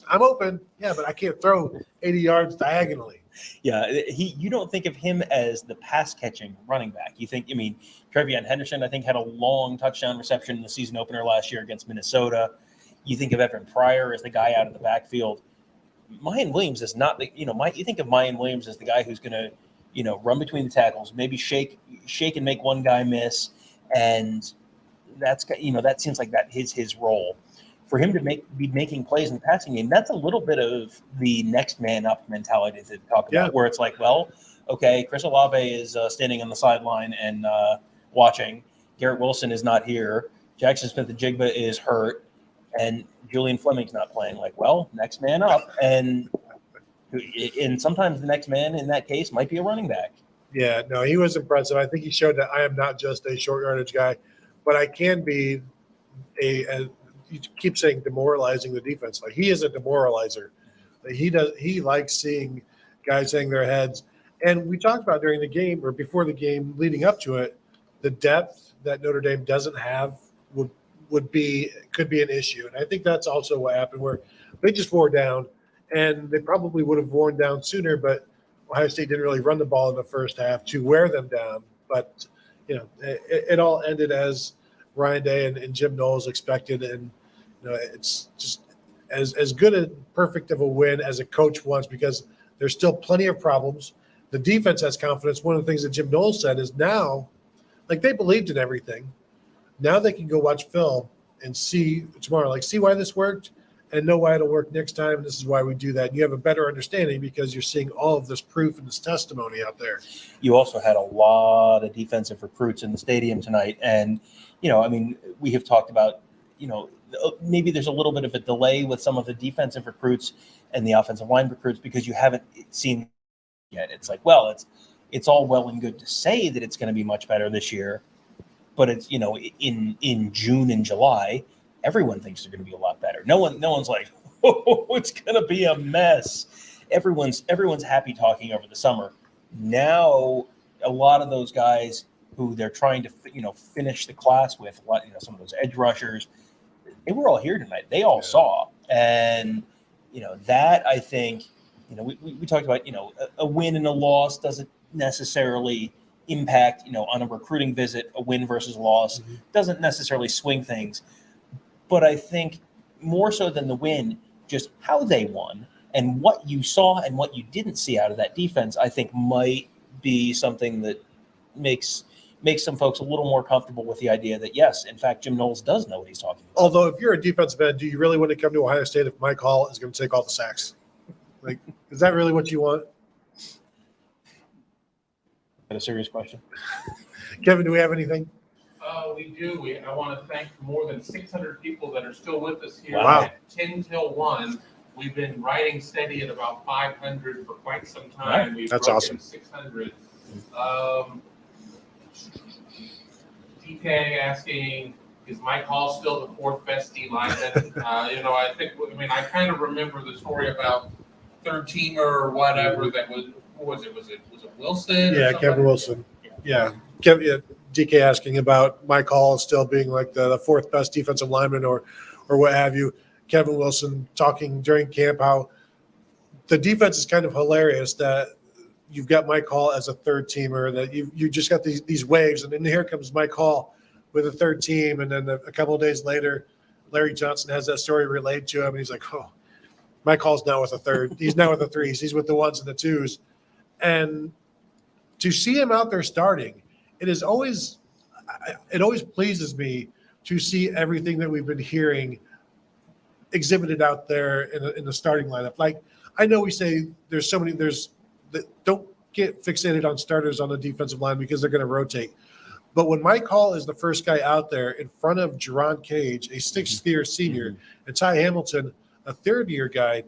I'm open. Yeah, but I can't throw 80 yards diagonally. Yeah, you don't think of him as the pass catching running back. You think, Trevion Henderson, I think, had a long touchdown reception in the season opener last year against Minnesota. You think of Evan Pryor as the guy out of the backfield. Mayan Williams is not the, you think of Mayan Williams as the guy who's going to, run between the tackles, maybe shake and make one guy miss. And that's, that seems like that is his role. For him to be making plays in the passing game, that's a little bit of the next man up mentality to talk about, where it's like, well, okay, Chris Olave is standing on the sideline and watching. Garrett Wilson is not here. Jackson Smith-Njigba is hurt. And Julian Fleming's not playing. Like, well, next man up. And sometimes the next man in that case might be a running back. Yeah, no, he was impressive. I think he showed that I am not just a short yardage guy, but I can be you keep saying demoralizing the defense. Like, he is a demoralizer. He likes seeing guys hang their heads. And we talked about during the game or before the game leading up to it, the depth that Notre Dame doesn't have could be an issue. And I think that's also what happened, where they just wore down, and they probably would have worn down sooner, but Ohio State didn't really run the ball in the first half to wear them down. But, it all ended as Ryan Day and Jim Knowles expected. And, it's just as good and perfect of a win as a coach wants, because there's still plenty of problems. The defense has confidence. One of the things that Jim Knowles said is now, like, they believed in everything. Now they can go watch film and see tomorrow, like, see why this worked and know why it'll work next time. And this is why we do that. And you have a better understanding because you're seeing all of this proof and this testimony out there. You also had a lot of defensive recruits in the stadium tonight. And, I mean, we have talked about, maybe there's a little bit of a delay with some of the defensive recruits and the offensive line recruits because you haven't seen yet. It's like, well, it's all well and good to say that it's going to be much better this year, but it's, in June and July, everyone thinks they're going to be a lot better. No one's like, oh, it's going to be a mess. Everyone's happy talking over the summer. Now, a lot of those guys who they're trying to, finish the class with, some of those edge rushers, they were all here tonight. They all saw. And, that I think, we talked about, a win and a loss doesn't necessarily impact, on a recruiting visit, a win versus loss doesn't necessarily swing things. But I think more so than the win, just how they won and what you saw and what you didn't see out of that defense, I think might be something that makes some folks a little more comfortable with the idea that, yes, in fact, Jim Knowles does know what he's talking about. Although if you're a defensive end, do you really want to come to Ohio State if Mike Hall is going to take all the sacks? Like, is that really what you want? A serious question. Kevin, do we have anything? We do. I want to thank more than 600 people that are still with us here Wow. at 10 till 1. We've been riding steady at about 500 for quite some time. Right. We've That's broken awesome. 600. DK asking, is Mike Hall still the fourth best D lineman? I kind of remember the story about third teamer or whatever that was. Was it Wilson? Yeah, Kevin Wilson. Yeah. DK asking about Mike Hall still being like the fourth best defensive lineman or what have you. Kevin Wilson talking during camp how the defense is kind of hilarious that you've got Mike Hall as a third teamer, that you just got these waves, and then here comes Mike Hall with a third team, and then a couple of days later, Larry Johnson has that story relayed to him, and he's like, oh, Mike Hall's now with a third. He's now with the threes. He's with the ones and the twos. And to see him out there starting, it always pleases me to see everything that we've been hearing exhibited out there in the starting lineup. Like, I know we say don't get fixated on starters on the defensive line because they're going to rotate. But when Mike Hall is the first guy out there in front of Jerron Cage, a sixth-year senior, and Ty Hamilton, a third-year guy,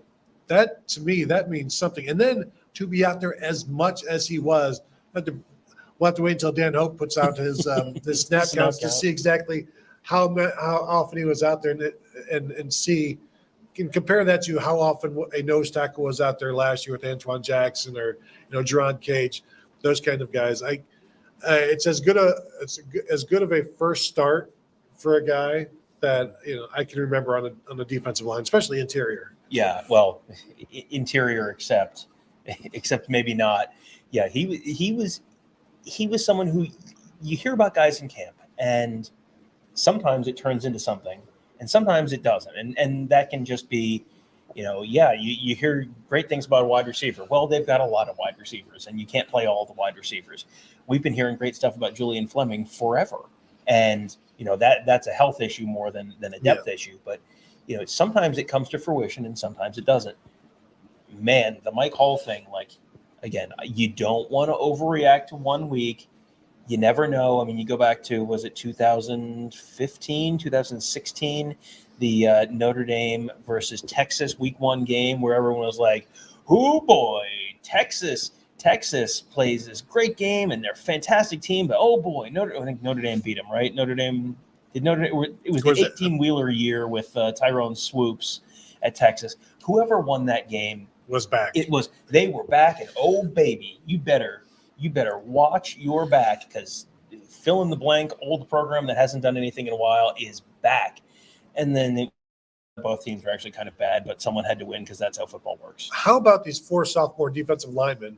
that to me, that means something. And then to be out there as much as he was, we'll have to wait until Dan Hope puts out his snap counts to see exactly how often he was out there and see. Can compare that to how often a nose tackle was out there last year with Antoine Jackson or Jerron Cage, those kind of guys. It's as good of a first start for a guy that I can remember on the defensive line, especially interior. Yeah, well, interior except maybe not. Yeah, he was someone who you hear about guys in camp, and sometimes it turns into something, and sometimes it doesn't, and that can just be, you hear great things about a wide receiver. Well, they've got a lot of wide receivers, and you can't play all the wide receivers. We've been hearing great stuff about Julian Fleming forever, and that's a health issue more than a depth issue. But sometimes it comes to fruition, and sometimes it doesn't. Man, the Mike Hall thing, again, you don't want to overreact to 1 week. You never know. I mean, you go back to, was it 2015, 2016, the Notre Dame versus Texas week 1 game where everyone was like, oh boy, Texas plays this great game and they're a fantastic team, but oh boy, I think Notre Dame beat them, right? It was the 18-wheeler year with Tyrone Swoops at Texas. Whoever won that game was back. They were back, and oh baby, you better watch your back, because fill in the blank old program that hasn't done anything in a while is back. And then both teams were actually kind of bad, but someone had to win because that's how football works. How about these 4 sophomore defensive linemen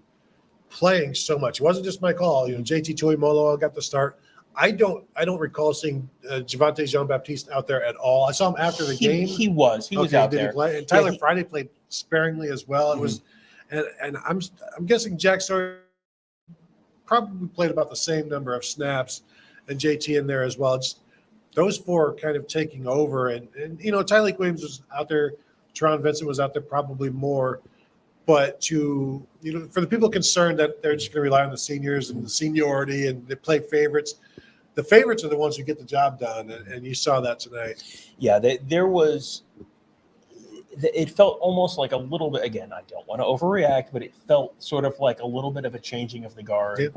playing so much? It wasn't just Mike Hall. JT Tuimoloau got the start. I don't recall seeing Javonte Jean-Baptiste out there at all. I saw him after the game. He was Okay, out did he there. play? And Tyler Yeah, Friday played sparingly as well. It was, and I'm guessing Jack Sawyer probably played about the same number of snaps, and JT in there as well. Just those four kind of taking over, and Tyleik Williams was out there. Teron Vincent was out there probably more. But for the people concerned that they're just going to rely on the seniors and the seniority and they play favorites, the favorites are the ones who get the job done, and you saw that tonight. Yeah, there was. It felt almost like a little bit. Again, I don't want to overreact, but it felt sort of like a little bit of a changing of the guard,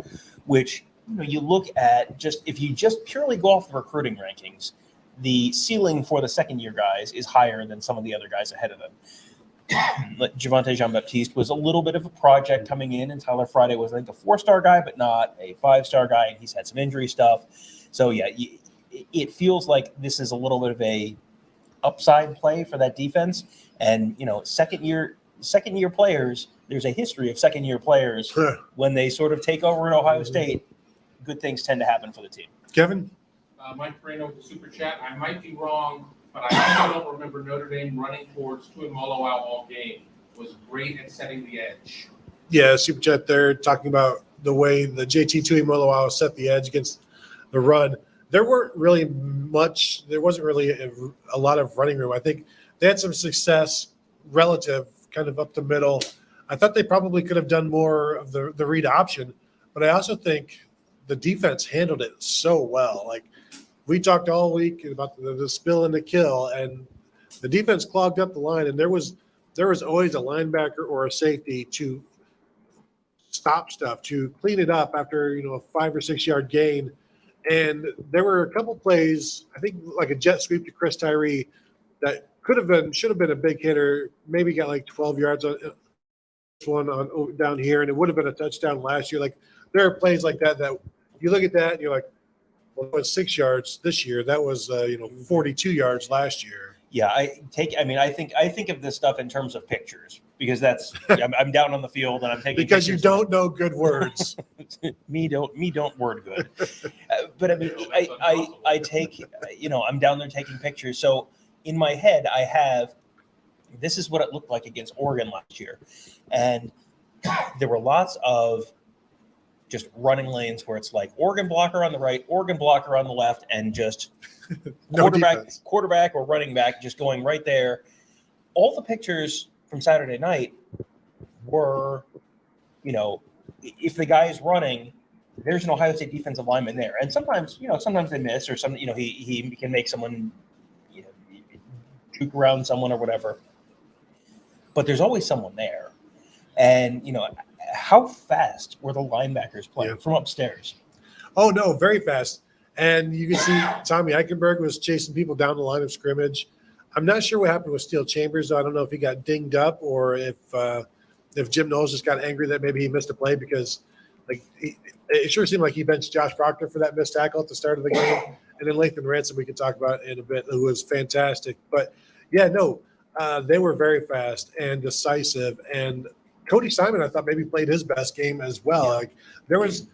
which you look at if you just purely go off the recruiting rankings, the ceiling for the second-year guys is higher than some of the other guys ahead of them. Javonte Jean-Baptiste was a little bit of a project coming in, and Tyler Friday was, I think, a 4-star guy, but not a 5-star guy, and he's had some injury stuff. So, yeah, it feels like this is a little bit of a upside play for that defense. And, second-year players, there's a history of second-year players. When they sort of take over at Ohio State, good things tend to happen for the team. Kevin? Mike Moreno with the Super Chat. I might be wrong, but I also don't remember Notre Dame running towards Tuimoloau all game. Was great at setting the edge. Yeah, Super Chat there talking about the way the JT Tuimoloau set the edge against the run. There wasn't really a lot of running room. I think they had some success relative kind of up the middle. I thought they probably could have done more of the read option, but I also think the defense handled it so well. Like, we talked all week about the spill and the kill, and the defense clogged up the line, and there was always a linebacker or a safety to stop stuff, to clean it up after a 5 or 6 yard gain. And there were a couple plays, I think like a jet sweep to Chris Tyree that should have been a big hitter, maybe got like 12 yards on one on down here, and it would have been a touchdown last year. Like, there are plays like that you look at that and you're like, well, it was 6 yards this year. That was 42 yards last year. Yeah, I think of this stuff in terms of pictures, because I'm down on the field and I'm taking because pictures. You don't know good words. me don't word good. But I mean, I take I'm down there taking pictures. So in my head, I have this is what it looked like against Oregon last year, and there were lots of just running lanes where it's like Oregon blocker on the right, Oregon blocker on the left, and just quarterback or running back just going right there. All the pictures from Saturday night were, if the guy is running, there's an Ohio State defensive lineman there. And sometimes they miss, or he can make someone, juke around someone or whatever. But there's always someone there. And, how fast were the linebackers playing from upstairs? Oh, no, very fast. And you can see Tommy Eichenberg was chasing people down the line of scrimmage. I'm not sure what happened with Steele Chambers. I don't know if he got dinged up or if Jim Knowles just got angry that maybe he missed a play, because it sure seemed like he benched Josh Proctor for that missed tackle at the start of the game. And then Lathan Ransom, we could talk about in a bit, who was fantastic. But, they were very fast and decisive. And Cody Simon, I thought, maybe played his best game as well. Like, there was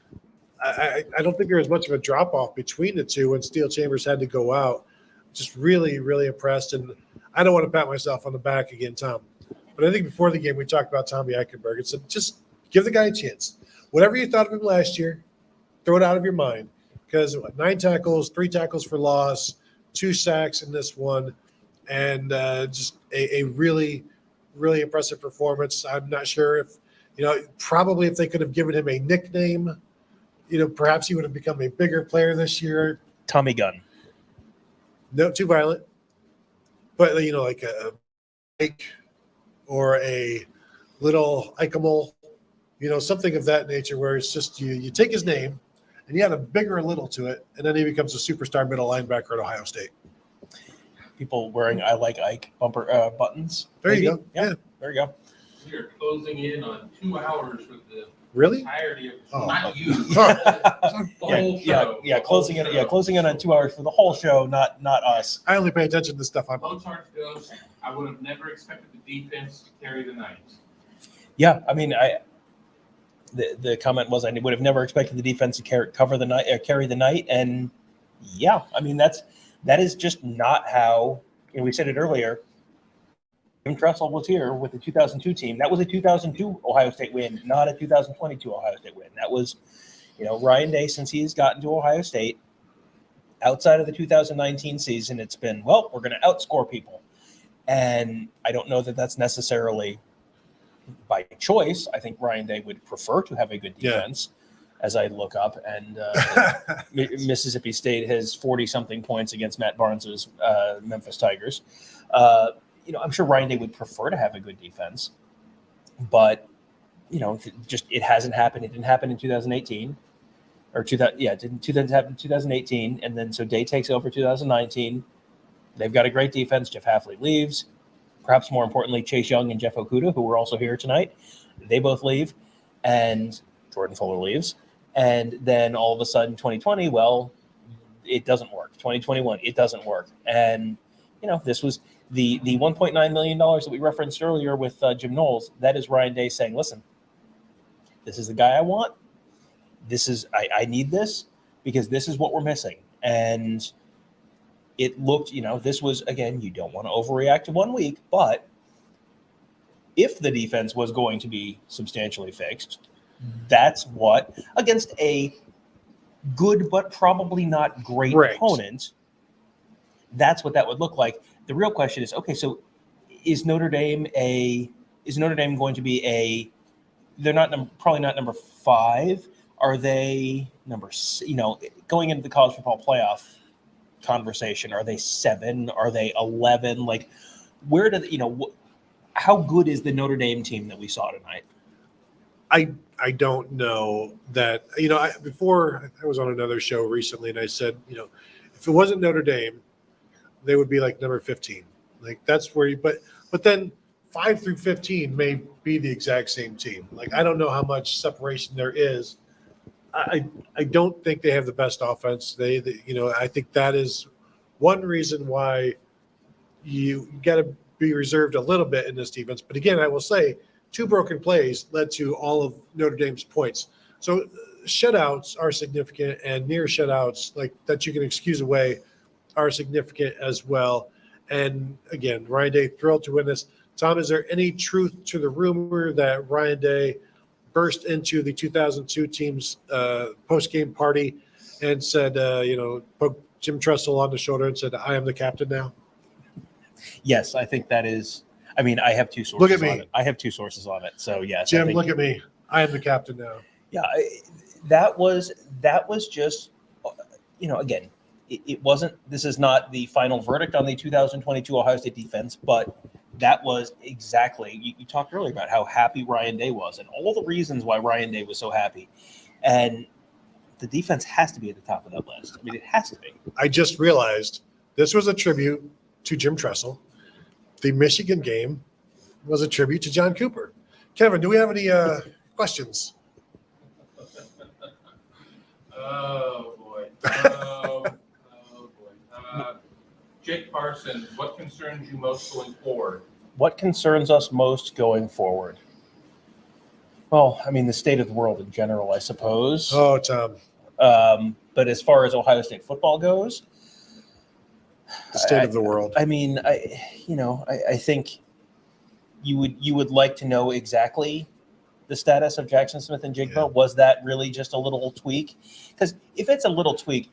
I don't think there was much of a drop-off between the two when Steele Chambers had to go out. Just really, really impressed. And I don't want to pat myself on the back again, Tom. But I think before the game, we talked about Tommy Eichenberg and said, just give the guy a chance. Whatever you thought of him last year, throw it out of your mind. Because 9 tackles, 3 tackles for loss, 2 sacks in this one, and just a really, really impressive performance. I'm not sure if, probably if they could have given him a nickname, perhaps he would have become a bigger player this year. Tommy Gunn. No, too violent. But, like a Ike or a little Ikemal, something of that nature, where it's just you take his name and you add a bigger little to it, and then he becomes a superstar middle linebacker at Ohio State. People wearing "I like Ike" bumper buttons. There you go. Yeah. There you go. We are closing in on 2 hours for the entirety of not you. The whole show. Yeah, closing in on 2 hours for the whole show, not us. I only pay attention to stuff Mozart goes, I would have never expected the defense to carry the night. Yeah, I mean, the comment was, I would have never expected the defense to carry the night. And yeah, I mean, that is just not how, we said it earlier. Jim Tressel was here with the 2002 team. That was a 2002 Ohio State win, not a 2022 Ohio State win. That was, Ryan Day, since he has gotten to Ohio State, outside of the 2019 season, it's been, well, we're going to outscore people. And I don't know that that's necessarily by choice. I think Ryan Day would prefer to have a good defense, as I look up. And Mississippi State has 40-something points against Matt Barnes's Memphis Tigers. I'm sure Ryan Day would prefer to have a good defense. But, just it hasn't happened. It didn't happen in 2018. It didn't happen in 2018. And then so Day takes over 2019. They've got a great defense. Jeff Hafley leaves. Perhaps more importantly, Chase Young and Jeff Okuda, who were also here tonight, they both leave. And Jordan Fuller leaves. And then all of a sudden, 2020, well, it doesn't work. 2021, it doesn't work. And, this was the $1.9 million that we referenced earlier with Jim Knowles. That is Ryan Day saying, listen, this is the guy I want. I need this because this is what we're missing. And it looked, this was, again, you don't want to overreact to 1 week, but if the defense was going to be substantially fixed, that's what, against a good but probably not great opponent, that's what that would look like. The real question is, okay, so is Notre Dame going to be they're probably not number 5. Are they going into the college football playoff conversation? Are they 7? Are they 11? Like, where how good is the Notre Dame team that we saw tonight? I don't know that, before I was on another show recently and I said, if it wasn't Notre Dame, they would be like number 15. Like that's where but then 5 through 15 may be the exact same team. Like, I don't know how much separation there is. I don't think they have the best offense. I think that is one reason why you got to be reserved a little bit in this defense. But again, I will say 2 broken plays led to all of Notre Dame's points. So shutouts are significant, and near shutouts like that you can excuse away are significant as well. And again, Ryan Day thrilled to win this. Tom, is there any truth to the rumor that Ryan Day burst into the 2002 team's post-game party and said, poked Jim Tressel on the shoulder and said, I am the captain now? Yes, I think that is. I mean, I have 2 sources Look at me. on it. I have 2 sources on it. So, yes. Jim, look at me. I am the captain now. Yeah, that was just, again, it wasn't, this is not the final verdict on the 2022 Ohio State defense, but that was exactly, you talked earlier about how happy Ryan Day was and all the reasons why Ryan Day was so happy. And the defense has to be at the top of that list. I mean, it has to be. I just realized this was a tribute to Jim Tressel. The Michigan game was a tribute to John Cooper. Kevin, do we have any questions? Oh, boy. Jake Parsons, what concerns you most going forward? What concerns us most going forward? Well, I mean, the state of the world in general, I suppose. Oh, Tom. But as far as Ohio State football goes, the state of the world. I mean, I think you would like to know exactly the status of Jackson Smith and Jigba. Yeah. Was that really just a little tweak? Because if it's a little tweak,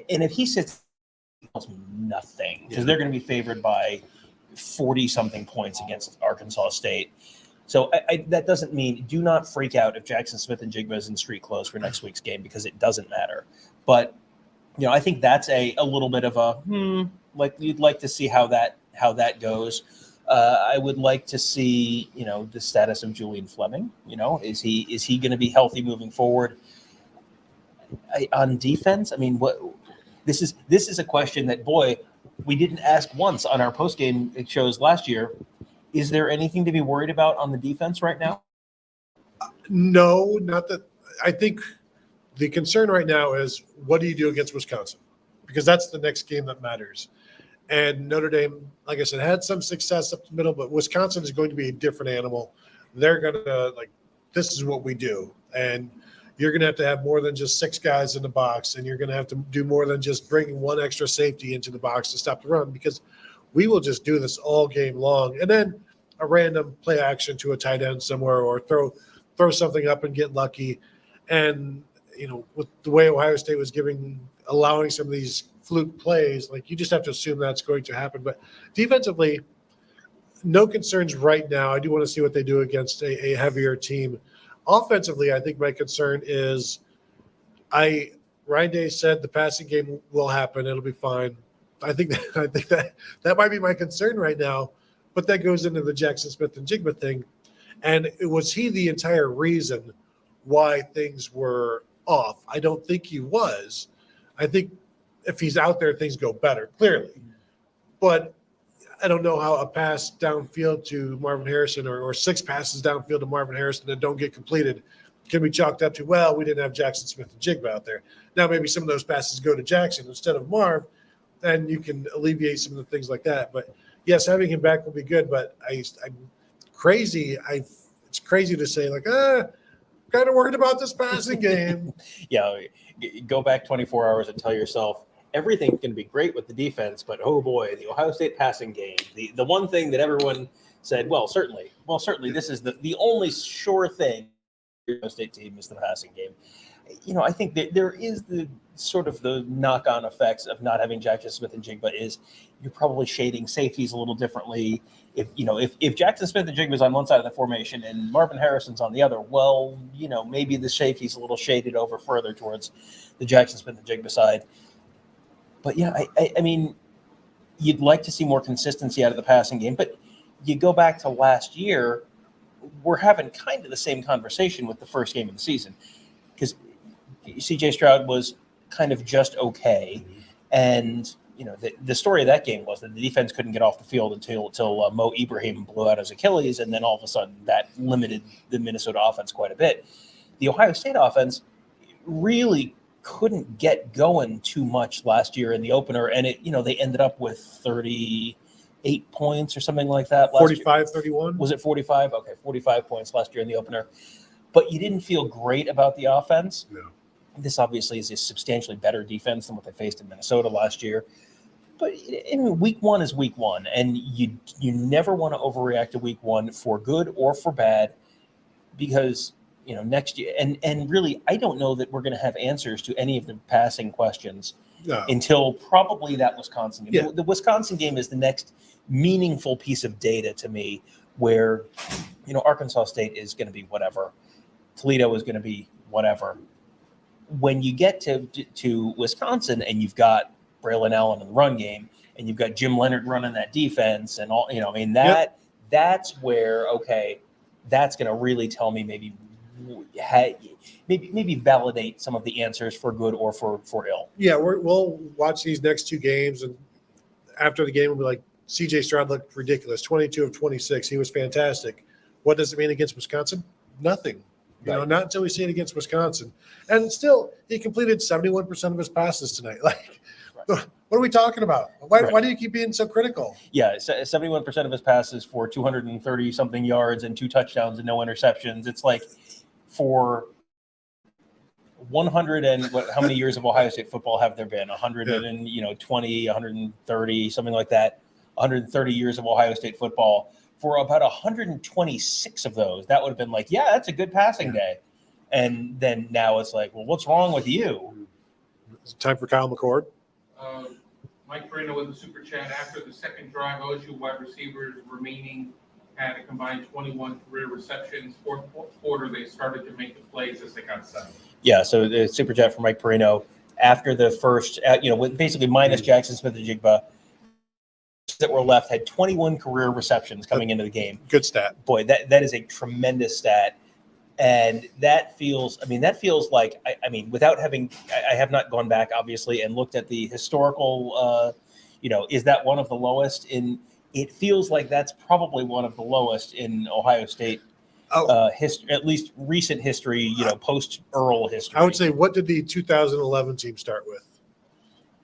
and if he sits, it tells me nothing, because they're going to be favored by 40-something points against Arkansas State. So that doesn't mean, do not freak out if Jackson Smith and Jigba is in street clothes for next week's game, because it doesn't matter. But I think that's a little bit of a like you'd like to see how that goes. I would like to see the status of Julian Fleming. Is he going to be healthy moving forward? On defense, I mean, what this is a question that, boy, we didn't ask once on our postgame shows last year. Is there anything to be worried about on the defense right now? No, not that. I think the concern right now is, what do you do against Wisconsin? Because that's the next game that matters. And Notre Dame, like I said, had some success up the middle, but Wisconsin is going to be a different animal. They're going to this is what we do. And you're going to have more than just 6 guys in the box, and you're going to have to do more than just bringing one extra safety into the box to stop the run, because we will just do this all game long. And then a random play action to a tight end somewhere, or throw something up and get lucky. And, with the way Ohio State was allowing some of these fluke plays, like, you just have to assume that's going to happen. But defensively, no concerns right now. I do want to see what they do against a heavier team. Offensively, I think my concern is Ryan Day said the passing game will happen. It'll be fine. I think that might be my concern right now, but that goes into the Jackson Smith and Jigba thing. And was he the entire reason why things were off? I don't think he was. I think if he's out there, things go better, clearly. But I don't know how a pass downfield to Marvin Harrison or 6 passes downfield to Marvin Harrison that don't get completed can be chalked up to, well, we didn't have Jackson Smith and Jigba out there. Now maybe some of those passes go to Jackson instead of Marv, and you can alleviate some of the things like that. But yes, having him back will be good. But I'm crazy. It's crazy to say, like, kind of worried about this passing game. Yeah, go back 24 hours and tell yourself everything's going to be great with the defense, but oh boy, the Ohio State passing game, the one thing that everyone said, well, certainly, this is the only sure thing the Ohio State team is the passing game. I think that there is the sort of the knock-on effects of not having Jackson Smith and Jigba is you're probably shading safeties a little differently. If Jackson Smith and Jigba is on one side of the formation and Marvin Harrison's on the other, well, maybe the safety's a little shaded over further towards the Jackson Smith and Jigba side. But yeah, I mean, you'd like to see more consistency out of the passing game, but you go back to last year, we're having kind of the same conversation with the first game of the season, because CJ Stroud was kind of just okay. And, the story of that game was that the defense couldn't get off the field until Mo Ibrahim blew out his Achilles, and then all of a sudden that limited the Minnesota offense quite a bit. The Ohio State offense really couldn't get going too much last year in the opener, and they ended up with 38 points or something like that. 45, 31? Was it 45? Okay, 45 points last year in the opener. But you didn't feel great about the offense. No. This obviously is a substantially better defense than what they faced in Minnesota last year. But week one is week one, and you never want to overreact to week one for good or for bad, because next year, and really, I don't know that we're going to have answers to any of the passing questions until probably that Wisconsin game. Yeah. The Wisconsin game is the next meaningful piece of data to me, where Arkansas State is going to be whatever, Toledo is going to be whatever. When you get to Wisconsin and you've got Braylon Allen in the run game, and you've got Jim Leonard running that defense, and all, that's where, okay, that's going to really tell me maybe validate some of the answers for good or for ill. Yeah, we'll watch these next 2 games, and after the game, we'll be like, CJ Stroud looked ridiculous. 22 of 26. He was fantastic. What does it mean against Wisconsin? Nothing. Not until we see it against Wisconsin. And still, he completed 71% of his passes tonight. Like, what are we talking about? Why do you keep being so critical? Yeah, 71% of his passes for 230-something yards and 2 touchdowns and no interceptions. It's like for 100 and how many years of Ohio State football have there been? 120, 130, something like that. 130 years of Ohio State football. For about 126 of those, that would have been like, yeah, that's a good passing day. And then now it's like, well, what's wrong with you? It's time for Kyle McCord. Mike Perino with the super chat. After the second drive, OSU wide receivers remaining had a combined 21 career receptions. Fourth quarter, they started to make the plays as they got set. Yeah, so the super chat from Mike Perino. After the first, with basically minus Jackson Smith and Jigba, that were left had 21 career receptions coming into the game. Good stat. Boy, that is a tremendous stat. And that feels like, without having, I have not gone back, obviously, and looked at the historical, is that one of the lowest it feels like that's probably one of the lowest in Ohio State history, at least recent history, post-Earl history. I would say, what did the 2011 team start with?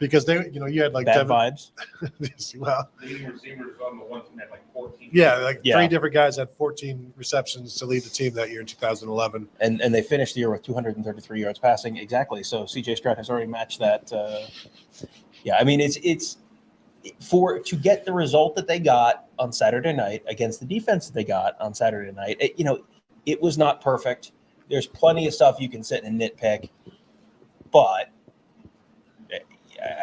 because they, you had like Bad Devin, vibes. well, Leading receivers on the one team had like 14. yeah, like 3 different guys had 14 receptions to lead the team that year in 2011. And they finished the year with 233 yards passing. Exactly. So CJ Stroud has already matched that. Yeah, I mean, it's to get the result that they got on Saturday night against the defense that they got on Saturday night. It was not perfect. There's plenty of stuff you can sit and nitpick, but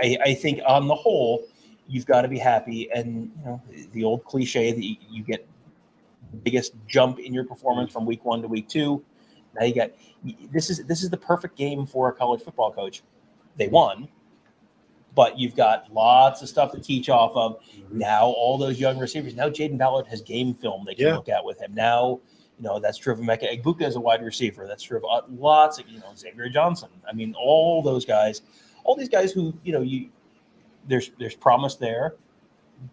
I think on the whole, you've got to be happy. And the old cliche that you get the biggest jump in your performance from week 1 to week 2. Now you got this is the perfect game for a college football coach. They won, but you've got lots of stuff to teach off of. Now all those young receivers. Now Jaden Ballard has game film they can look at with him. Now that's true of Emeka Egbuka as a wide receiver. That's true of lots of Xavier Johnson. I mean, all those guys. All these guys who, there's promise there,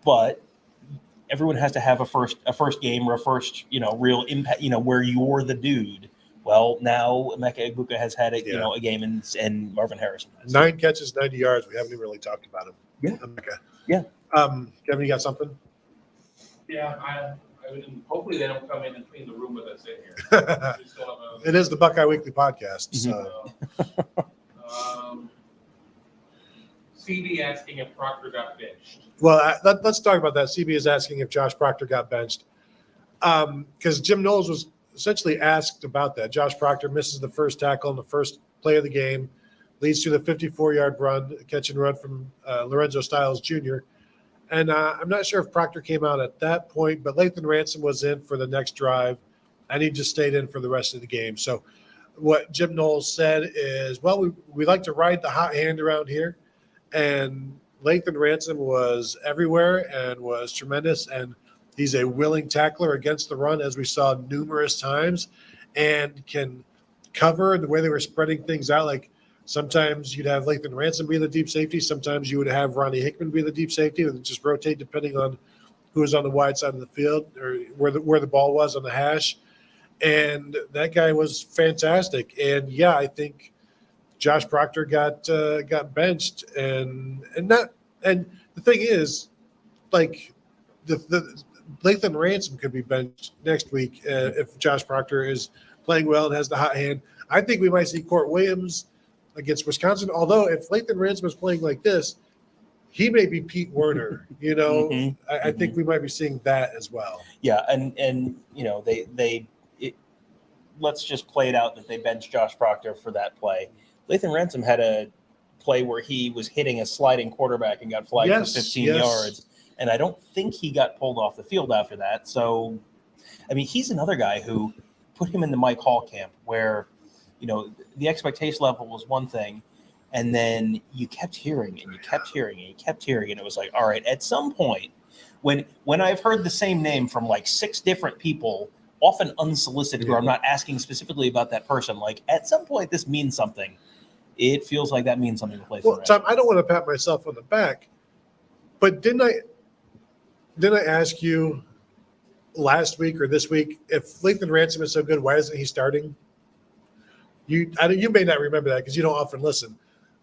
but everyone has to have a first game or a first, real impact, where you're the dude. Well, now Emeka Egbuka has had a game, and Marvin Harrison has. 9 catches, 90 yards. We haven't even really talked about him. Yeah. Emeka. Yeah. Kevin, you got something? Yeah, I hopefully they don't come in and clean the room with us in here. We still have It is the Buckeye Weekly podcast. So. CB asking if Proctor got benched. Well, let's talk about that. CB is asking if Josh Proctor got benched because Jim Knowles was essentially asked about that. Josh Proctor misses the first tackle in the first play of the game, leads to the 54-yard run, catch and run from Lorenzo Styles Jr. And I'm not sure if Proctor came out at that point, but Lathan Ransom was in for the next drive, and he just stayed in for the rest of the game. So what Jim Knowles said is, well, we like to ride the hot hand around here. And Lathan Ransom was everywhere and was tremendous. And he's a willing tackler against the run, as we saw numerous times, and can cover. The way they were spreading things out, like sometimes you'd have Lathan Ransom be the deep safety. Sometimes you would have Ronnie Hickman be the deep safety, and just rotate depending on who was on the wide side of the field or where the ball was on the hash. And that guy was fantastic. And yeah, I think Josh Proctor got benched, and the thing is, like the Lathan Ransom could be benched next week if Josh Proctor is playing well and has the hot hand. I think we might see Court Williams against Wisconsin. Although if Lathan Ransom is playing like this, he may be Pete Werner. I think we might be seeing that as well. Yeah, and let's just play it out that they benched Josh Proctor for that play. Lathan Ransom had a play where he was hitting a sliding quarterback and got flagged for 15 yards. And I don't think he got pulled off the field after that. So, I mean, he's another guy who put him in the Mike Hall camp where, the expectation level was one thing. And then you kept hearing and you kept hearing and you kept hearing. And it was like, all right, at some point, when I've heard the same name from like 6 different people, often unsolicited, or I'm not asking specifically about that person, like at some point this means something. It feels like that means something to play for. Well, Tom, I don't want to pat myself on the back, but didn't I ask you last week or this week if Lathan Ransom is so good, why isn't he starting? You may not remember that because you don't often listen,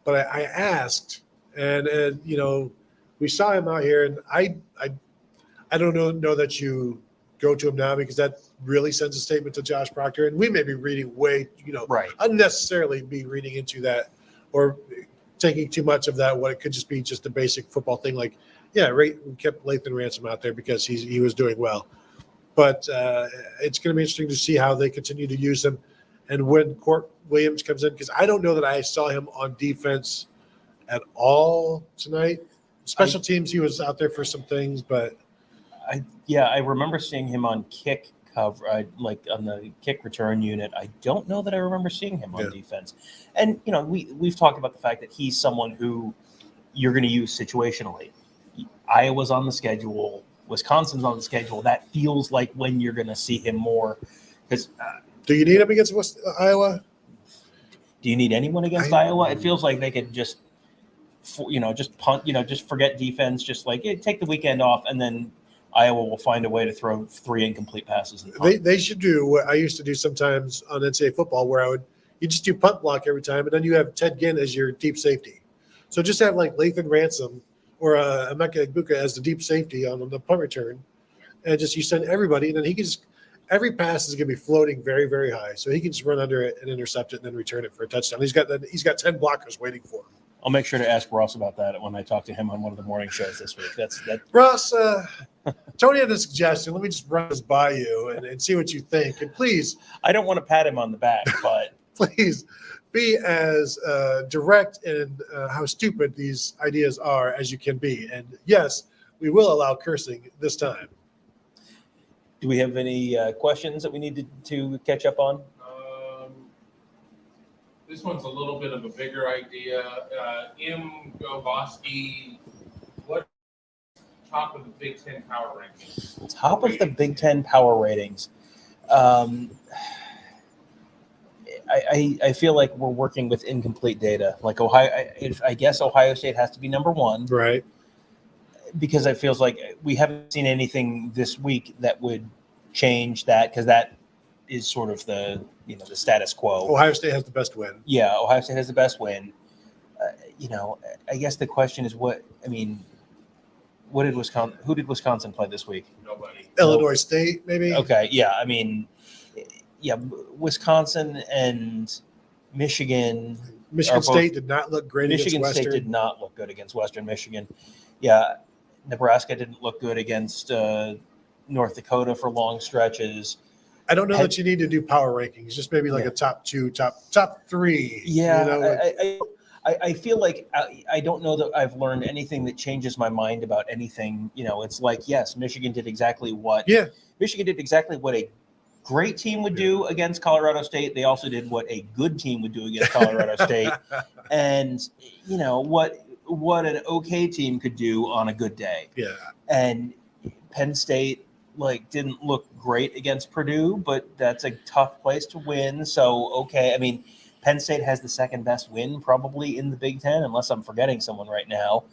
but I asked, and we saw him out here, and I don't know that you go to him now because that really sends a statement to Josh Proctor, and we may be reading unnecessarily be reading into that or taking too much of that. What it could just be just a basic football thing, like we kept Lathan Ransom out there because he was doing well. But it's going to be interesting to see how they continue to use him, and when Court Williams comes in, because I don't know that I saw him on defense at all tonight. Special teams, he was out there for some things, but. I remember seeing him on kick cover, like on the kick return unit. I don't know that I remember seeing him on defense. And, we've talked about the fact that he's someone who you're going to use situationally. Iowa's on the schedule. Wisconsin's on the schedule. That feels like when you're going to see him more. Because do you need him against Iowa? Do you need anyone against Iowa? It feels like they could just punt, just forget defense, just like take the weekend off, and then Iowa will find a way to throw 3 incomplete passes. They should do what I used to do sometimes on NCAA football, where you just do punt block every time, and then you have Ted Ginn as your deep safety. So just have like Lathan Ransom or Emeka Egbuka as the deep safety on the punt return, and just you send everybody, and then he can just every pass is going to be floating very, very high, so he can just run under it and intercept it and then return it for a touchdown. He's got 10 blockers waiting for him. I'll make sure to ask Ross about that when I talk to him on one of the morning shows this week. Russ, Tony had a suggestion. Let me just run this by you and see what you think. And please, I don't want to pat him on the back, but please be as direct in how stupid these ideas are as you can be. And yes, we will allow cursing this time. Do we have any questions that we need to catch up on? This one's a little bit of a bigger idea. M. Govoski, what top of the Big Ten power rankings? Top of the Big Ten power ratings. I feel like we're working with incomplete data. Like I guess Ohio State has to be number one, right? Because it feels like we haven't seen anything this week that would change that, because that is sort of the status quo. Ohio State has the best win. Yeah, Ohio State has the best win. I guess the question is what did Wisconsin? Who did Wisconsin play this week? Nobody. Illinois State, maybe. Okay, yeah. Wisconsin and Michigan. Michigan State did not look great against Michigan Western. State did not look good against Western Michigan. Yeah, Nebraska didn't look good against North Dakota for long stretches. I don't know that you need to do power rankings. Just maybe like a top two, top three. Yeah, I feel like I don't know that I've learned anything that changes my mind about anything. It's like, yes, Michigan did exactly what a great team would do against Colorado State. They also did what a good team would do against Colorado State, and what an okay team could do on a good day. Yeah, and Penn State didn't look great against Purdue, but that's a tough place to win. So, okay. Penn State has the second best win probably in the Big Ten, unless I'm forgetting someone right now.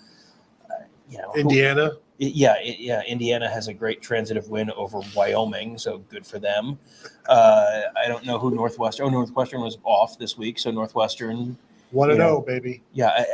Indiana. Indiana has a great transitive win over Wyoming, so good for them. I don't know who Northwestern. Oh, Northwestern was off this week, so Northwestern 1-0, baby. Yeah,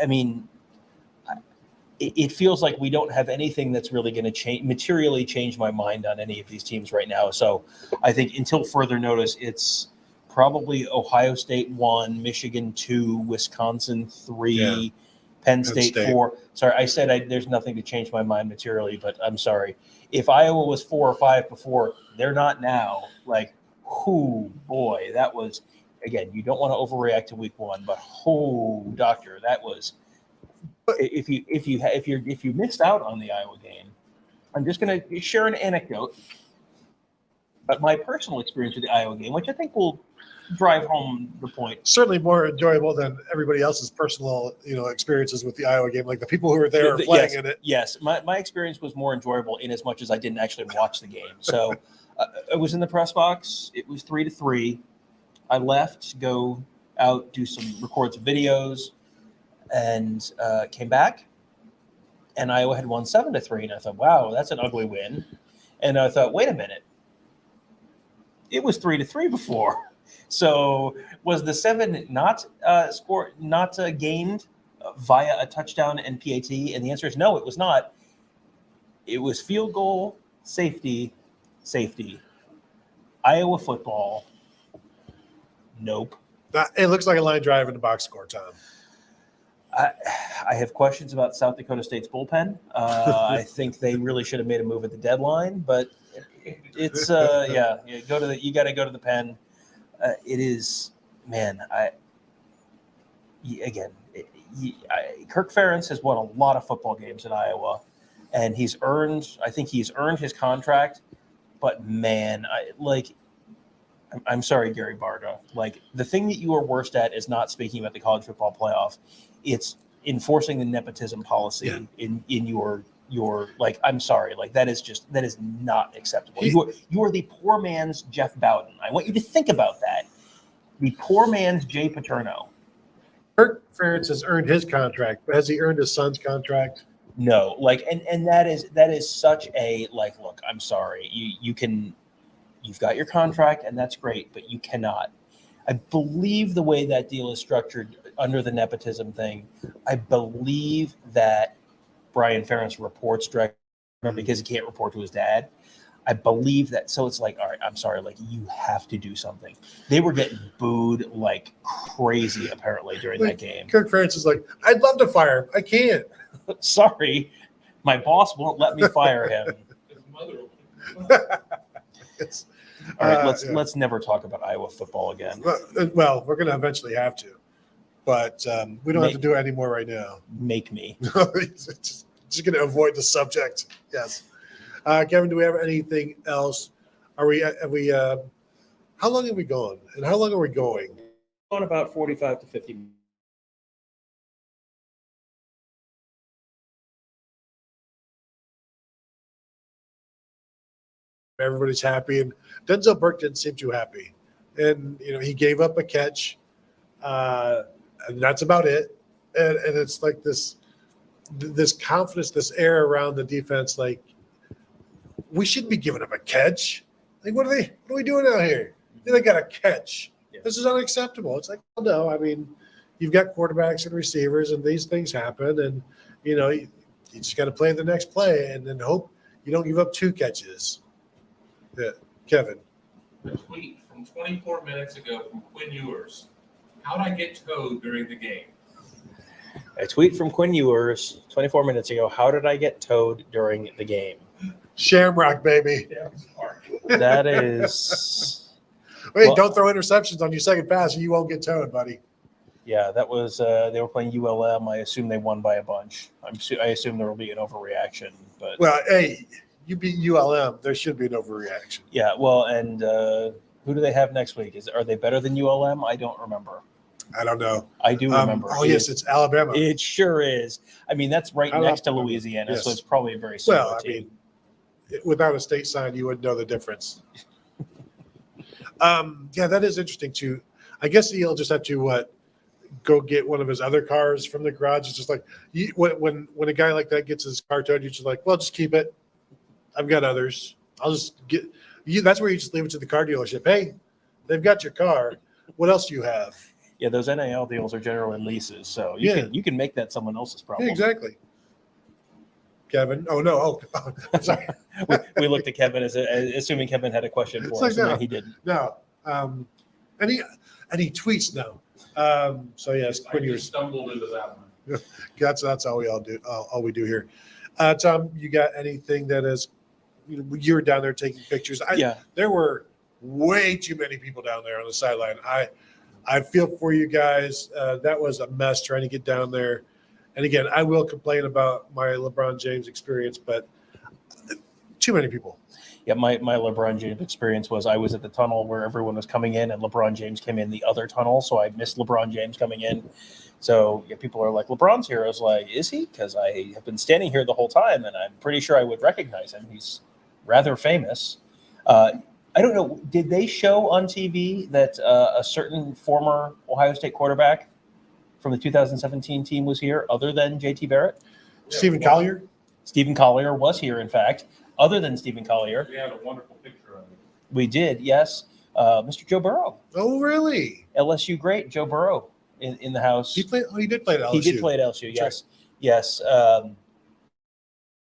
it feels like we don't have anything that's really going to materially change my mind on any of these teams right now. So I think until further notice, it's probably Ohio State 1, Michigan 2, Wisconsin 3, Penn State 4. Sorry, I said there's nothing to change my mind materially, but I'm sorry. If Iowa was 4 or 5 before, they're not now. Boy, that was, again, you don't want to overreact to week one, but doctor, that was. If you missed out on the Iowa game, I'm just going to share an anecdote about my personal experience with the Iowa game, which I think will drive home the point. Certainly more enjoyable than everybody else's personal, experiences with the Iowa game. Like the people who were there playing in it. Yes, my experience was more enjoyable in as much as I didn't actually watch the game. So I was in the press box. It was 3-3. I left, go out, record some videos, and came back, and Iowa had won 7-3, and I thought, wow, that's an ugly win. And I thought, wait a minute, it was 3-3 before. So was the 7 not gained via a touchdown and PAT? And the answer is no, it was not. It was field goal, safety. Iowa football. Nope. It looks like a line drive in the box score, Tom. I have questions about South Dakota State's bullpen. I think they really should have made a move at the deadline, but it's you got to go to the pen. It is, man. Kirk Ferentz has won a lot of football games in Iowa, and I think he's earned his contract. But man, I'm sorry, Gary Barta. The thing that you are worst at is not speaking about the college football playoff. It's enforcing the nepotism policy in your I'm sorry, that is not acceptable. You are the poor man's Jeff Bowden. I want you to think about that. The poor man's Jay Paterno. Kirk Ferentz has earned his contract, but has he earned his son's contract? No, and that is such a look, I'm sorry. You've got your contract and that's great, but you cannot. I believe the way that deal is structured under the nepotism thing, I believe that Brian Ferentz reports directly because he can't report to his dad. I believe that. So it's like, all right, I'm sorry, like you have to do something. They were getting booed like crazy apparently during that game. Kirk Ferentz is like, I'd love to fire him. I can't. Sorry, my boss won't let me fire him. Yes. All right, Yeah. let's never talk about Iowa football again. Well, we're going to eventually have to, but we don't have to do it anymore right now. Make me. just going to avoid the subject. Yes. Kevin, do we have anything else? Have we? How long have we gone? And how long are we going? On about 45 to 50 minutes. Everybody's happy, and Denzel Burke didn't seem too happy. And he gave up a catch, and that's about it. And it's like this confidence, this air around the defense, like we shouldn't be giving up a catch. Like what are we doing out here? They got a catch. Yeah. This is unacceptable. It's like, well, no, I mean, you've got quarterbacks and receivers, and these things happen, and you just got to play the next play, and then hope you don't give up 2 catches. Yeah, Kevin. A tweet from 24 minutes ago from Quinn Ewers. How'd I get towed during the game? A tweet from Quinn Ewers 24 minutes ago. How did I get towed during the game? Shamrock, baby. That is. Wait, well, don't throw interceptions on your second pass, or you won't get towed, buddy. Yeah, that was. They were playing ULM. I assume they won by a bunch. I assume there will be an overreaction, but. Well, hey. You beat ULM. There should be an overreaction. Yeah, well, and who do they have next week? Are they better than ULM? I don't remember. I don't know. I do remember. Yes, it's Alabama. It sure is. I mean, that's right next to Louisiana, yes. So it's probably a very similar team. Mean, without a state sign, you wouldn't know the difference. Yeah, that is interesting too. I guess he'll just have to go get one of his other cars from the garage. It's just like when a guy like that gets his car towed, you're just like, well, just keep it. I've got others. I'll just get you. That's where you just leave it to the car dealership. Hey, they've got your car. What else do you have? Yeah, those NIL deals are generally leases, so you can make that someone else's problem. Yeah, exactly. Kevin. Oh no. Oh, I'm sorry. we looked at Kevin as assuming Kevin had a question for us, and he didn't. No. And he tweets now. So yes, Quinn Ewers stumbled into that one. That's all we all do. All we do here. Tom, you got anything that is? You were down there taking pictures. There were way too many people down there on the sideline. I feel for you guys. That was a mess trying to get down there. And again, I will complain about my LeBron James experience, but too many people. Yeah, my LeBron James experience was I was at the tunnel where everyone was coming in, and LeBron James came in the other tunnel, so I missed LeBron James coming in. So people are like, LeBron's here. I was like, is he? Because I have been standing here the whole time, and I'm pretty sure I would recognize him. He's rather famous. I don't know. Did they show on TV that a certain former Ohio State quarterback from the 2017 team was here other than JT Barrett? Stephen Collier? Stephen Collier was here, in fact. Other than Stephen Collier. We had a wonderful picture of it. We did, yes. Mr. Joe Burrow. Oh, really? LSU great, Joe Burrow in the house. He played. Oh, he did play at LSU. He did play at LSU, yes. Right. Yes.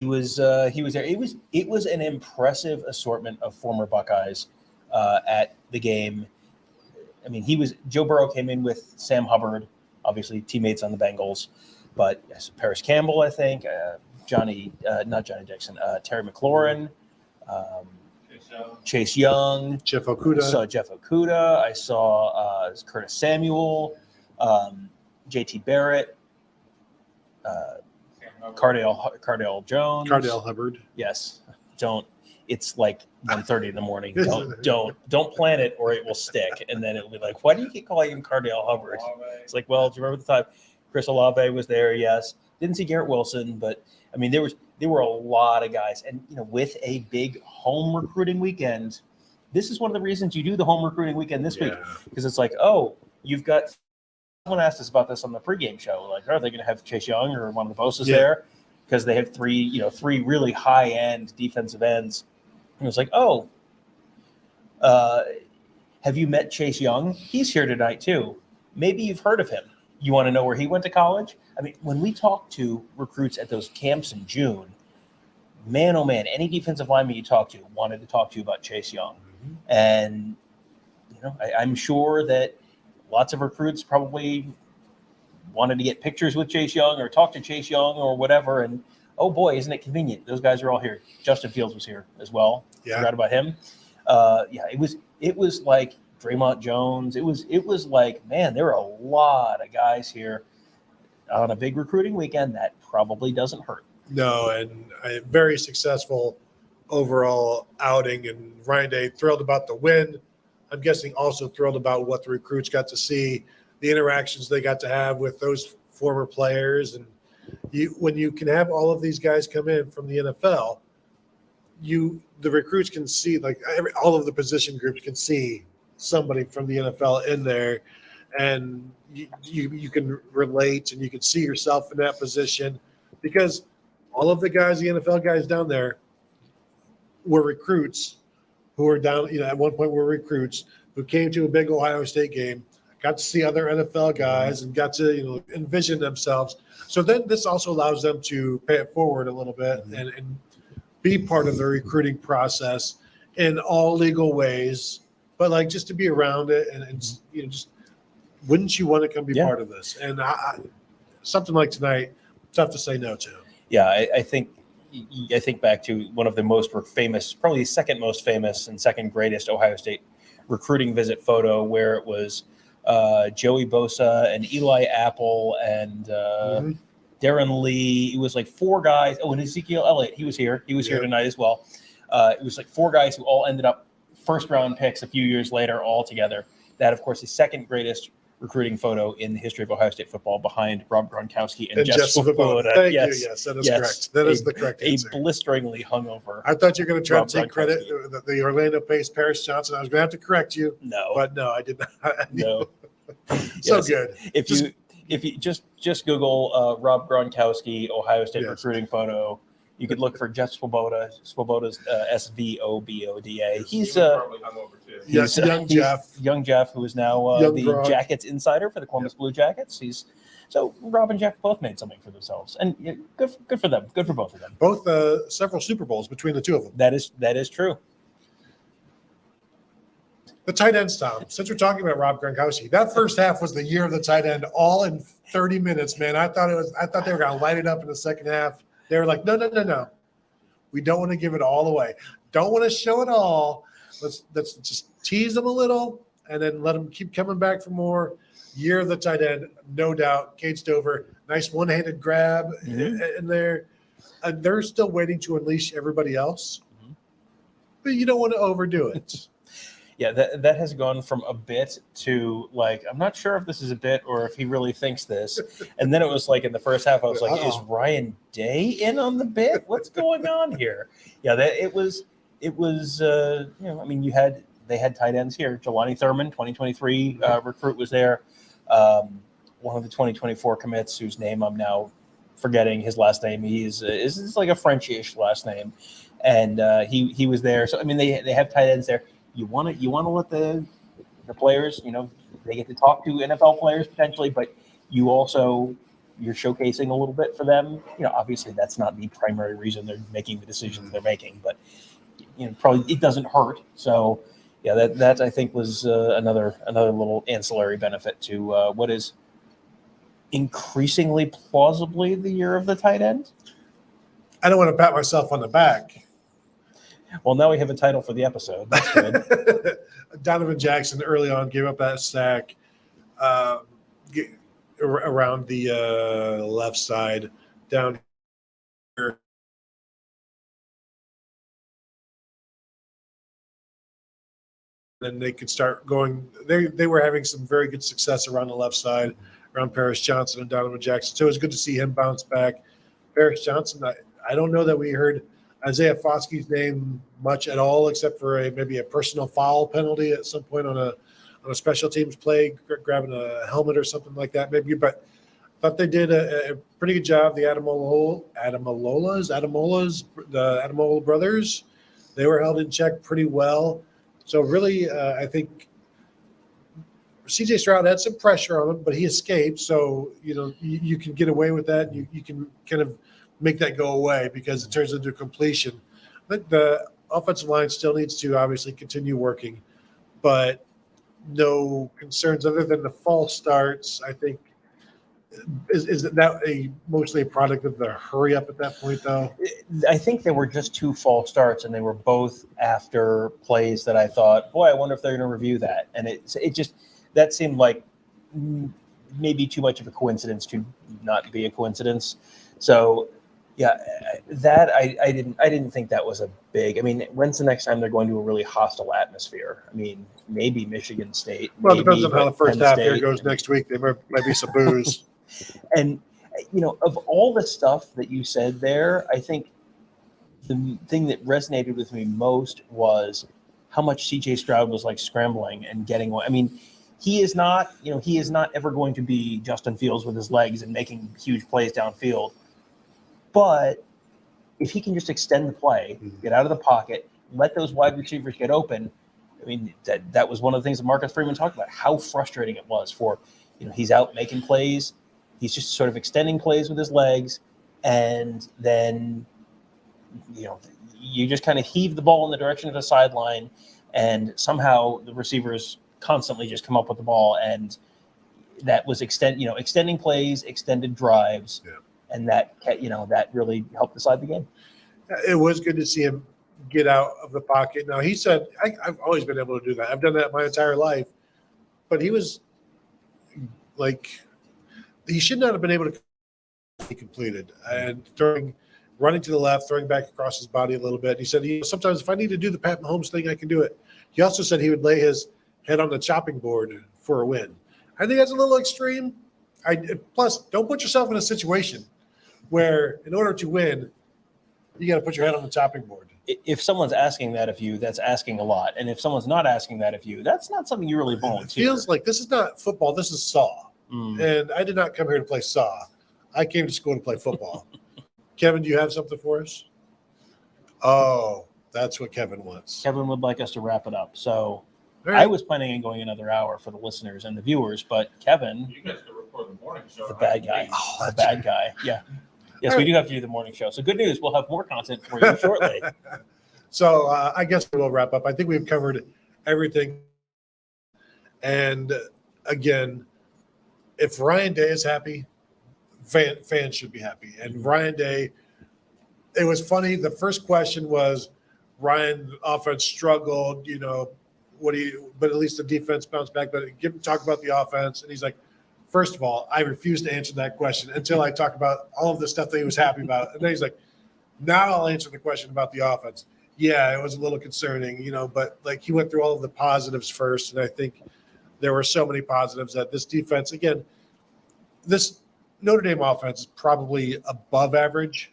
He was there. It was an impressive assortment of former Buckeyes at the game. I mean, Joe Burrow came in with Sam Hubbard, obviously teammates on the Bengals, but yes, Paris Campbell, I think, not Johnny Dixon, Terry McLaurin, Chase Young, Jeff Okuda. Saw Jeff Okuda. I saw Curtis Samuel, JT Barrett, Cardale Jones, Cardale Hubbard. Yes. It's like 1:30 in the morning. Don't plan it or it will stick. And then it'll be like, why do you keep calling him Cardale Hubbard? It's like, well, do you remember the time Chris Olave was there? Yes. Didn't see Garrett Wilson, but I mean, there were a lot of guys, and with a big home recruiting weekend, this is one of the reasons you do the home recruiting weekend this week, because it's like, oh, you've got. Someone asked us about this on the pregame show. Like, are they going to have Chase Young or one of the Bosa's there? Because they have three really high end defensive ends. And it was like, Have you met Chase Young? He's here tonight too. Maybe you've heard of him. You want to know where he went to college? I mean, when we talk to recruits at those camps in June, man, oh man, any defensive lineman you talk to wanted to talk to you about Chase Young. And, I'm sure that lots of recruits probably wanted to get pictures with Chase Young or talk to Chase Young or whatever. And, oh boy, isn't it convenient? Those guys are all here. Justin Fields was here as well. Yeah. Forgot about him. It was like Draymond Jones. It was like, man, there were a lot of guys here on a big recruiting weekend. That probably doesn't hurt. No, and a very successful overall outing. And Ryan Day thrilled about the win. I'm guessing also thrilled about what the recruits got to see, the interactions they got to have with those former players. And when you can have all of these guys come in from the NFL, the recruits can see, like all of the position groups can see somebody from the NFL in there, and you can relate and you can see yourself in that position, because all of the guys, the NFL guys down there, were recruits who were down, at one point were recruits who came to a big Ohio State game, got to see other NFL guys and got to, envision themselves. So then this also allows them to pay it forward a little bit and be part of the recruiting process in all legal ways, but like just to be around it and just wouldn't you want to come be part of this? And something like tonight, tough to say no to. Yeah, I think back to one of the most famous, probably the second most famous and second greatest Ohio State recruiting visit photo, where it was Joey Bosa and Eli Apple and Darren Lee. It was like four guys. Oh, and Ezekiel Elliott, he was here. He was here tonight as well. It was like four guys who all ended up first-round picks a few years later all together. That, of course, is second greatest recruiting photo in the history of Ohio State football, behind Rob Gronkowski and Jeff Svoboda. Thank you. Yes, that is correct. That is the correct answer. A blisteringly hungover. I thought you were going to try to take credit. The Orlando-based Paris Johnson. I was going to have to correct you. No. But no, I did not. No. Good. If you just Google Rob Gronkowski Ohio State recruiting photo, you could look for Jeff Svoboda. Svoboda's Svoboda. He's young Jeff, who is now the Gronk. Jackets insider for the Columbus Blue Jackets. So Rob and Jeff both made something for themselves, and good for them. Good for both of them. Both several Super Bowls between the two of them. That is true. The tight ends, Tom. Since we're talking about Rob Gronkowski, that first half was the year of the tight end, all in 30 minutes. Man, I thought they were going to light it up in the second half. They were like, no. We don't want to give it all away. Don't want to show it all. Let's just tease them a little and then let them keep coming back for more. Year of the tight end, no doubt. Cade Stover, nice one-handed grab in there. And they're still waiting to unleash everybody else. But you don't want to overdo it. Yeah, that has gone from a bit to like, I'm not sure if this is a bit or if he really thinks this. And then it was like in the first half, I was like, is Ryan Day in on the bit? What's going on here? Yeah, it was. I mean, they had tight ends here. Jelani Thurman, 2023 recruit, was there. One of the 2024 commits, whose name I'm now forgetting his last name. It's like a French-ish last name, and he was there. So I mean, they have tight ends there. You want to let the players, they get to talk to NFL players potentially, but you're showcasing a little bit for them. Obviously that's not the primary reason they're making the decisions they're making, but probably it doesn't hurt. So yeah, that I think was another little ancillary benefit to what is increasingly plausibly the year of the tight end. I don't want to pat myself on the back. Well, now we have a title for the episode. That's good. Donovan Jackson early on gave up that sack around the left side down here. And they could start going. They were having some very good success around the left side, around Paris Johnson and Donovan Jackson. So it was good to see him bounce back. Paris Johnson, I don't know that we heard Isaiah Foskey's name much at all, except for maybe a personal foul penalty at some point on a special teams play, grabbing a helmet or something like that, maybe. But I thought they did a pretty good job. The Adamolas, the Adamola brothers, they were held in check pretty well. So really, I think CJ Stroud had some pressure on him, but he escaped. So, you can get away with that. You can kind of make that go away because it turns into a completion. But the offensive line still needs to obviously continue working, but no concerns other than the false starts. I think is that mostly a product of the hurry up at that point, though? I think there were just 2 false starts, and they were both after plays that I thought, boy, I wonder if they're going to review that. And it just that seemed like maybe too much of a coincidence to not be a coincidence. So, yeah, that I didn't think that was a big. I mean, when's the next time they're going to a really hostile atmosphere? I mean, maybe Michigan State. Well, it depends on how the first Penn half State. here goes next week. There might be some booze. And, of all the stuff that you said there, I think the thing that resonated with me most was how much CJ Stroud was like scrambling and getting away. I mean, he is not ever going to be Justin Fields with his legs and making huge plays downfield. But if he can just extend the play, get out of the pocket, let those wide receivers get open, I mean, that was one of the things that Marcus Freeman talked about, how frustrating it was for, he's out making plays. He's just sort of extending plays with his legs, and then, you just kind of heave the ball in the direction of the sideline, and somehow the receivers constantly just come up with the ball, and that was extending plays, extended drives, and that really helped decide the game. It was good to see him get out of the pocket. Now, he said, I've always been able to do that. I've done that my entire life, but he was like, he should not have been able to be completed. And running to the left, throwing back across his body a little bit. He said, sometimes if I need to do the Pat Mahomes thing, I can do it. He also said he would lay his head on the chopping board for a win. I think that's a little extreme. Plus, don't put yourself in a situation where in order to win, you got to put your head on the chopping board. If someone's asking that of you, that's asking a lot. And if someone's not asking that of you, that's not something you really volunteer. It feels like this is not football. This is Saw. And I did not come here to play Saw. I came to school to play football. Kevin, do you have something for us? Oh, that's what Kevin wants. Kevin would like us to wrap it up. So right. I was planning on going another hour for the listeners and the viewers, but Kevin, You guys can record the morning show. the bad guy, the bad guy. Yeah. Yes, we do have to do the morning show. So good news. We'll have more content for you shortly. So I guess we'll wrap up. I think we've covered everything. And again, if Ryan Day is happy, fans should be happy. And Ryan Day, it was funny. The first question was, Ryan, offense struggled, but at least the defense bounced back. But talk about the offense. And he's like, first of all, I refuse to answer that question until I talk about all of the stuff that he was happy about. And then he's like, now I'll answer the question about the offense. Yeah, it was a little concerning, but like he went through all of the positives first. And I think there were so many positives that this defense, again, this Notre Dame offense is probably above average.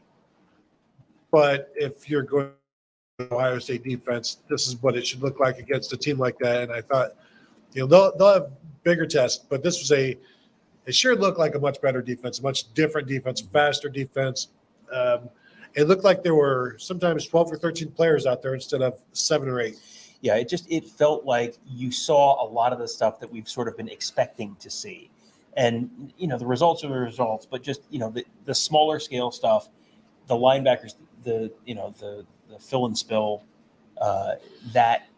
But if you're going to Ohio State defense, this is what it should look like against a team like that. And I thought, they'll have bigger tests, but this was it sure looked like a much better defense, a much different defense, faster defense. It looked like there were sometimes 12 or 13 players out there instead of 7 or 8. Yeah, it felt like you saw a lot of the stuff that we've sort of been expecting to see. And, the results are the results, but just, the smaller scale stuff, the linebackers, the fill and spill, that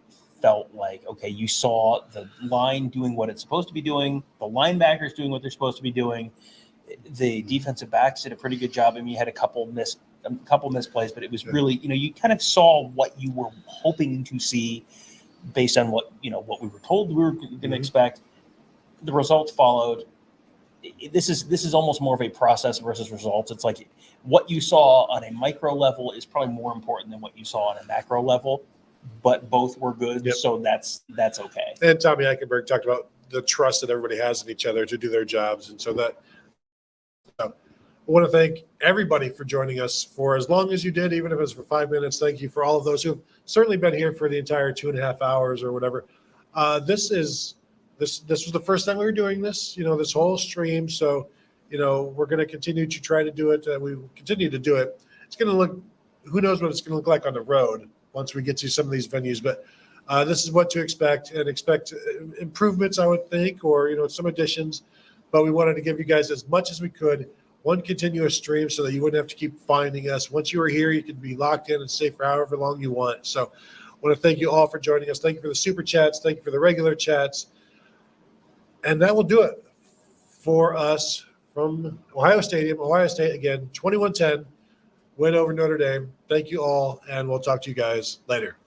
felt like, okay, you saw the line doing what it's supposed to be doing, the linebackers doing what they're supposed to be doing, the defensive backs did a pretty good job. I mean, you had a couple misplays, but it was really, you kind of saw what you were hoping to see based on what we were told we were going to expect. The results followed. This is almost more of a process versus results. It's like what you saw on a micro level is probably more important than what you saw on a macro level, but both were good. Yep. So that's okay. And Tommy Eichenberg talked about the trust that everybody has in each other to do their jobs. And so I want to thank everybody for joining us for as long as you did, even if it was for 5 minutes. Thank you for all of those who have certainly been here for the entire 2.5 hours or whatever. This was the first time we were doing this, this whole stream. So, we're going to continue to try to do it. We will continue to do it. It's going to look, who knows what it's going to look like on the road once we get to some of these venues. But This is what to expect, and expect improvements, I would think, or some additions. But we wanted to give you guys as much as we could, one continuous stream, so that you wouldn't have to keep finding us. Once you were here, you could be locked in and stay for however long you want. So I want to thank you all for joining us. Thank you for the super chats. Thank you for the regular chats. And that will do it for us from Ohio Stadium. Ohio State, again, 21-10, win over Notre Dame. Thank you all, and we'll talk to you guys later.